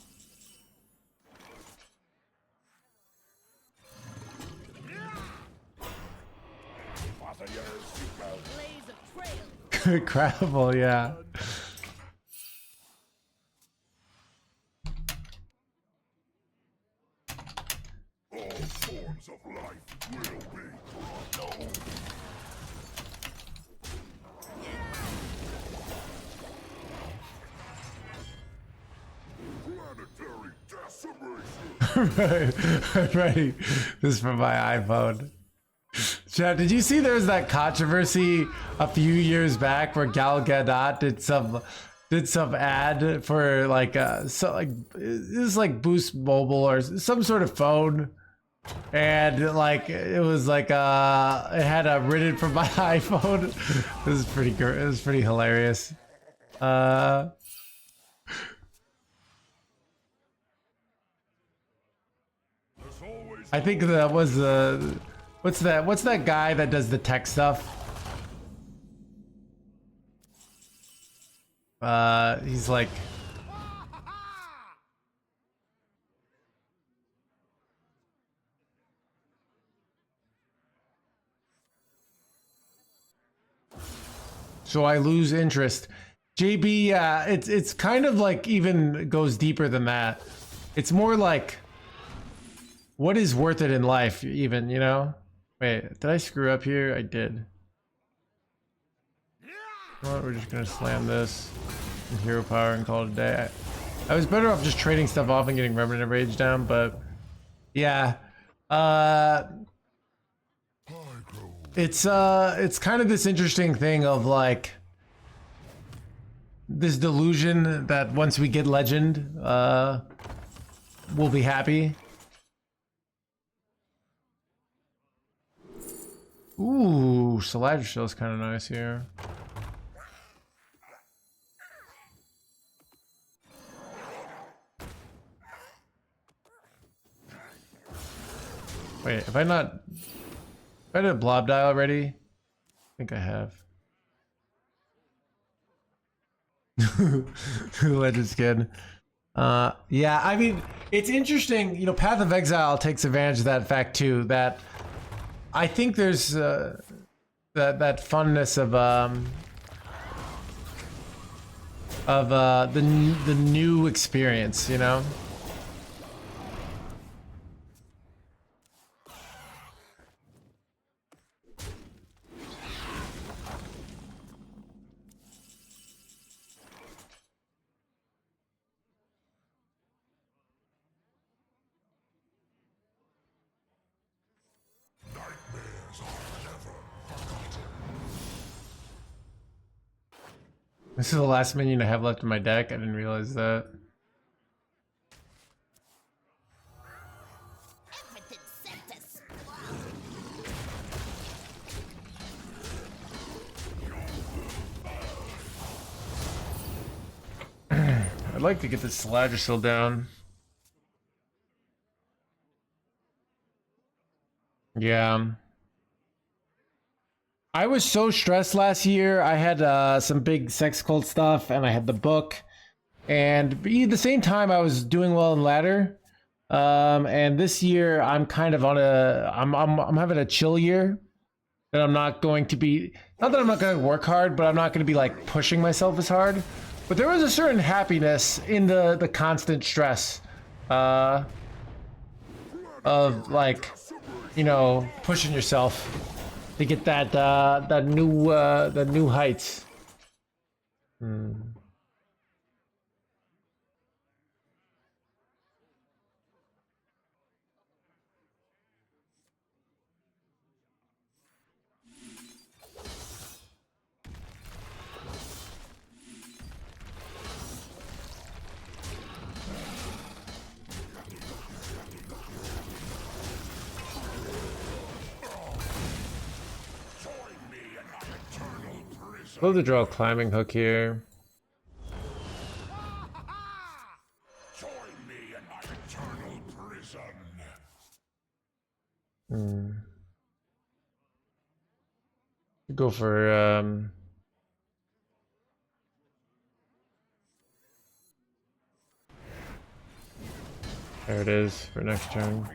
Crabble, yeah. All forms of life will be unknown. Planetary decimation. Right, right. This is from my iPhone. Chad, did you see there was that controversy a few years back where Gal Gadot did some ad for like it was like Boost Mobile or some sort of phone, and like it was like it had a written from my iPhone. It was pretty good. It was pretty hilarious. I think that was the what's that guy that does the tech stuff? He's like so I lose interest. JB, it's kind of like even goes deeper than that. It's more like what is worth it in life, even, you know? Wait, did I screw up here? I did. You know what? We're just gonna slam this and hero power and call it a day. I was better off just trading stuff off and getting Remnant of Rage down, but yeah. It's kind of this interesting thing of like this delusion that once we get legend, we'll be happy. Ooh, Saladra Shell's kind of nice here. Wait, have I not... I did a blob die already? I think I have. Legend skin. Yeah, I mean, it's interesting, you know, Path of Exile takes advantage of that fact too, that I think there's that funness of the new experience, you know. This is the last minion I have left in my deck. I didn't realize that. I'd like to get this Saladra still down. Yeah. I was so stressed last year. I had some big sex cult stuff, and I had the book, and at the same time I was doing well in ladder. And this year I'm kind of on I'm having a chill year, that I'm not going to be, not that I'm not going to work hard, but I'm not going to be like pushing myself as hard. But there was a certain happiness in the constant stress of like, you know, pushing yourself to get that new heights. Love to draw a climbing hook here. Join me in my eternal prison. Go for there it is for next turn.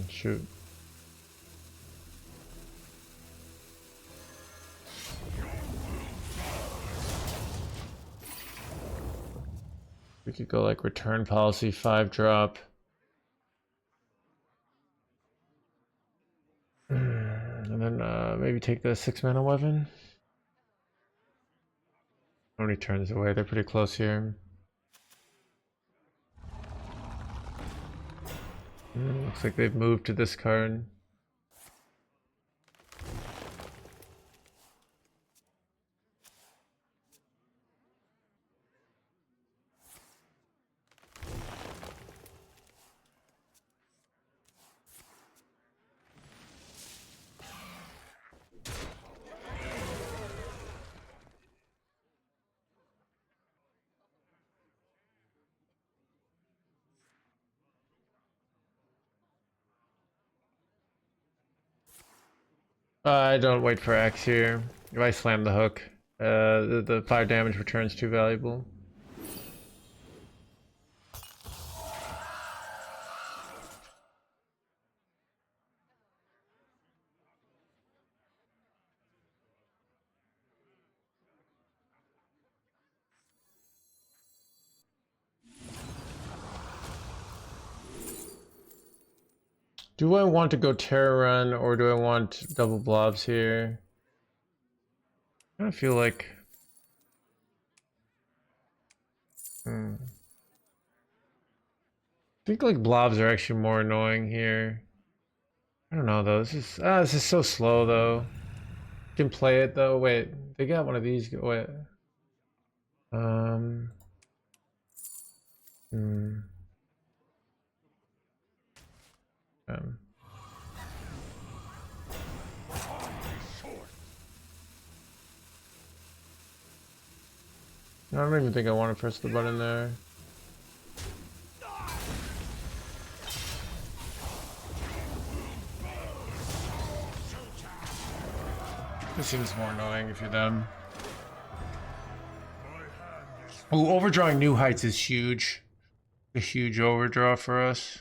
Shoot. We could go like return policy 5 drop. And then maybe take the 6 mana weapon. How many turns away? They're pretty close here. Looks like they've moved to this card. I don't wait for X here. If I slam the hook, the 5 damage return's too valuable. Do I want to go Terra Run or do I want double blobs here? I kind of feel like... I think like blobs are actually more annoying here. I don't know though. This is so slow though. Can play it though. Wait, they got one of these. Wait. Um. I don't even think I want to press the button there. This seems more annoying if you're them. Oh, overdrawing new heights is huge. A huge overdraw for us.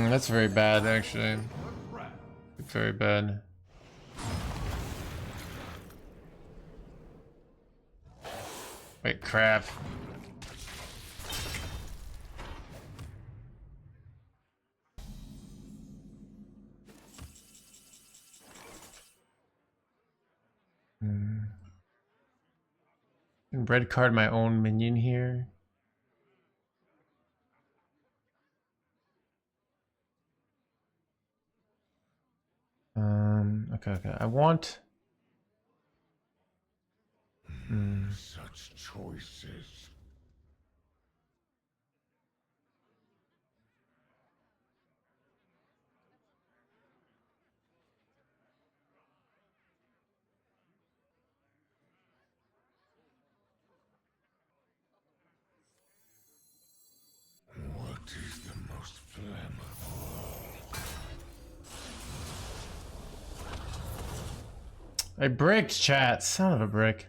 That's very bad, actually. Very bad. Wait, crap. Red card my own minion here. Okay. I want... Such choices. What is the most flammable? I bricked, chat. Son of a brick.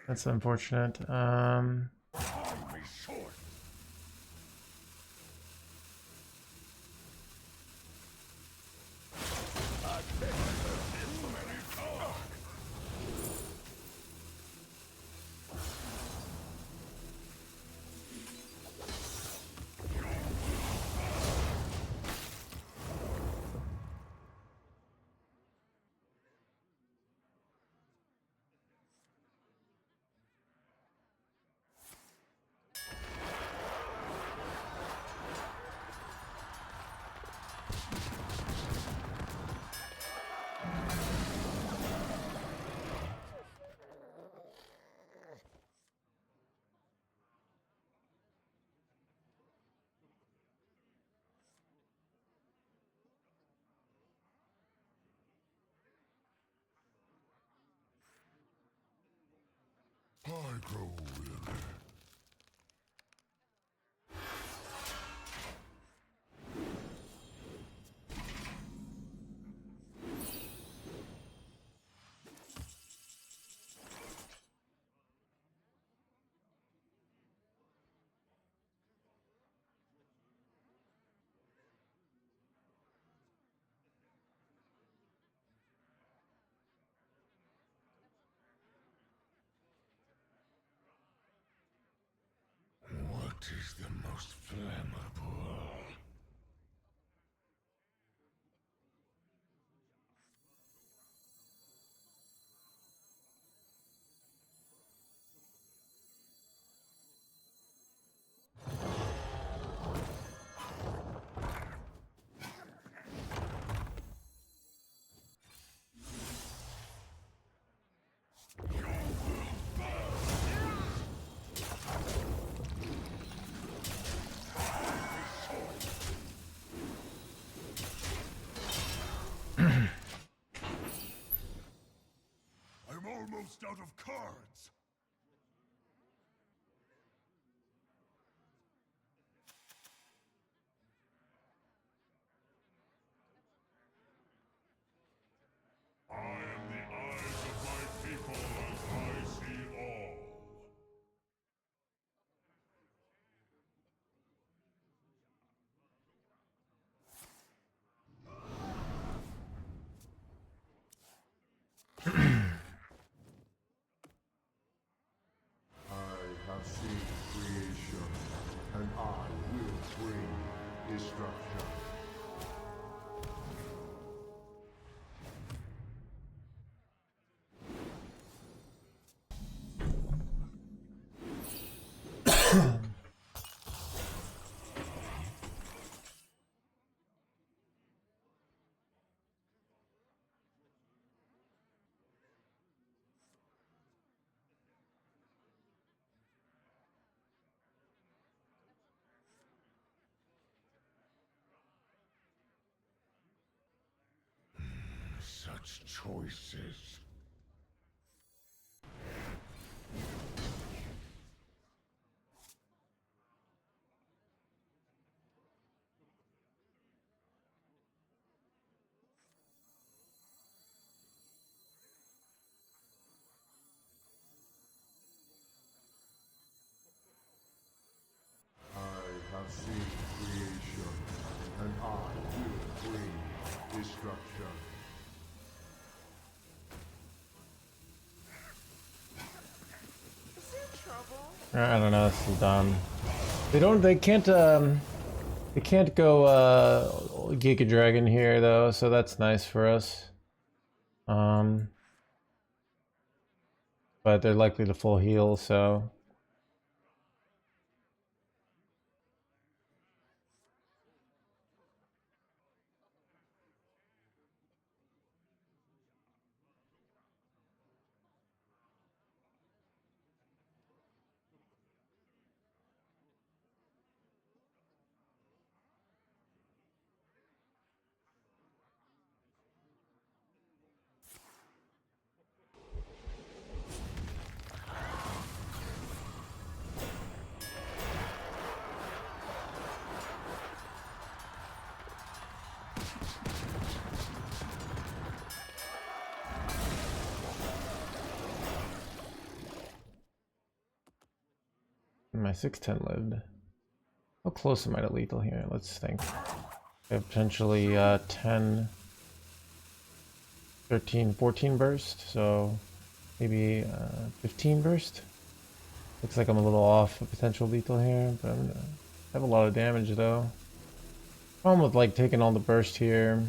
That's unfortunate. I grow weary. almost out of cards. I am the eyes of my people as I see all. I have seen creation, and I will bring destruction. Such choices. I have seen creation, and I will bring destruction. I don't know, this is dumb. They can't go Giga Dragon here though, so that's nice for us. But they're likely to full heal, so my 610 lived. How close am I to lethal here? Let's think. I have potentially 10, 13, 14 burst, so maybe 15 burst. Looks like I'm a little off a potential lethal here, but I have a lot of damage though. Problem with like taking all the burst here.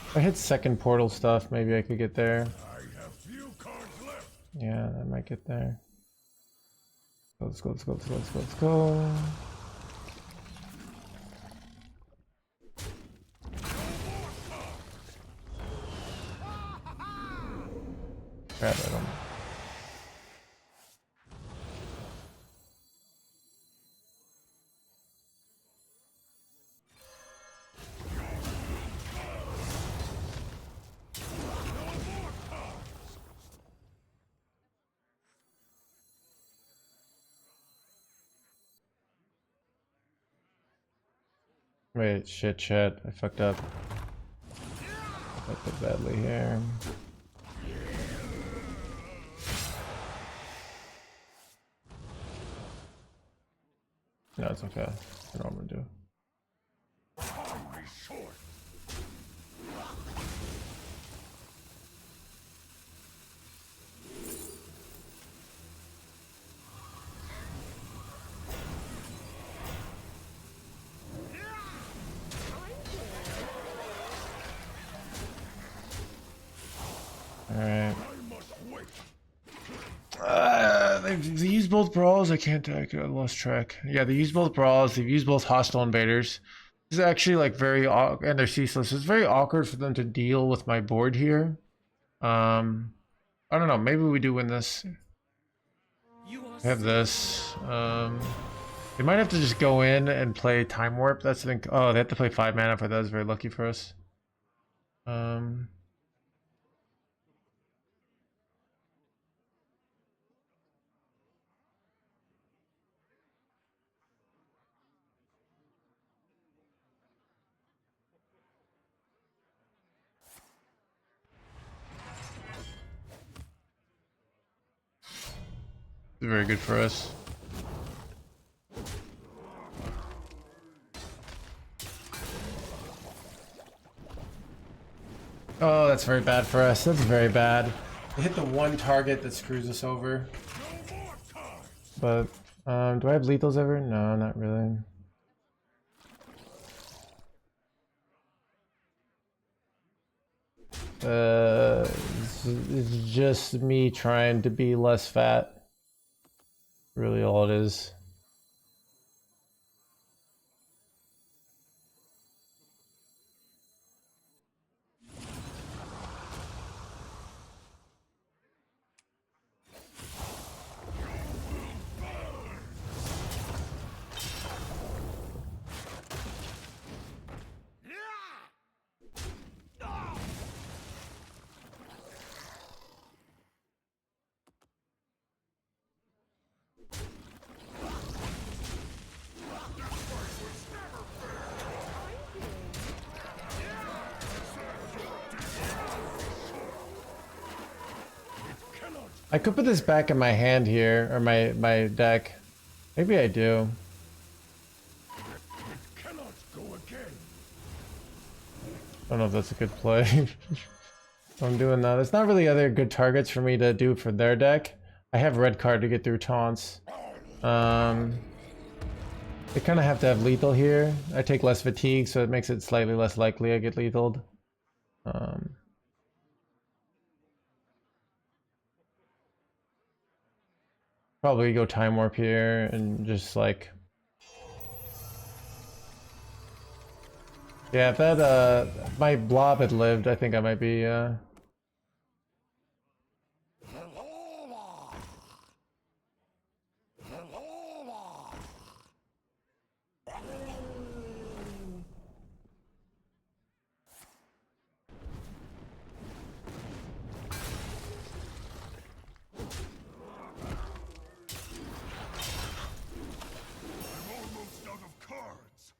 If I hit second portal stuff, maybe I could get there. I have few cards left. Yeah, I might get there. Let's go, let's go, let's go, let's go, let's go. Grab at him. Wait, shit, chat. I fucked up. I fucked up badly here. No, it's okay. I know what I'm gonna do. Alright. They used both brawls. I lost track. Yeah, they used both brawls. They've used both hostile invaders. This is actually like very and they're ceaseless. It's very awkward for them to deal with my board here. I don't know. Maybe we do win this. I have this. They might have to just go in and play Time Warp. That's the thing. Oh, they have to play 5 mana for that. Is very lucky for us. Very good for us. Oh, that's very bad for us. That's very bad. They hit the one target that screws us over. But, do I have lethals ever? No, not really. It's just me trying to be less fat. Really all it is. I could put this back in my hand here, or my deck. Maybe I do. Cannot go again. I don't know if that's a good play. I'm doing that. There's not really other good targets for me to do for their deck. I have red card to get through taunts. They kind of have to have lethal here. I take less fatigue, so it makes it slightly less likely I get lethaled. Probably go Time Warp here and just like... Yeah, if that, if my blob had lived, I think I might be, Almost out of cards.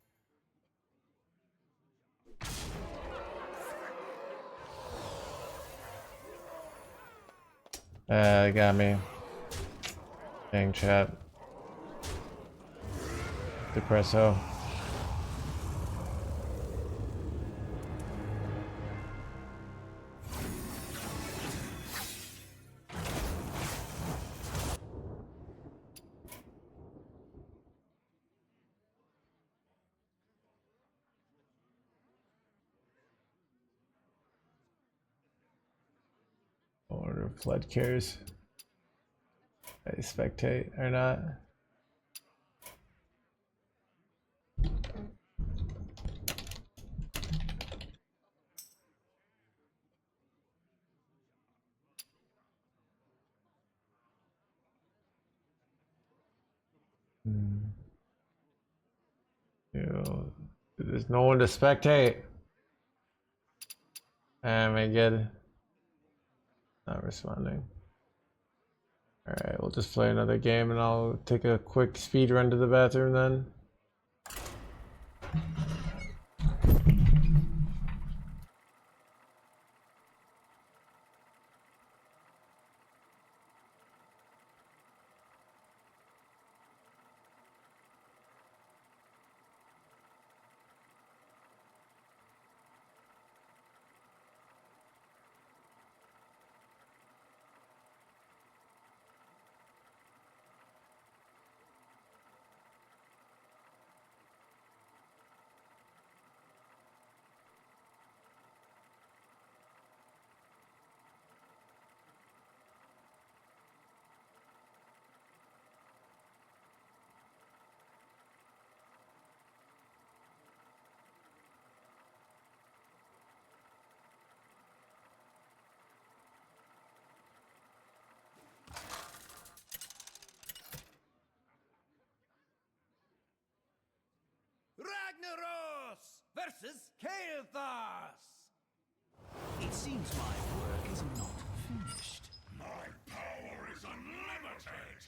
they got me. Dang, chat. Depresso. Order of Flood cares. I spectate or not. There's no one to spectate. Am I good? Not responding. Alright, we'll just play another game and I'll take a quick speed run to the bathroom then. ancestors killed us! It seems my work is not finished. My power is unlimited!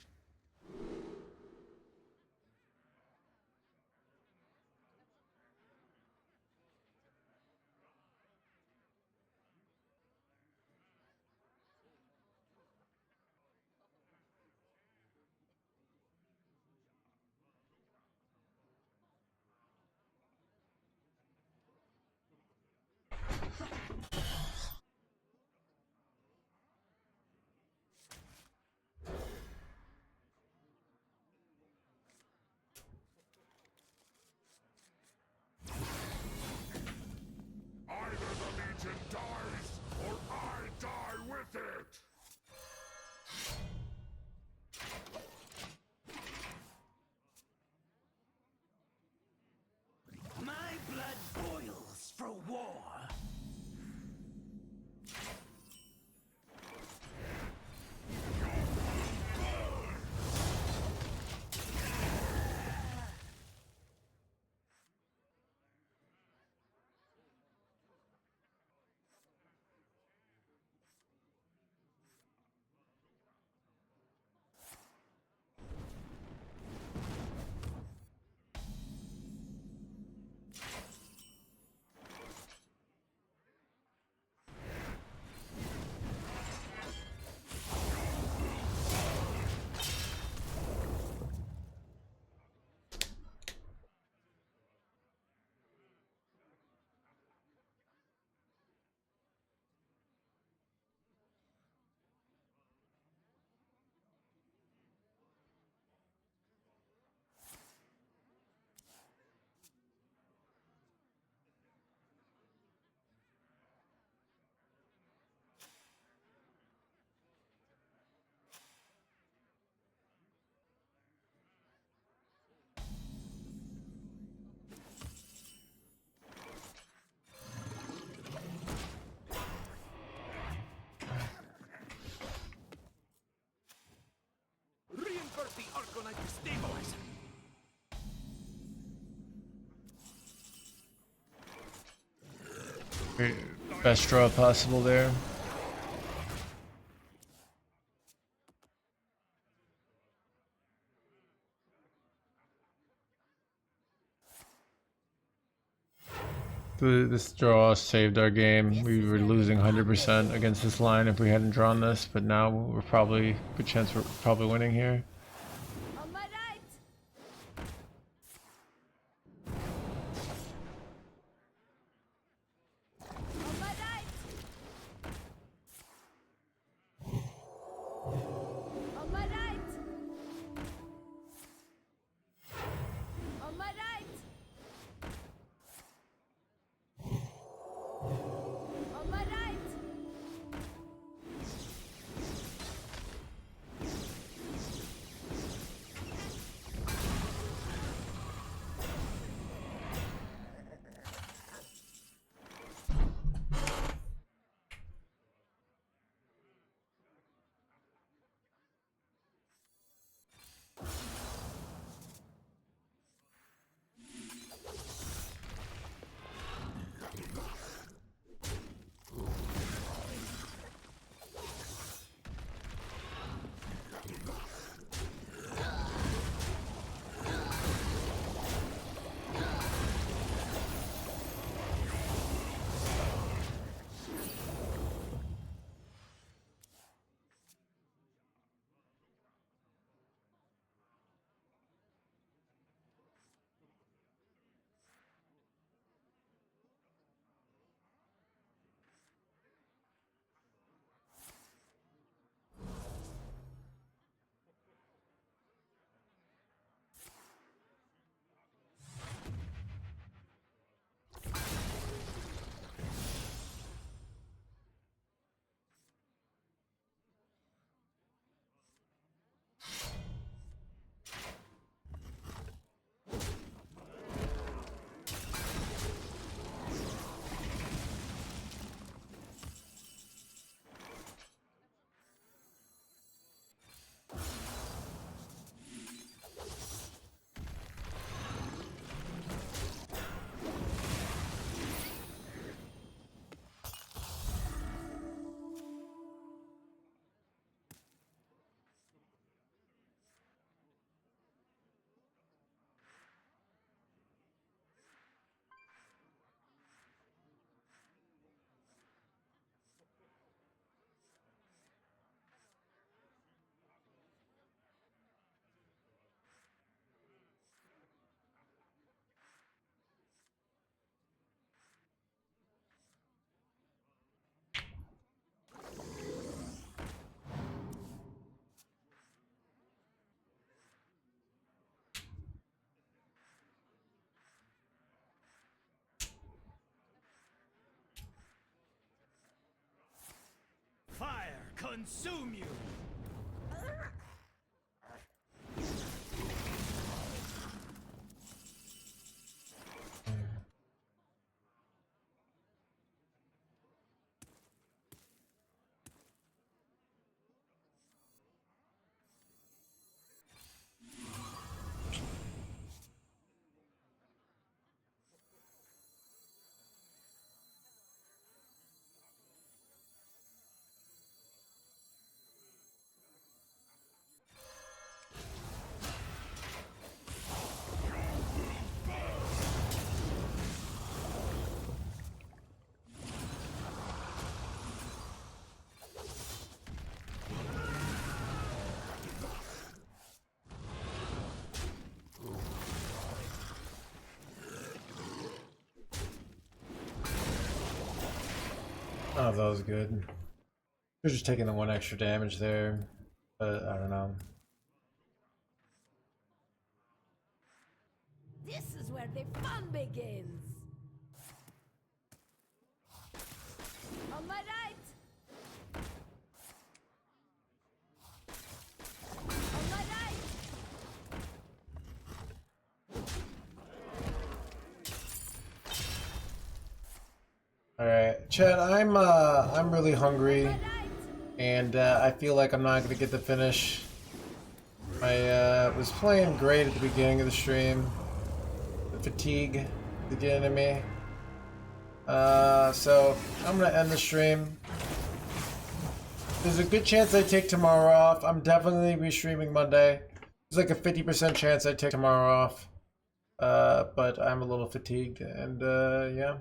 Either the Legion dies, or I die with it! My blood boils for war. Reinvert the Arconite stabilizer. Best draw possible there. This draw saved our game. We were losing 100% against this line if we hadn't drawn this, but now we're probably, good chance we're probably winning here. On my right! On my right! On my right! On my right! On my right! consume you. Oh, that was good. You're just taking the 1 extra damage there, but I don't know. This is where the fun begins. On my right. On my right. All right, Chad, I'm really hungry, and I feel like I'm not gonna get the finish. I was playing great at the beginning of the stream. The fatigue is getting to me. So I'm gonna end the stream. There's a good chance I take tomorrow off. I'm definitely re-streaming Monday. There's like a 50% chance I take tomorrow off. But I'm a little fatigued, and yeah.